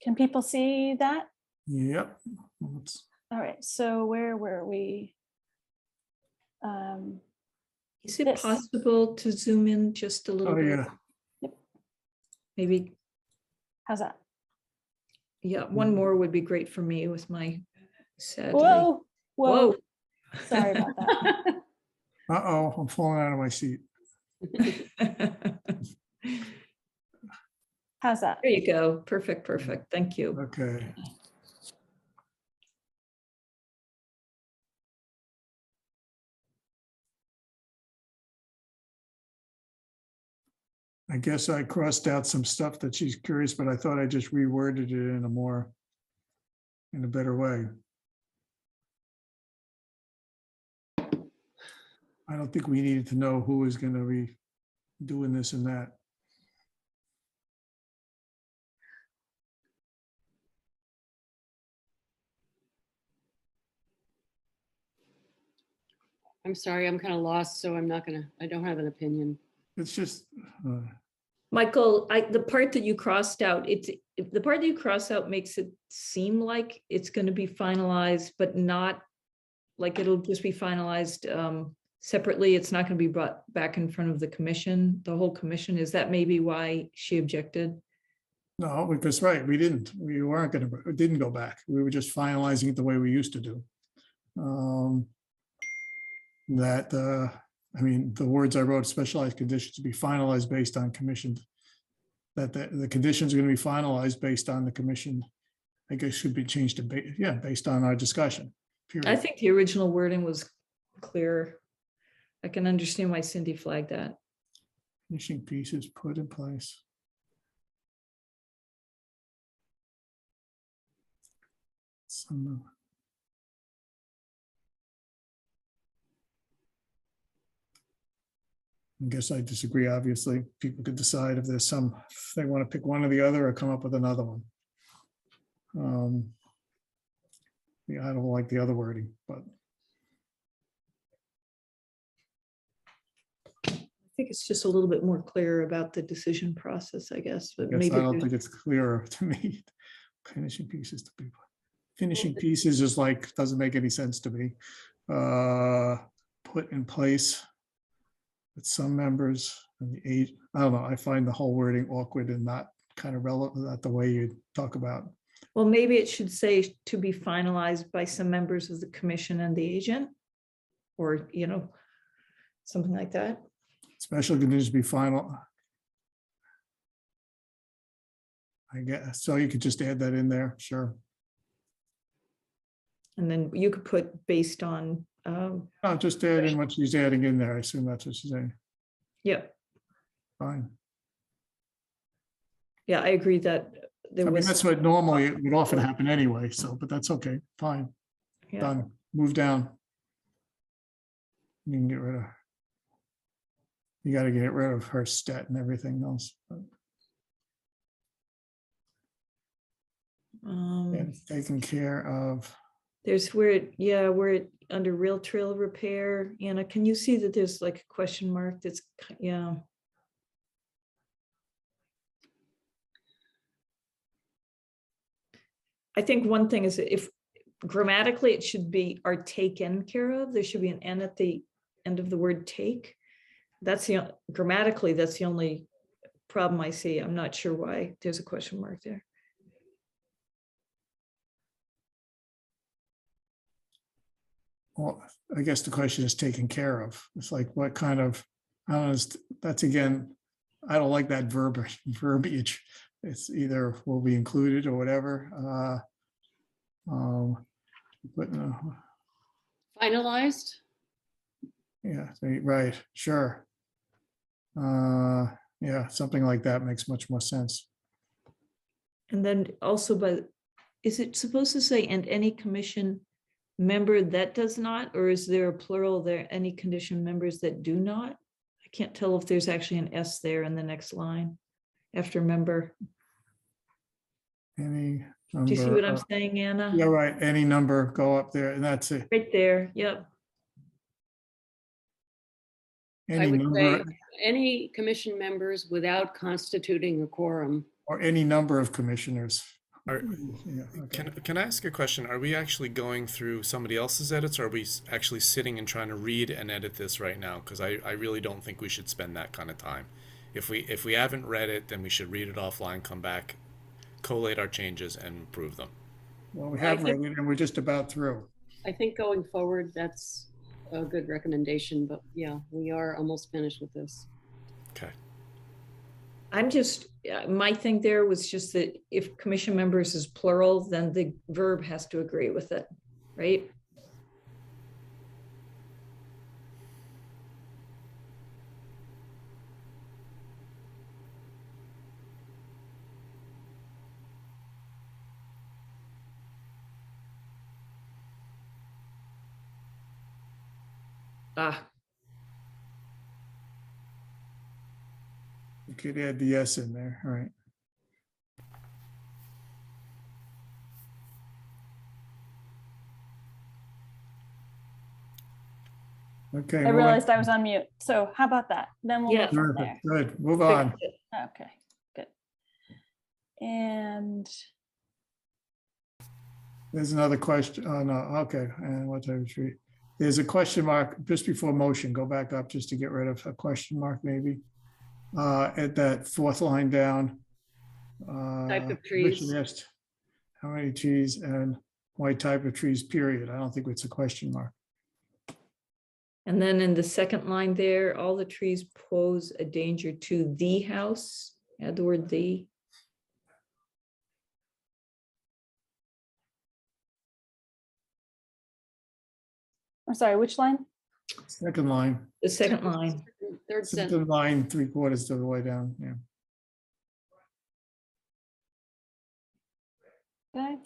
Can people see that? Yep. All right, so where were we? Is it possible to zoom in just a little bit? Yeah. Yep. Maybe. How's that? Yeah, one more would be great for me with my sadly. Whoa. Sorry about that. Uh-oh, I'm falling out of my seat. How's that? There you go. Perfect. Thank you. Okay. I guess I crossed out some stuff that she's curious, but I thought I just reworded it in a better way. I don't think we needed to know who is going to be doing this and that. I'm sorry, I'm kind of lost, so I don't have an opinion. It's just. Michael, the part that you crossed out, the part that you crossed out makes it seem like it's going to be finalized, but not like it'll just be finalized separately. It's not going to be brought back in front of the commission, the whole commission. Is that maybe why she objected? No, because, right, we weren't gonna, it didn't go back. We were just finalizing it the way we used to do. I mean, the words I wrote, specialized conditions to be finalized based on commission, that the conditions are gonna be finalized based on the commission, I guess should be changed to, based on our discussion. I Period. think the original wording was clearer. I can understand why Cindy flagged that. Finishing pieces put in place. I guess I disagree, obviously. People could decide if if they want to pick one or the other or come up with another one. Yeah, I don't like the other wording, but I think it's just a little bit more clear about the decision process, I guess, but I maybe. don't think it's clearer to me. Finishing pieces to people. Finishing pieces is like, doesn't make any sense to me. Put in place with some members and the age, I don't know, I find the whole wording awkward and not kind of relevant, not the way you talk about. Well, maybe it should say to be finalized by some members of the commission and the agent, or, something like that. Special conditions to be final. I guess, so you could just add that in there, sure. And then you could put based on. No, just add in what she's adding in there. I assume that's what she's saying. Yeah, Fine. yeah, I agree that there I mean, was. that's what normally would often happen anyway, so, but that's okay, fine. Yeah. Done, move down. You can get rid of. You gotta get rid of her stat and everything else. But it's taken care of. There's where it under rail trail repair, Anna, can you see that there's like a question mark that's, yeah. I think one thing is if grammatically it should be are taken care of, there should be an N at the end of the word take. Grammatically, that's the only problem I see. I'm not sure why there's a question mark there. Well, I guess the question is taken care of. It's like, what kind of, I don't know, that's again, I don't like that verbiage. It's either will be included or whatever. But no. Finalized? Yeah, right, sure. Yeah, something like that makes much more sense. And then also, but is it supposed to say, and any commission member that does not, or is there a plural there, any commission members that do not? I can't tell if there's actually an S there in the next line after member. Any Do you see what I'm number, saying, Anna? yeah, right, any number, go up there, and that's it. Right there, yep. I Any would number, say any commission members without constituting a quorum. or any number of commissioners. Yeah, okay. Can I ask a question? Are we actually going through somebody else's edits, or are we actually sitting and trying to read and edit this right now? Because I really don't think we should spend that kind of time. If we haven't read it, then we should read it offline, come back, collate our changes, and approve them. Well, we have read it, and we're just about through. I think going forward, that's a good recommendation, but yeah, we are almost finished with this. Okay. I'm just, my thing there was just that if commission members is plural, then the verb has to agree with it, right? Ah, You could add the S in there, all right. Okay. I realized I was on mute. So how about that? Then we'll Yeah. move from there. Good, move on. Okay, good. And There's another question. Oh, no, okay. And what type of tree? There's a question mark just before motion. Go back up just to get rid of a question mark maybe. At that fourth line down. Type of Commission trees. asked how many trees and what type of trees, period. I don't think it's a question mark. And then in the second line there, all the trees pose a danger to the house. Add the word the. I'm sorry, which line? Second line, The second line. Third sentence. second line, 3/4 of the way down, yeah. Okay.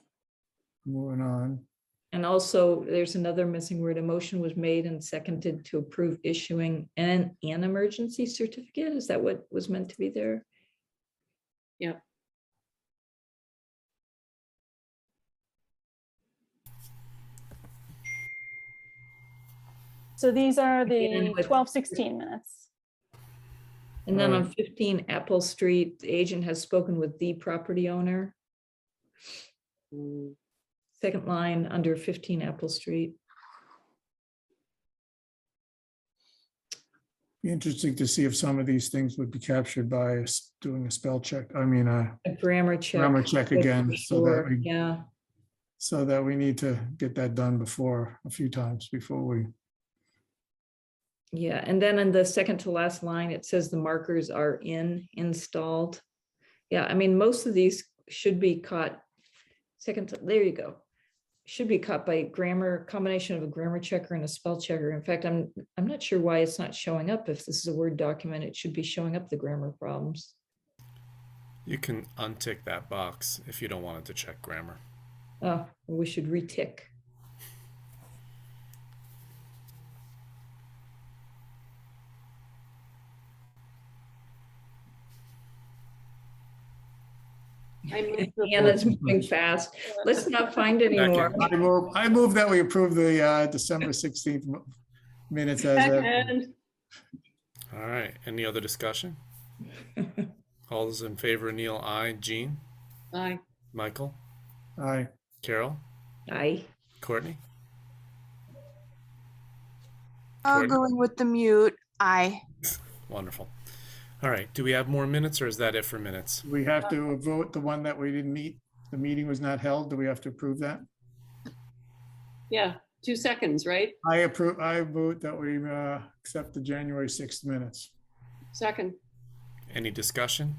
Moving on. And also, there's another missing word. A motion was made and seconded to approve issuing an emergency certificate. Is that what was meant to be there? Yep. So these are Again, the with- 12/16 minutes. And then on 15 Apple Street, the agent has spoken with the property owner. Mm, Second line under 15 Apple Street. Be interesting to see if some of these things would be captured by doing a spell check. I mean, A grammar check. grammar check again, For so that sure, we, yeah. so that we need to get that done before, a few times before we. Yeah, and then in the second to last line, it says the markers are installed. Yeah, I mean, most of these should be caught. There you go. Should be caught by combination of a grammar checker and a spell checker. In fact, I'm not sure why it's not showing up. If this is a Word document, it should be showing up the grammar problems. You can untick that box if you don't want it to check grammar. Oh, we should retick. Anna's moving fast. Let's not find any more. I move that we approve the December 16th minutes as. Second. All right. Any other discussion? All those in favor, Neil, aye. Jean? Aye. Michael? Aye. Carol? Aye. Courtney? Going with the mute. Aye. Wonderful. All right. Do we have more minutes or is that it for minutes? We have to vote the one that we didn't meet. The meeting was not held. Do we have to approve that? Yeah, 2 seconds, right? I approve. I vote that we accept the January 6th minutes. Second. Any discussion?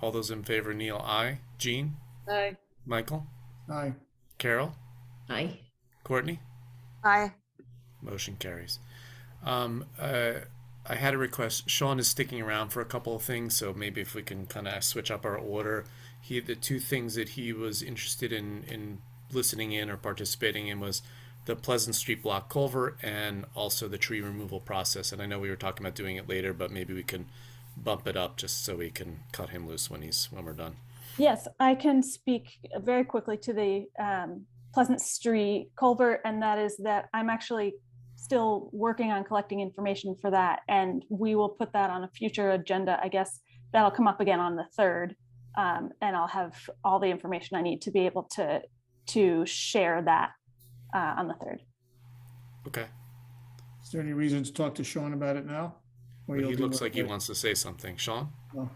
All those in favor, Neil, aye. Jean? Aye. Michael? Aye. Carol? Aye. Courtney? Aye. Motion carries. I had a request. Sean is sticking around for a couple of things, so maybe if we can kind of switch up our order. The two things that he was interested in listening in or participating in was the Pleasant Street block culvert and also the tree removal process. And I know we were talking about doing it later, but maybe we can bump it up just so we can cut him loose when we're done. Yes, I can speak very quickly to the Pleasant Street culvert, and that is that I'm actually still working on collecting information for that, and we will put that on a future agenda. I guess that'll come up again on the 3rd, and I'll have all the information I need to be able to share that on the 3rd. Okay. Is there any reason to talk to Sean about it now? Well, he looks like he wants to say something. Sean? Oh.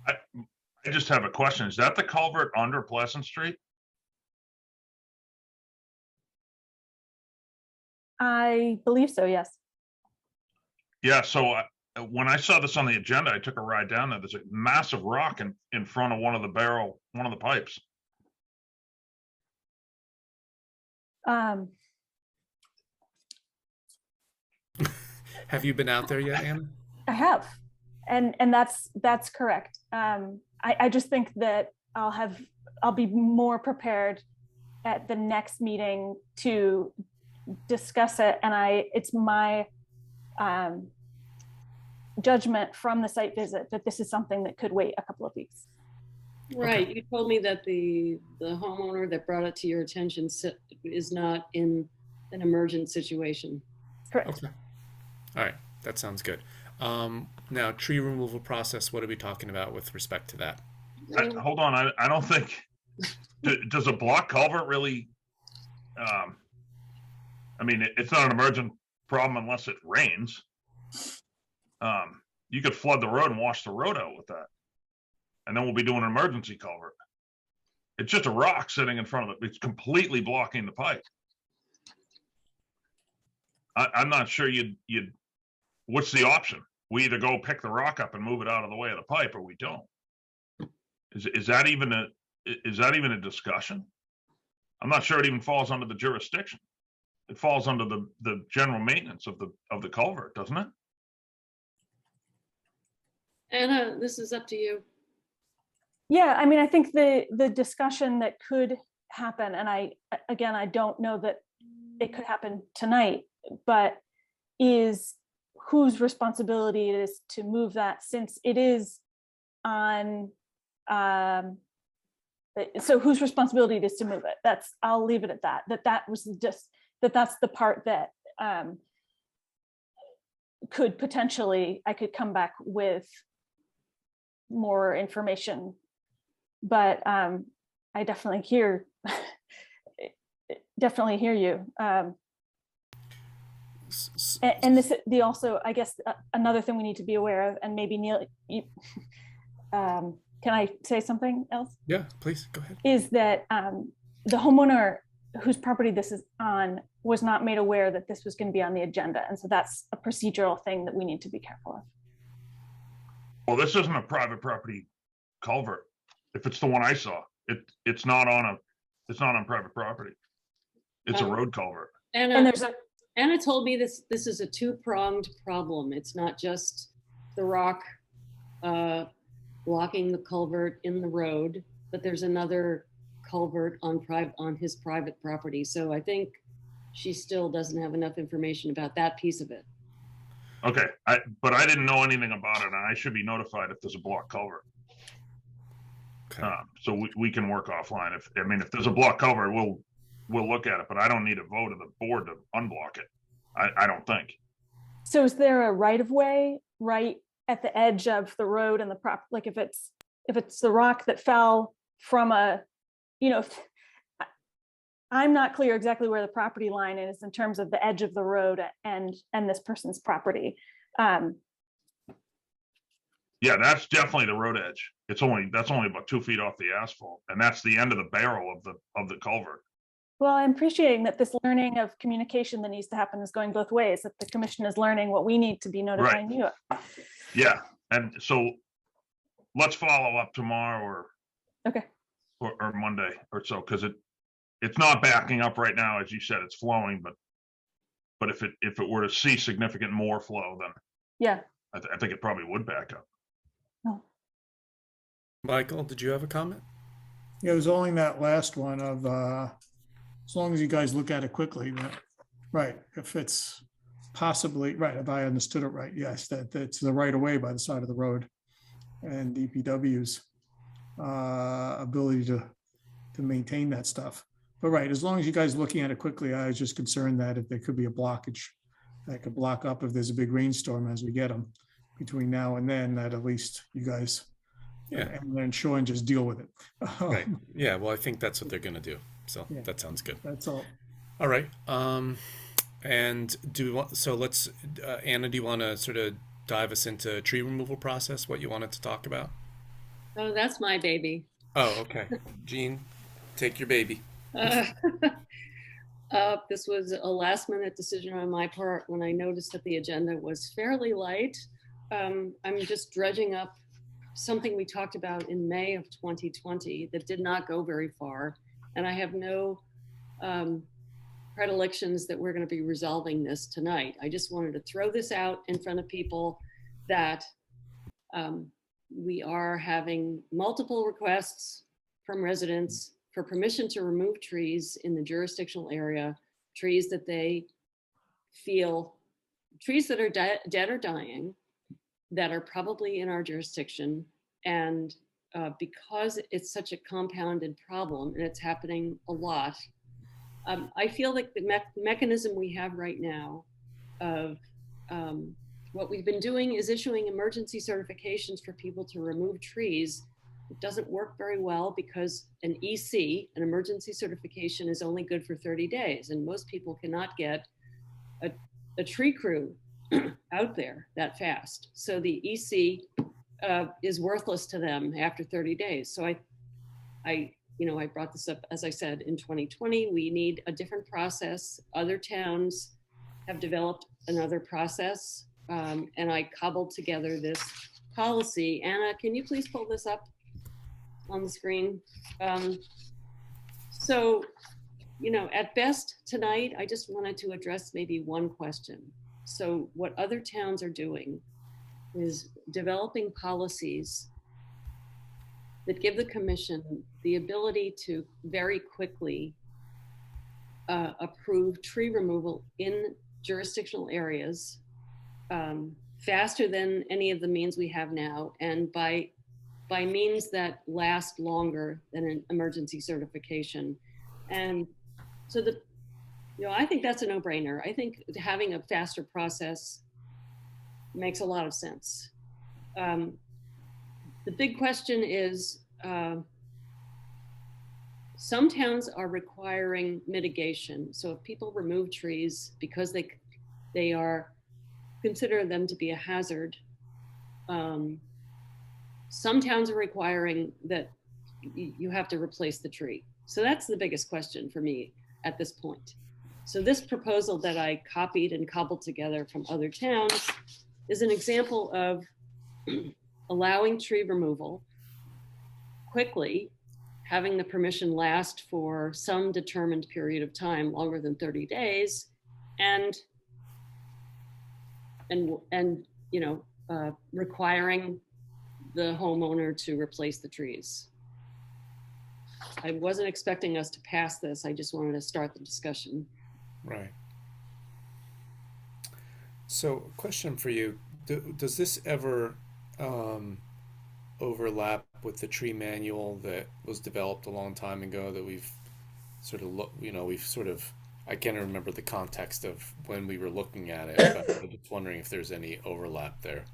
I just have a question. Is that the culvert under Pleasant Street? I believe so, yes. Yeah, so when I saw this on the agenda, I took a ride down there. There's a massive rock in front of one of the pipes. Have you been out there yet, Anna? I have, and that's correct. I just think that I'll be more prepared at the next meeting to discuss it, and it's my judgment from the site visit that this is something that could wait a couple of weeks. Right. You told me that the homeowner that brought it to your attention is not in an emergent situation. Correct. Okay. All right. That sounds good. Now, tree removal process, what are we talking about with respect to that? Hold on. I don't think, does a block culvert really I mean, it's not an emergent problem unless it rains. You could flood the road and wash the road out with that. And then we'll be doing an emergency culvert. It's just a rock sitting in front of it. It's completely blocking the pipe. I'm not sure what's the option? We either go pick the rock up and move it out of the way of the pipe, or we don't. Is that even a discussion? I'm not sure it even falls under the jurisdiction. It falls under the general maintenance of the culvert, doesn't it? Anna, this is up to you. Yeah, I mean, I think the discussion that could happen, and I don't know that it could happen tonight, but is whose responsibility it is to move that, since it is on, so whose responsibility it is to move it. I'll leave it at that. That was just, that's the part that could potentially, I could come back with more information, but I definitely hear you. And this, also, I guess, another thing we need to be aware of, and maybe Neil, can I say something else? Yeah, please go ahead. Is that the homeowner whose property this is on was not made aware that this was going to be on the agenda. And so that's a procedural thing that we need to be careful of. Well, this isn't a private property culvert. If it's the one I saw, it's not on private property. It's a road culvert. Anna told me this is a two-pronged problem. It's not just the rock blocking the culvert in the road, but there's another culvert on his private property. So I think she still doesn't have enough information about that piece of it. Okay, but I didn't know anything about it, and I should be notified if there's a block culvert. Okay. So we can work offline. If there's a block culvert, we'll look at it, but I don't need a vote of the board to unblock it. I don't think. So is there a right of way right at the edge of the road and the prop? Like if it's the rock that fell from I'm not clear exactly where the property line is in terms of the edge of the road and this person's property. Yeah, that's definitely the road edge. That's only about 2 feet off the asphalt, and that's the end of the barrel of the culvert. Well, I'm appreciating that this learning of communication that needs to happen is going both ways, that the commission is learning what we need to be notifying you of. Yeah, and so let's follow up tomorrow or Monday or so, because it's not backing up right now, as you said, it's flowing, but if it were to see significant more flow, then yeah, I think it probably would back up. Oh. Michael, did you have a comment? Yeah, it was only that last one of as long as you guys look at it quickly, right, if it's possibly, right, if I understood it right, yes, that it's the right of way by the side of the road, and DPW's ability to maintain that stuff. But right, as long as you guys are looking at it quickly, I was just concerned that if there could be a blockage that could block up if there's a big rainstorm as we get them between now and then, that at least you guys and then Sean just deal with it. Right. Yeah, well, I think that's what they're going to do. So that sounds good. That's all. All right. And let's, Anna, do you want to sort of dive us into tree removal process, what you wanted to talk about? Oh, that's my baby. Oh, okay. Jean, take your baby. This was a last minute decision on my part when I noticed that the agenda was fairly light. I'm just dredging up something we talked about in May of 2020 that did not go very far. And I have no predilections that we're going to be resolving this tonight. I just wanted to throw this out in front of people that we are having multiple requests from residents for permission to remove trees in the jurisdictional area, trees that they feel, trees that are dead or dying, that are probably in our jurisdiction. And because it's such a compounded problem and it's happening a lot, I feel like the mechanism we have right now of what we've been doing is issuing emergency certifications for people to remove trees It doesn't work very well because an EC, an emergency certification, is only good for 30 days. And most people cannot get a tree crew out there that fast. So the EC is worthless to them after 30 days. So I brought this up, as I said, in 2020. We need a different process. Other towns have developed another process, and I cobbled together this policy. Anna, can you please pull this up on the screen? So, at best tonight, I just wanted to address maybe one question. So what other towns are doing is developing policies that give the commission the ability to very quickly approve tree removal in jurisdictional areas faster than any of the means we have now, and by means that last longer than an emergency certification. And so I think that's a no-brainer. I think having a faster process makes a lot of sense. The big question is, some towns are requiring mitigation. So if people remove trees because they consider them to be a hazard, some towns are requiring that you have to replace the tree. So that's the biggest question for me at this point. So this proposal that I copied and cobbled together from other towns is an example of allowing tree removal quickly, having the permission last for some determined period of time, longer than 30 days, and requiring the homeowner to replace the trees. I wasn't expecting us to pass this. I just wanted to start the discussion. Right. So, question for you: does this ever overlap with the tree manual that was developed a long time ago that we've sort of I can't remember the context of when we were looking at it, but I'm just wondering if there's any overlap there.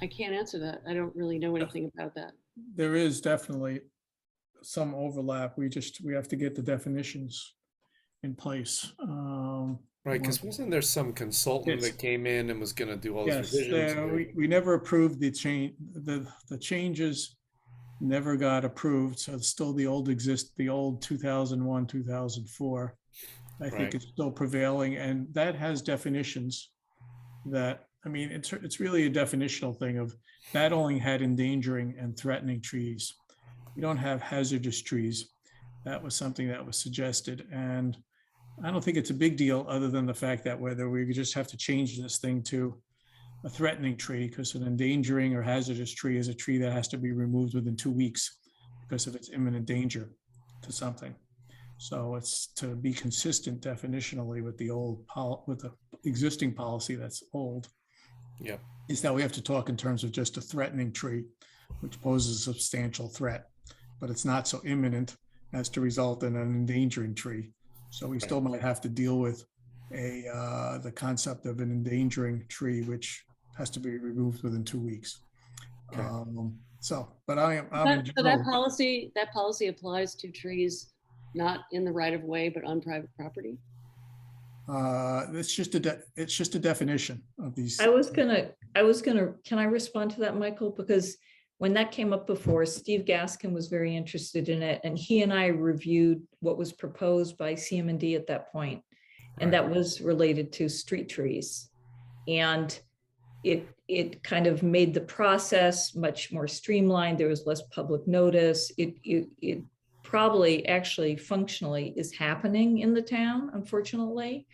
I can't answer that. I don't really know anything about that. There is definitely some overlap. We have to get the definitions in place. Right, because wasn't there some consultant that came in and was going to do all those revisions? We never approved the change. The changes never got approved, so it's still the old 2001, 2004. I think it's still prevailing, and that has definitions that, it's really a definitional thing of that only had endangering and threatening trees. You don't have hazardous trees. That was something that was suggested, and I don't think it's a big deal other than the fact that whether we just have to change this thing to a threatening tree, because an endangering or hazardous tree is a tree that has to be removed within 2 weeks because of its imminent danger to something. So it's to be consistent definitionally with the existing policy that's old. Yeah. Is that we have to talk in terms of just a threatening tree, which poses a substantial threat, but it's not so imminent as to result in an endangering tree. So we still might have to deal with the concept of an endangering tree, which has to be removed within 2 weeks. Okay. So that policy applies to trees not in the right of way, but on private property. It's just a definition of these. Can I respond to that, Michael? Because when that came up before, Steve Gaskin was very interested in it, and he and I reviewed what was proposed by CM&D at that point, and that was related to street trees, and it kind of made the process much more streamlined. There was less public notice. It probably actually functionally is happening in the town, unfortunately,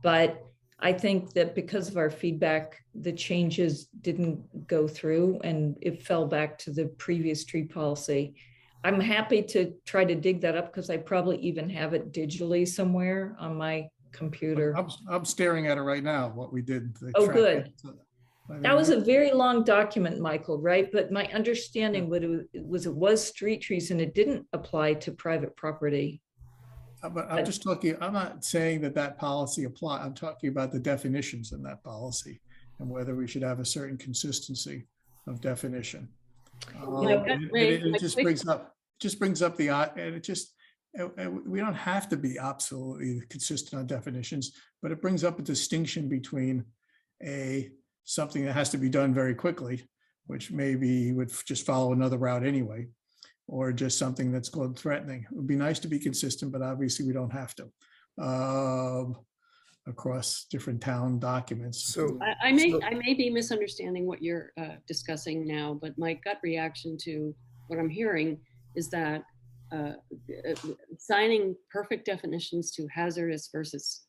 but I think that because of our feedback, the changes didn't go through and it fell back to the previous tree policy. I'm happy to try to dig that up because I probably even have it digitally somewhere on my computer. I'm staring at it right now, what we did. Oh, good. That was a very long document, Michael, right? But my understanding it was street trees and it didn't apply to private property. But I'm just talking, I'm not saying that policy apply. I'm talking about the definitions in that policy and whether we should have a certain consistency of definition. It just brings up and it just, we don't have to be absolutely consistent on definitions, but it brings up a distinction between something that has to be done very quickly, which maybe would just follow another route anyway, or just something that's called threatening. It would be nice to be consistent, but obviously we don't have to across different town documents. So I may be misunderstanding what you're discussing now, but my gut reaction to what I'm hearing is that assigning perfect definitions to hazardous versus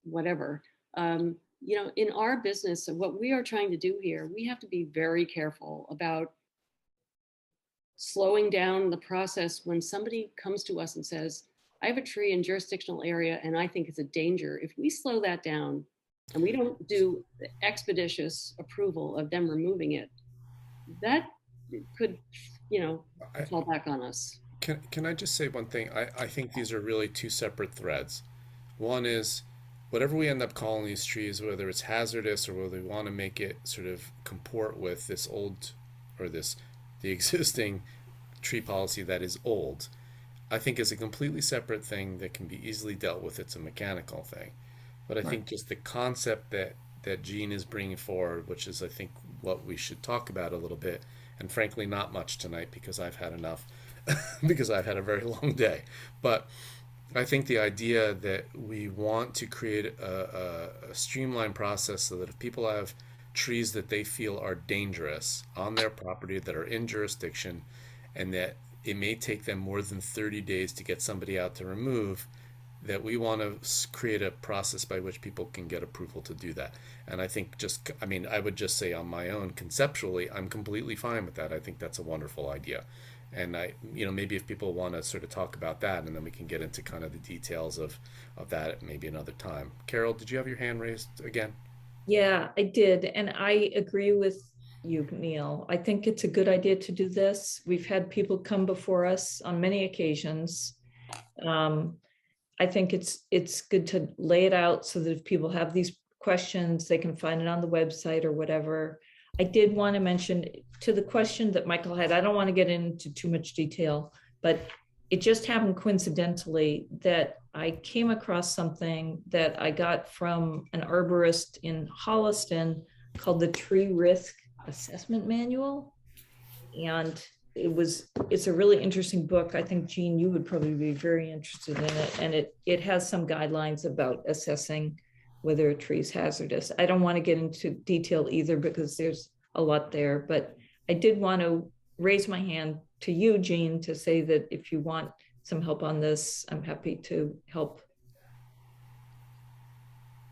whatever, in our business, what we are trying to do here, we have to be very careful about slowing down the process when somebody comes to us and says, I have a tree in jurisdictional area and I think it's a danger. If we slow that down and we don't do the expeditious approval of them removing it, that could, fall back on us. Can I just say one thing? I think these are really two separate threads. One is whatever we end up calling these trees, whether it's hazardous or whether we want to make it sort of comport with this old or the existing tree policy that is old, I think is a completely separate thing that can be easily dealt with. It's a mechanical thing. But I think just the concept that Gene is bringing forward, which is I think what we should talk about a little bit, and frankly not much tonight because I've had enough, because I've had a very long day. But I think the idea that we want to create a streamlined process so that if people have trees that they feel are dangerous on their property that are in jurisdiction, and that it may take them more than 30 days to get somebody out to remove, that we want to create a process by which people can get approval to do that. And I think I would just say on my own, conceptually, I'm completely fine with that. I think that's a wonderful idea. And maybe if people want to sort of talk about that, and then we can get into kind of the details of that at maybe another time. Carol, did you have your hand raised again? Yeah, I did. And I agree with you, Neil. I think it's a good idea to do this. We've had people come before us on many occasions. I think it's good to lay it out so that if people have these questions, they can find it on the website or whatever. I did want to mention to the question that Michael had, I don't want to get into too much detail, but it just happened coincidentally that I came across something that I got from an arborist in Holliston called the Tree Risk Assessment Manual. And it's a really interesting book. I think, Jean, you would probably be very interested in it. And it has some guidelines about assessing whether a tree is hazardous. I don't want to get into detail either because there's a lot there, but I did want to raise my hand to you, Jean, to say that if you want some help on this, I'm happy to help.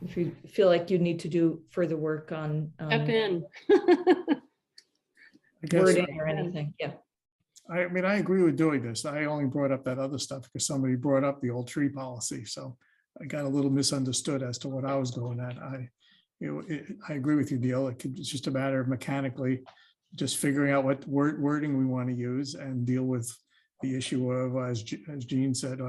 If you feel like you need to do further work on Step in. wording or anything, yeah. I mean, I agree with doing this. I only brought up that other stuff because somebody brought up the old tree policy. So I got a little misunderstood as to what I was going at. I agree with you, Neil. It's just a matter of mechanically just figuring out what wording we want to use and deal with the issue of, as Jean said,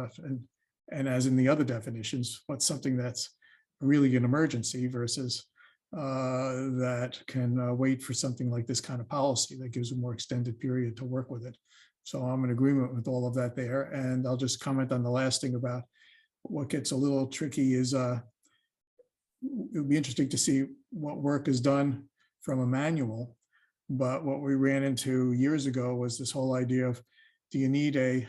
and as in the other definitions, what's something that's really an emergency versus that can wait for something like this kind of policy that gives a more extended period to work with it. So I'm in agreement with all of that there. And I'll just comment on the last thing about what gets a little tricky is it would be interesting to see what work is done from a manual. But what we ran into years ago was this whole idea of, do you need a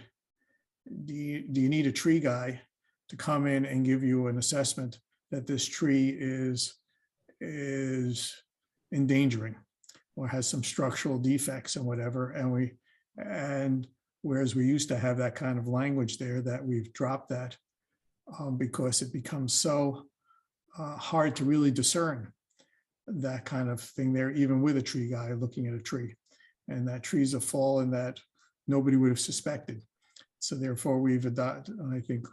tree guy to come in and give you an assessment that this tree is endangering or has some structural defects and whatever. And whereas we used to have that kind of language there, that we've dropped that because it becomes so hard to really discern that kind of thing there, even with a tree guy looking at a tree, and that trees have fallen that nobody would have suspected. So therefore we've adopted, I think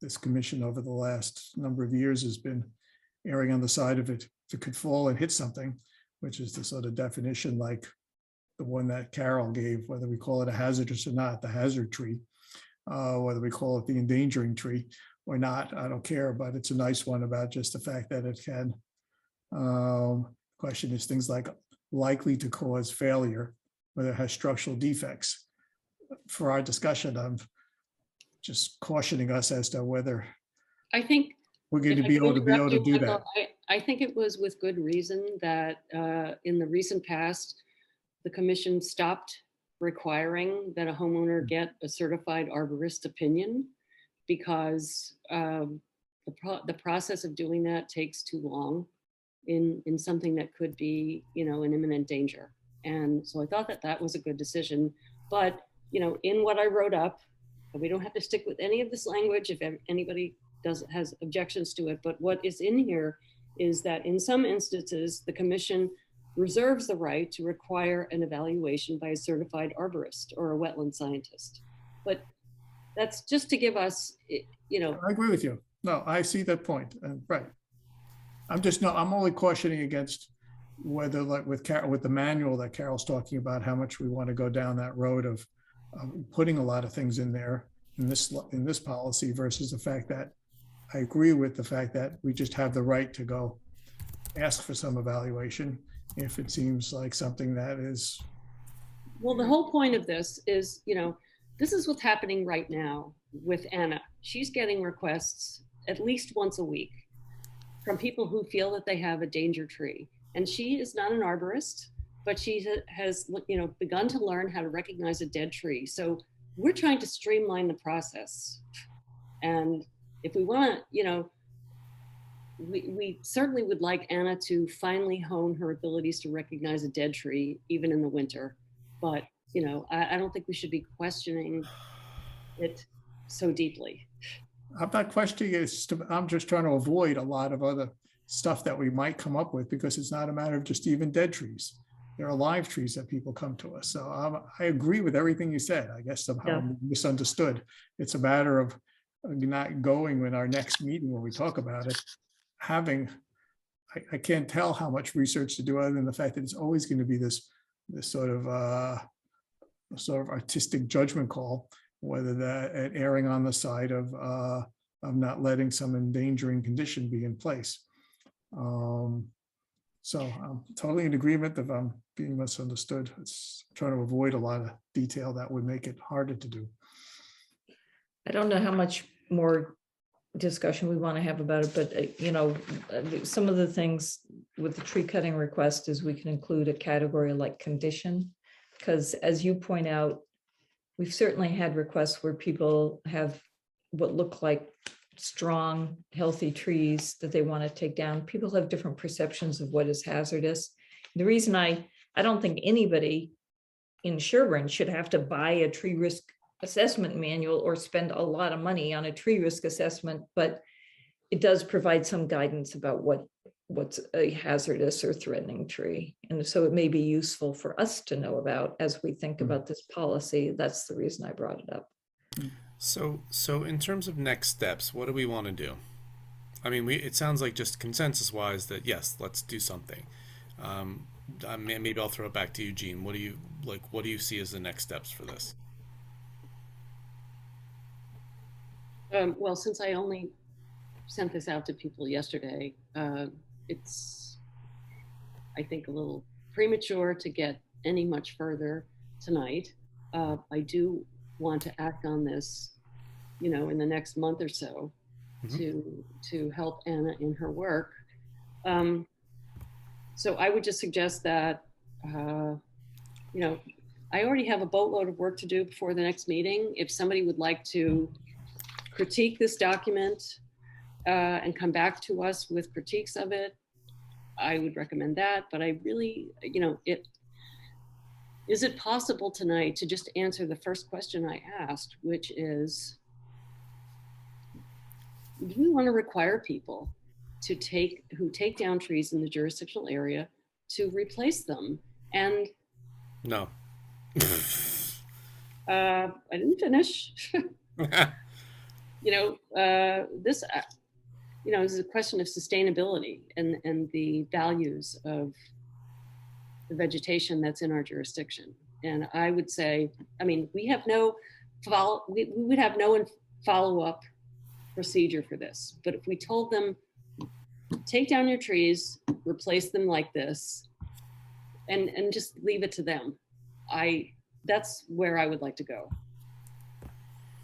this commission over the last number of years has been erring on the side of it. If it could fall and hit something, which is the sort of definition like the one that Carol gave, whether we call it a hazardous or not, the hazard tree, whether we call it the endangering tree or not, I don't care, but it's a nice one about just the fact that it can. Question is things like likely to cause failure whether it has structural defects. For our discussion, I'm just cautioning us as to whether I think we're going if to I be can able to interrupt you, do Michael, that. I think it was with good reason that in the recent past, the commission stopped requiring that a homeowner get a certified arborist opinion because the process of doing that takes too long in something that could be, an imminent danger. And so I thought that that was a good decision. But, in what I wrote up, we don't have to stick with any of this language if anybody has objections to it. But what is in here is that in some instances, the commission reserves the right to require an evaluation by a certified arborist or a wetland scientist. But that's just to give us, I agree with you. No, I see that point. Right. I'm only cautioning against whether, like with the manual that Carol's talking about, how much we want to go down that road of putting a lot of things in there in this policy versus the fact that I agree with the fact that we just have the right to go ask for some evaluation if it seems like something that is. Well, the whole point of this is, this is what's happening right now with Anna. She's getting requests at least once a week from people who feel that they have a danger tree. And she is not an arborist, but she has, begun to learn how to recognize a dead tree. So we're trying to streamline the process. And if we want to, we certainly would like Anna to finally hone her abilities to recognize a dead tree, even in the winter. But, I don't think we should be questioning it so deeply. I'm not questioning it. I'm just trying to avoid a lot of other stuff that we might come up with, because it's not a matter of just even dead trees. There are live trees that people come to us. So I agree with everything you said. I guess somehow I'm misunderstood. It's a matter of not going in our next meeting when we talk about it, I can't tell how much research to do other than the fact that it's always going to be this sort of artistic judgment call, whether that erring on the side of not letting some endangering condition be in place. So I'm totally in agreement that I'm being misunderstood. It's trying to avoid a lot of detail that would make it harder to do. I don't know how much more discussion we want to have about it, but some of the things with the tree cutting request is we can include a category like condition, because as you point out, we've certainly had requests where people have what look like strong, healthy trees that they want to take down. People have different perceptions of what is hazardous. The reason I don't think anybody in Sherborn should have to buy a tree risk assessment manual or spend a lot of money on a tree risk assessment, but it does provide some guidance about what's a hazardous or threatening tree. And so it may be useful for us to know about as we think about this policy. That's the reason I brought it up. So in terms of next steps, what do we want to do? I mean, it sounds like just consensus wise that yes, let's do something. Maybe I'll throw it back to Eugene. What do you see as the next steps for this? Well, since I only sent this out to people yesterday, it's, I think, a little premature to get any much further tonight. I do want to act on this, in the next month or so, to help Anna in her work. So I would just suggest that, I already have a boatload of work to do before the next meeting. If somebody would like to critique this document and come back to us with critiques of it, I would recommend that. But I really, is it possible tonight to just answer the first question I asked, which is, do we want to require people who take down trees in the jurisdictional area to replace them? And no. I didn't finish. This is a question of sustainability and the values of the vegetation that's in our jurisdiction. And I would say, we would have no follow-up procedure for this. But if we told them, take down your trees, replace them like this, and just leave it to them, that's where I would like to go.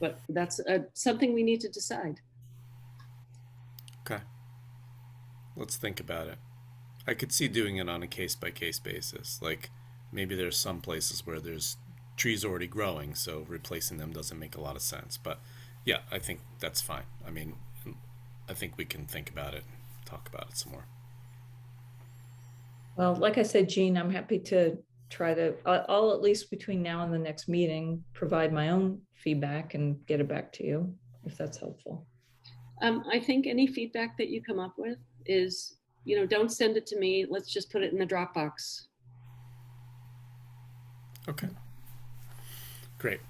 But that's something we need to decide. Okay. Let's think about it. I could see doing it on a case by case basis. Like maybe there's some places where there's trees already growing, so replacing them doesn't make a lot of sense. But yeah, I think that's fine. I mean, I think we can think about it, talk about it some more. Well, like I said, Jean, I'm happy to try to, I'll at least between now and the next meeting, provide my own feedback and get it back to you, if that's helpful. I think any feedback that you come up with is, don't send it to me. Let's just put it in the Dropbox. Okay. Great.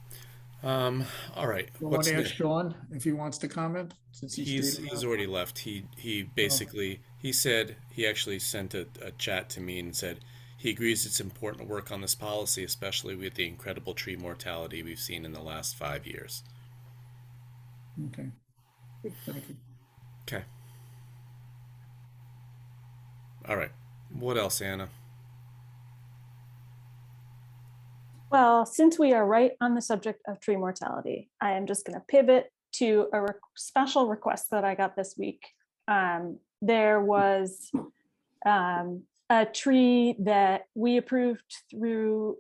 All right. You want to ask Sean if he wants to comment? Since he's already left. He basically, he said, he actually sent a chat to me and said he agrees it's important to work on this policy, especially with the incredible tree mortality we've seen in the last 5 years. Okay. Thank you. Okay. All right. What else, Anna? Well, since we are right on the subject of tree mortality, I am just going to pivot to a special request that I got this week. There was a tree that we approved through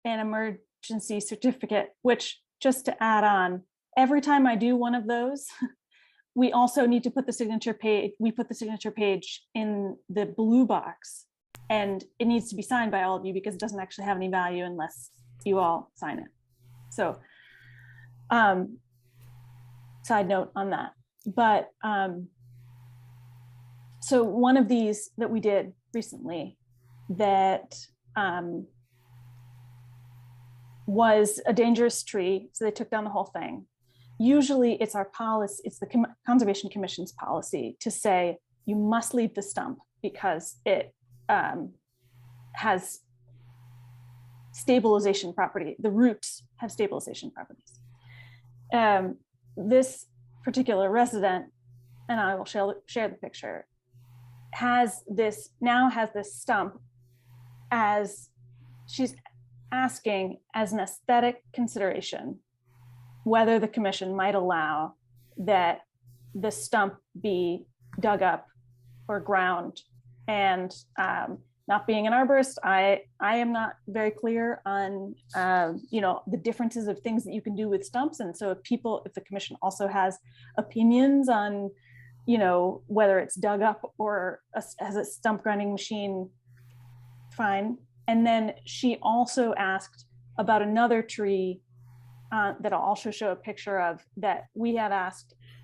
an emergency certificate, which, just to add on, every time I do one of those, we also need to put the signature page, we put the signature page in the blue box, and it needs to be signed by all of you because it doesn't actually have any value unless you all sign it. So side note on that. But so one of these that we did recently that was a dangerous tree, so they took down the whole thing. Usually it's our policy, it's the Conservation Commission's policy to say you must leave the stump because it has stabilization property. The roots have stabilization properties. This particular resident, and I will share the picture, now has this stump as she's asking as an aesthetic consideration whether the commission might allow that the stump be dug up or ground. And not being an arborist, I am not very clear on the differences of things that you can do with stumps. And so if the commission also has opinions on whether it's dug up or has a stump grinding machine, fine. And then she also asked about another tree that I'll also show a picture of that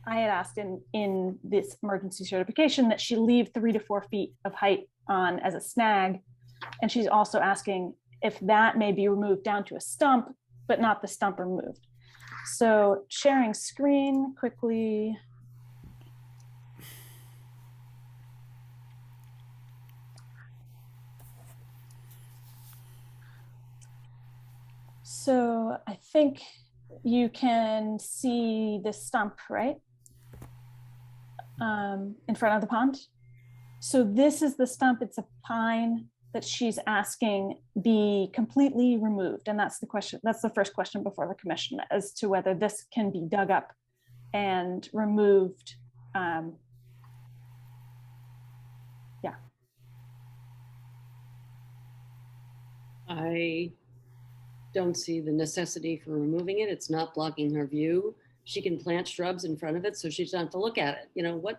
I had asked in this emergency certification that she leave 3 to 4 feet of height on as a snag. And she's also asking if that may be removed down to a stump, but not the stump removed. So sharing screen quickly. So I think you can see the stump, right? In front of the pond. So this is the stump, it's a pine that she's asking be completely removed. And that's the question, that's the first question before the commission as to whether this can be dug up and removed. Yeah. I don't see the necessity for removing it. It's not blocking her view. She can plant shrubs in front of it so she doesn't have to look at it.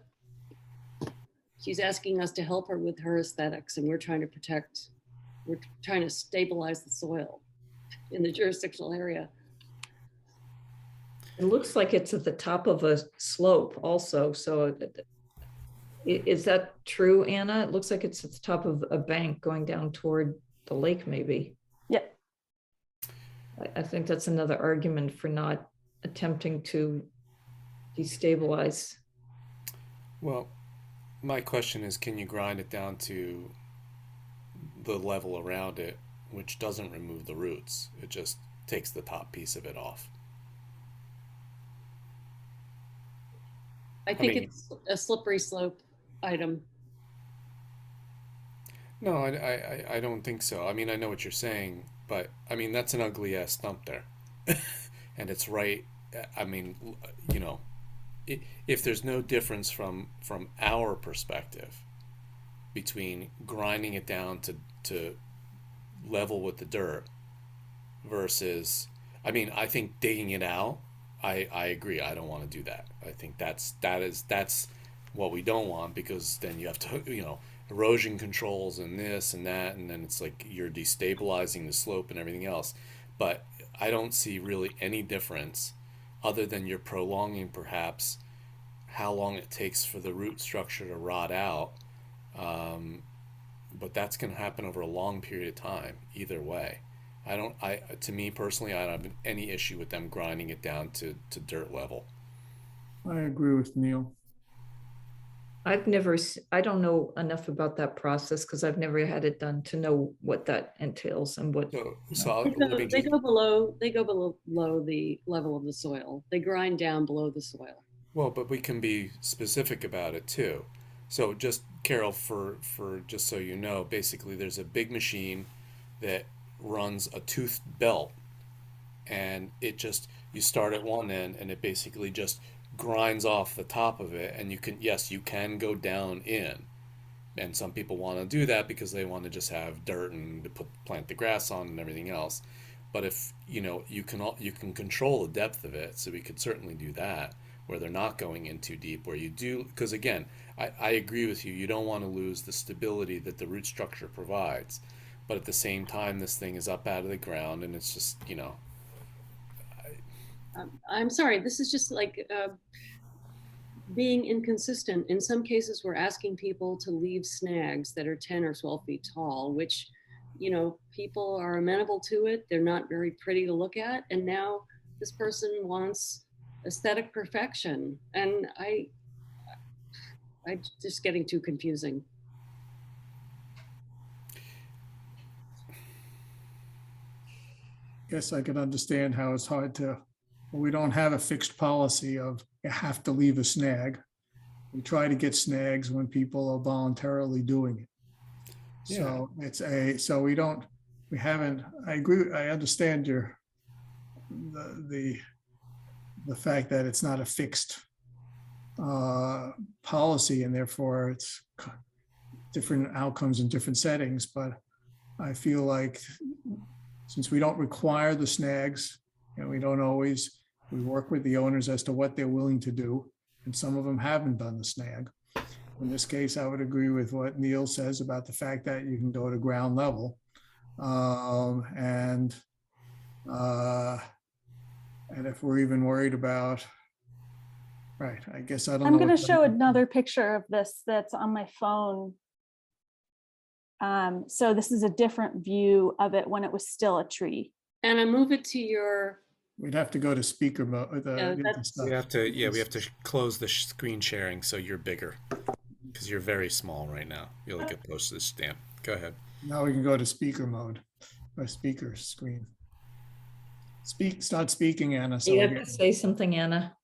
She's asking us to help her with her aesthetics, and we're trying to stabilize the soil in the jurisdictional area. It looks like it's at the top of a slope also. So is that true, Anna? It looks like it's at the top of a bank going down toward the lake, maybe. Yeah. I think that's another argument for not attempting to destabilize. Well, my question is, can you grind it down to the level around it, which doesn't remove the roots? It just takes the top piece of it off. I think it's a slippery slope item. No, I don't think so. I mean, I know what you're saying. But I mean, that's an ugly ass stump there. And it's right. I mean, you know, if there's no difference from our perspective between grinding it down to level with the dirt versus, I mean, I think digging it out, I agree. I don't want to do that. I think that's what we don't want, because then you have to, you know, erosion controls and this and that, and then it's like you're destabilizing the slope and everything else. But I don't see really any difference other than you're prolonging perhaps how long it takes for the root structure to rot out. But that's going to happen over a long period of time either way. To me personally, I don't have any issue with them grinding it down to dirt level. I agree with Neil. I don't know enough about that process because I've never had it done to know what that entails and what. They go below the level of the soil. They grind down below the soil. Well, but we can be specific about it too. So just, Carol, for just so you know, basically there's a big machine that runs a toothed belt, and you start at one end and it basically just grinds off the top of it, and you can go down in, and some people want to do that because they want to just have dirt and to plant the grass on and everything else. But if you know, you can control the depth of it, so we could certainly do that where they're not going in too deep, where you do, because again, I agree with you, you don't want to lose the stability that the root structure provides, but at the same time this thing is up out of the ground, and it's just, you know, I'm sorry, this is just like being inconsistent. In some cases, we're asking people to leave snags that are 10 or 12 feet tall, which, you know, people are amenable to it. They're not very pretty to look at. And now this person wants aesthetic perfection. And I just getting too confusing. Guess I can understand how it's hard to, we don't have a fixed policy of you have to leave a snag. We try to get snags when people are voluntarily doing it. Yeah. So we haven't, I agree, I understand the fact that it's not a fixed policy, and therefore it's different outcomes in different settings. But I feel like since we don't require the snags, and we work with the owners as to what they're willing to do, and some of them haven't done the snag. In this case, I would agree with what Neil says about the fact that you can go to ground level. And if we're even worried about, right, I guess I don't know. I'm going to show another picture of this that's on my phone. So this is a different view of it when it was still a tree. And I move it to your. We'd have to go to speaker mode. We have to close the screen sharing so you're bigger, because you're very small right now. You'll get close to the stamp. Go ahead. Now we can go to speaker mode, or speaker screen. Start speaking, Anna. So you have to say something, Anna.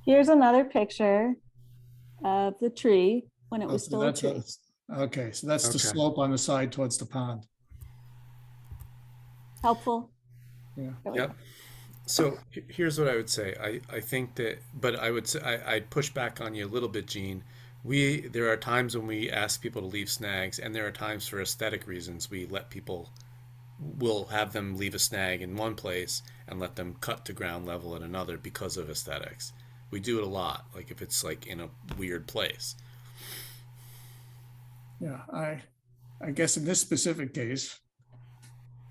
Here's another picture of the tree when it was still a tree. Okay, so that's the slope on the side towards the pond. Helpful. Yeah. Yep. So here's what I would say. I think that, but I would say I'd push back on you a little bit, Gene. There are times when we ask people to leave snags, and there are times for aesthetic reasons we'll have them leave a snag in one place and let them cut to ground level at another because of aesthetics. We do it a lot, like if it's like in a weird place. Yeah, I guess in this specific case,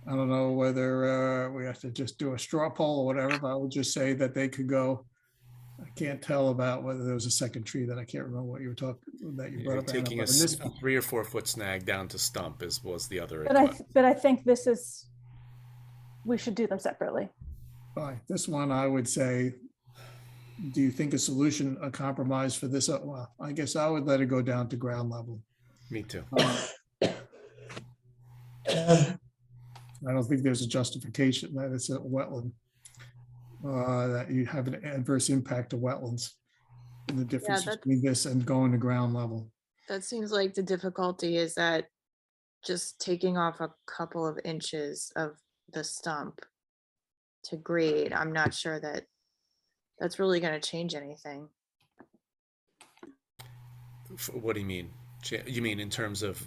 I don't know whether we have to just do a straw poll or whatever, but I would just say that they could go. I can't tell about whether there was a second tree that I can't remember what you were talking that you brought up. Taking a 3 or 4 foot snag down to stump was the other. But I think we should do them separately. Fine. This one I would say, do you think a compromise for this? Well, I guess I would let it go down to ground level. Me too. I don't think there's a justification that it's a wetland, that you have an adverse impact to wetlands, and the difference between this and going to ground level. That seems like the difficulty is that just taking off a couple of inches of the stump to grade, I'm not sure that that's really going to change anything. What do you mean? You mean in terms of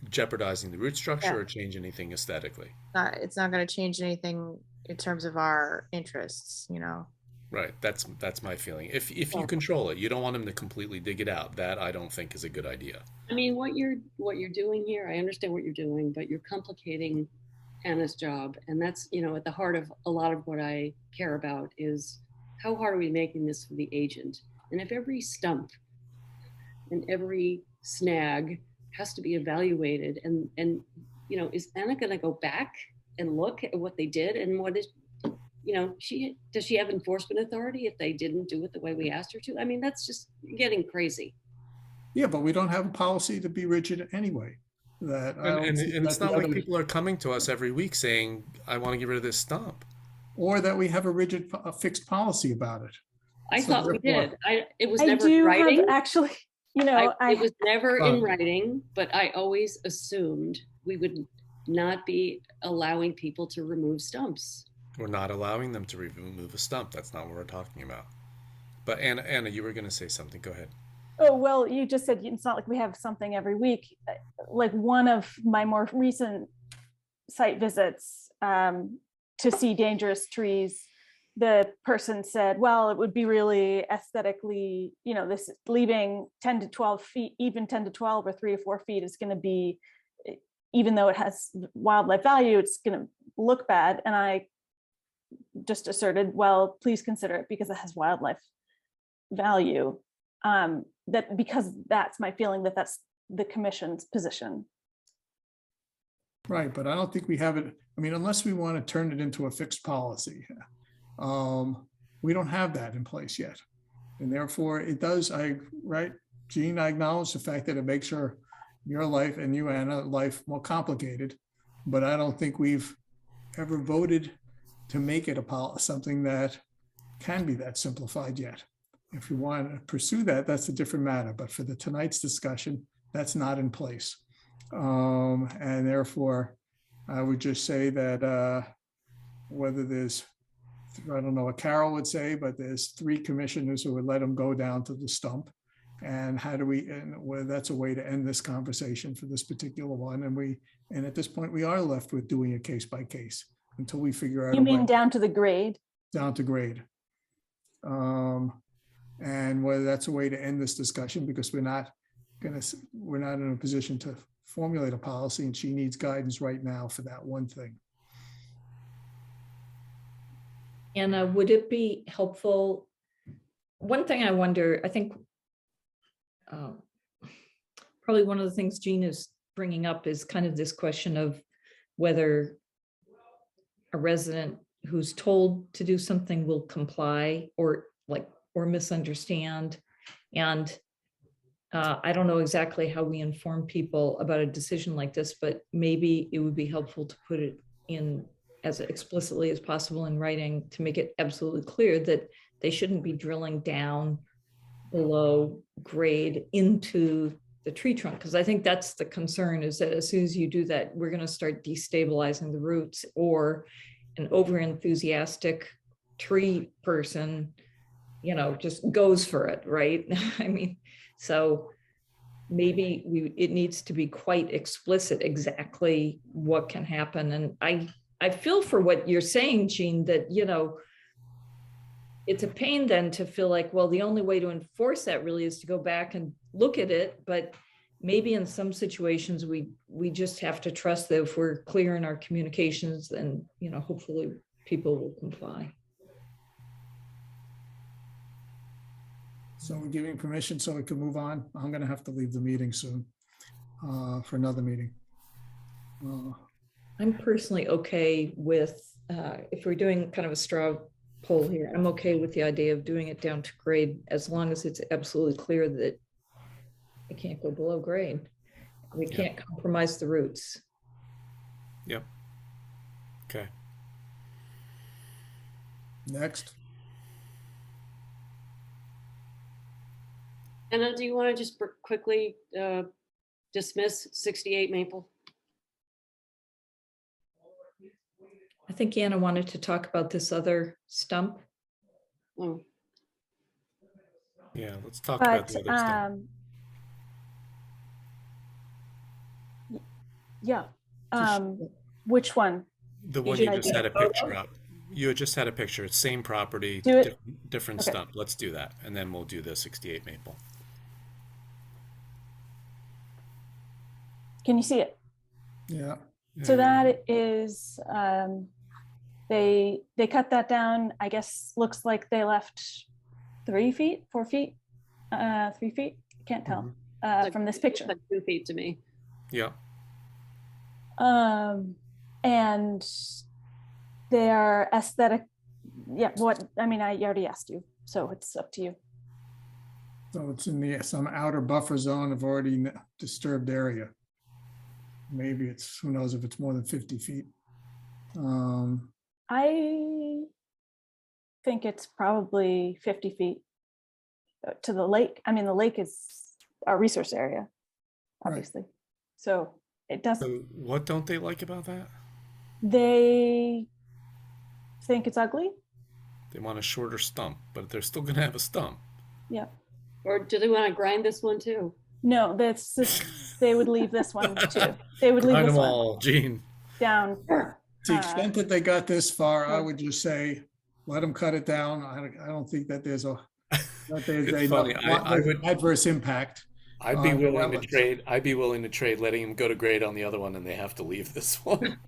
jeopardizing the root structure, Yeah. or change anything aesthetically? It's not going to change anything in terms of our interests, you know. Right. That's my feeling. If you control it, you don't want them to completely dig it out. That I don't think is a good idea. I mean, what you're doing here, I understand what you're doing, but you're complicating Anna's job, and that's, you know, at the heart of a lot of what I care about is how hard are we making this for the agent? And if every stump and every snag has to be evaluated, and you know, is Anna going to go back and look at what they did, and what is, you know, does she have enforcement authority if they didn't do it the way we asked her to? I mean, that's just getting crazy. Yeah, but we don't have a policy to be rigid anyway. And it's not like people are coming to us every week saying, I want to get rid of this stump. Or that we have a rigid, fixed policy about it. I thought we did. It was I never do in writing. have actually, you know, it was never in writing, but I always assumed we would not be allowing people to remove stumps. We're not allowing them to remove a stump. That's not what we're talking about. But Anna, you were going to say something. Go ahead. Oh, well, you just said it's not like we have something every week. Like one of my more recent site visits to see dangerous trees, the person said, well, it would be really aesthetically, you know, this leaving 10 to 12 feet, even 10 to 12 or 3 to 4 feet is going to be, even though it has wildlife value, it's going to look bad. And I just asserted, well, please consider it because it has wildlife value. That because that's my feeling that that's the commission's position. Right, but I don't think we have it. I mean, unless we want to turn it into a fixed policy, we don't have that in place yet. And therefore it does, right, Gene, I acknowledge the fact that it makes your life and you, Anna, life more complicated, but I don't think we've ever voted to make it something that can be that simplified yet. If you want to pursue that, that's a different matter. But for the tonight's discussion, that's not in place. And therefore, I would just say that whether there's, I don't know what Carol would say, but there's 3 commissioners who would let them go down to the stump. And how do we, and whether that's a way to end this conversation for this particular one. And at this point, we are left with doing it case by case until we figure out. You mean down to the grade? Down to grade. And whether that's a way to end this discussion, because we're not in a position to formulate a policy, and she needs guidance right now for that one thing. Anna, would it be helpful? One thing I wonder, I think probably one of the things Gene is bringing up is kind of this question of whether a resident who's told to do something will comply or misunderstand. And I don't know exactly how we inform people about a decision like this, but maybe it would be helpful to put it in as explicitly as possible in writing to make it absolutely clear that they shouldn't be drilling down below grade into the tree trunk. Because I think that's the concern, is that as soon as you do that, we're going to start destabilizing the roots, or an over-enthusiastic tree person, you know, just goes for it, right? I mean, so maybe it needs to be quite explicit exactly what can happen. And I feel for what you're saying, Gene, that, you know, it's a pain then to feel like, well, the only way to enforce that really is to go back and look at it. But maybe in some situations, we just have to trust that if we're clear in our communications, then, you know, hopefully people will comply. So we're giving permission so we can move on. I'm going to have to leave the meeting soon for another meeting. I'm personally okay with, if we're doing kind of a straw poll here, I'm okay with the idea of doing it down to grade, as long as it's absolutely clear that it can't go below grade. We can't compromise the roots. Yep. Okay. Next. Anna, do you want to just quickly dismiss 68 Maple? I think Anna wanted to talk about this other stump. Oh, Yeah, let's talk about But the other stuff. yeah, which one? The one you just had a picture up. You had just had a picture. It's same property, Do it. different Okay. stump. Let's do that, and then we'll do the 68 Maple. Can you see it? Yeah. So that is, they cut that down. I guess looks like they left 3 feet, 4 feet, 3 feet. Can't tell from this picture. like 2 feet to me. Yeah. And their aesthetic. Yeah. What I mean, I already asked you, so it's up to you. So it's in some outer buffer zone of already disturbed area. Maybe it's, who knows if it's more than 50 feet. I think it's probably 50 feet to the lake. I mean, the lake is our resource area, obviously. Right. So it doesn't. So what don't they like about that? They think it's ugly. They want a shorter stump, but they're still going to have a stump. Yeah. Or do they want to grind this one too? No, that's just, they would leave this one too. They would leave Grind this them one all, Gene. down. To the extent that they got this far, I would just say, let them cut it down. I don't think that there's adverse impact. I'd be willing to trade. I'd be willing to trade letting them go to grade on the other one, and they have to leave this one.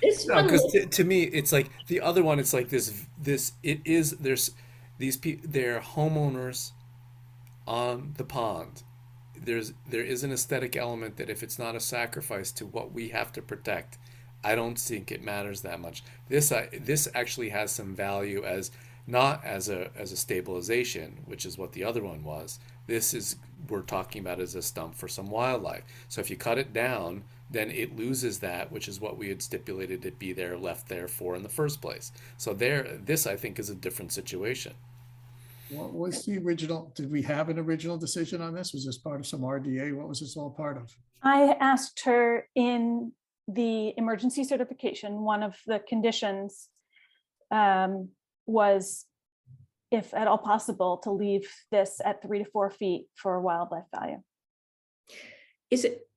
Because to me, it's like the other one. It's like this. There's these people. They're homeowners on the pond. There is an aesthetic element that if it's not a sacrifice to what we have to protect, I don't think it matters that much. This actually has some value as not as a stabilization, which is what the other one was. This is, we're talking about as a stump for some wildlife. So if you cut it down, then it loses that, which is what we had stipulated it be there, left there for in the first place. So this I think is a different situation. What was the original? Did we have an original decision on this? Was this part of some RDA? What was this all part of? I asked her in the emergency certification, one of the conditions was, if at all possible, to leave this at 3 to 4 feet for wildlife value.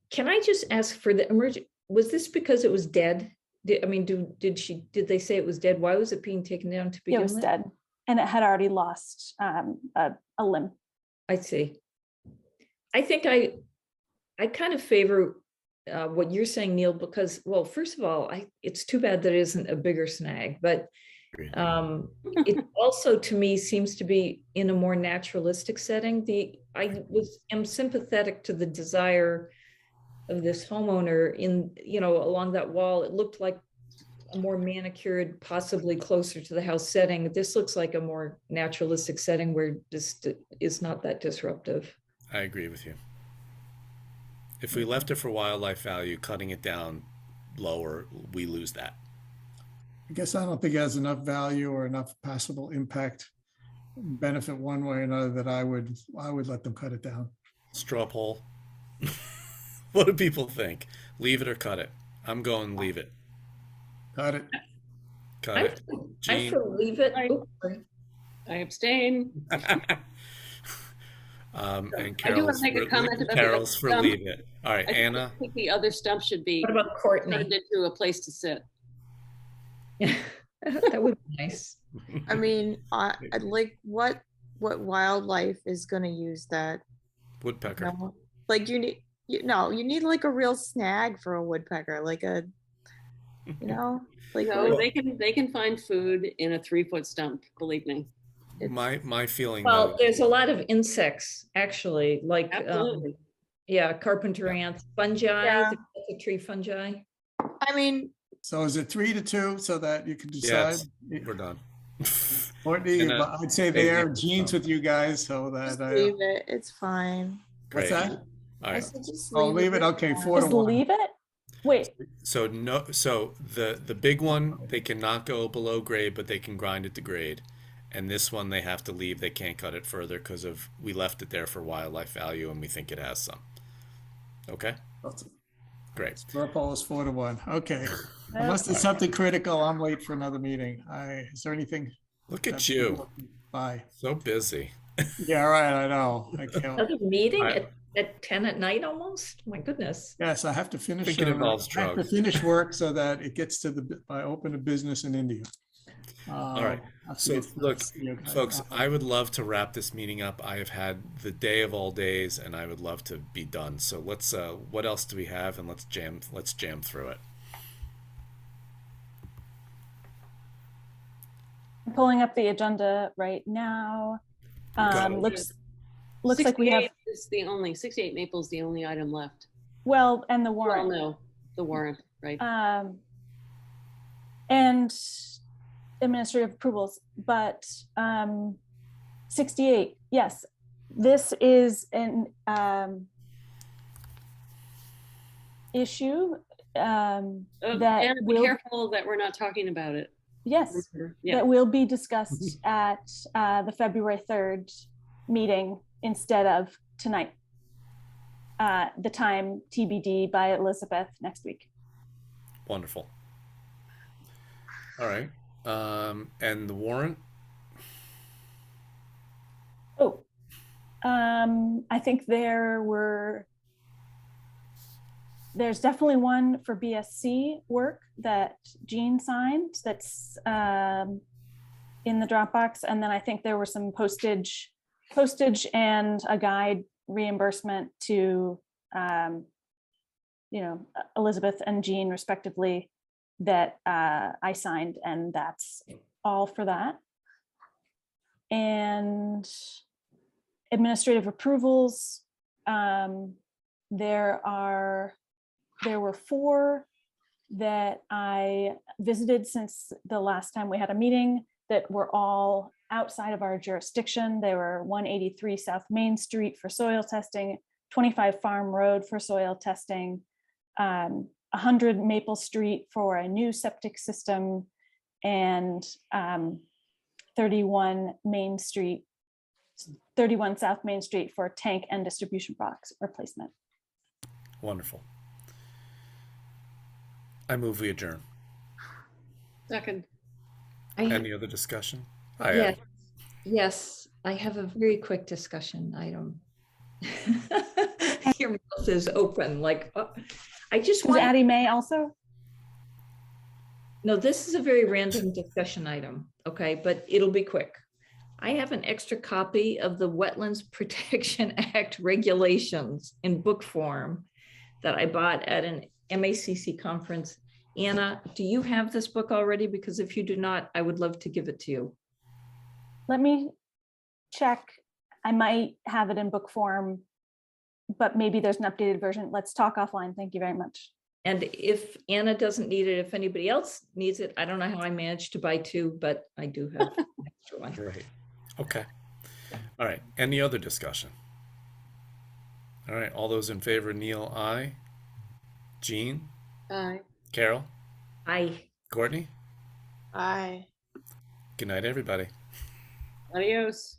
Can I just ask for the emergency? Was this because it was dead? Did they say it was dead? Why was it being taken down to begin with? It was dead, and it had already lost a limb. I see. I think I kind of favor what you're saying, Neil, because, well, first of all, it's too bad that it isn't a bigger snag, but it also to me seems to be in a more naturalistic setting. I'm sympathetic to the desire of this homeowner along that wall. It looked like a more manicured, possibly closer to the house setting. This looks like a more naturalistic setting where this is not that disruptive. I agree with you. If we left it for wildlife value, cutting it down lower, we lose that. I guess I don't think it has enough value or enough passable impact benefit one way or another that I would let them cut it down. Straw poll. What do people think? Leave it or cut it? I'm going leave it. Cut it. Cut it. I feel leave it. I abstain. And I do want to make a comment about Carol's for leave it. All right, Anna. I think the other stump should be. What about Courtney? Turned into a place to sit. That would be nice. I mean, I'd like what wildlife is going to use that? Woodpecker. Like you need like a real snag for a woodpecker, like a, like no, they can find food in a 3-foot stump. Believe me. My feeling. Well, there's a lot of insects actually, like carpenter ants, fungi, the tree fungi. I mean. So is it 3 to 2 so that you can decide? Yes, we're done. Courtney, I'd say there, Gene's with you guys, so that leave it. It's fine. What's that? All right. Leave it. Okay, 4 to 1. Leave it. Wait. So the big one, they cannot go below grade, but they can grind it to grade. And this one they have to leave. They can't cut it further because we left it there for wildlife value and we think it has some. Okay. Great. Straw poll is 4-1. Okay. Well, Unless there's something critical, I'm late for another meeting. Is there anything? Look at that- you. Bye. So busy. Yeah, right, I know. I can't. Another meeting I- at 10 at night almost? My goodness. Yes, I have to finish. think it involves I have to drugs. finish work so that it gets to I open a business in India. All right. I have to So get to look, that studio guy. folks, I would love to wrap this meeting up. I have had the day of all days, and I would love to be done. So let's. What else do we have? And let's jam through it. I'm pulling up the agenda right now. Got it. Looks like we have, 68 is the only, 68 Maple is the only item left. well, and the Well, warrant. no, the warrant, right? And administrative approvals, but 68, yes, this is an issue that Anna, be will, careful that we're not talking about it. yes, Yeah. that will be discussed at the February 3rd meeting instead of tonight. The time TBD by Elizabeth next week. Wonderful. All right. And the warrant. Oh, I think there's definitely one for BSC work that Jean signed that's in the Dropbox. And then I think there were some postage and a guide reimbursement to, Elizabeth and Jean respectively that I signed, and that's all for that. And administrative approvals, there were 4 that I visited since the last time we had a meeting that were all outside of our jurisdiction. They were 183 South Main Street for soil testing, 25 Farm Road for soil testing, 100 Maple Street for a new septic system, and 31 South Main Street for tank and distribution box replacement. Wonderful. I move we adjourn. Second. Any other discussion? Yes, I have a very quick discussion item. Your mouth is open, like, I just Is want. Addie May also? No, this is a very random discussion item, okay, but it'll be quick. I have an extra copy of the Wetlands Protection Act regulations in book form that I bought at an MACC conference. Anna, do you have this book already? Because if you do not, I would love to give it to you. Let me check. I might have it in book form, but maybe there's an updated version. Let's talk offline. Thank you very much. And if Anna doesn't need it, if anybody else needs it, I don't know how I managed to buy 2, but I do have an extra one. Right. Okay. All right. Any other discussion? All right. All those in favor, Neil, aye. Jean? Aye. Carol? Aye. Courtney? Aye. Good night, everybody. Adios.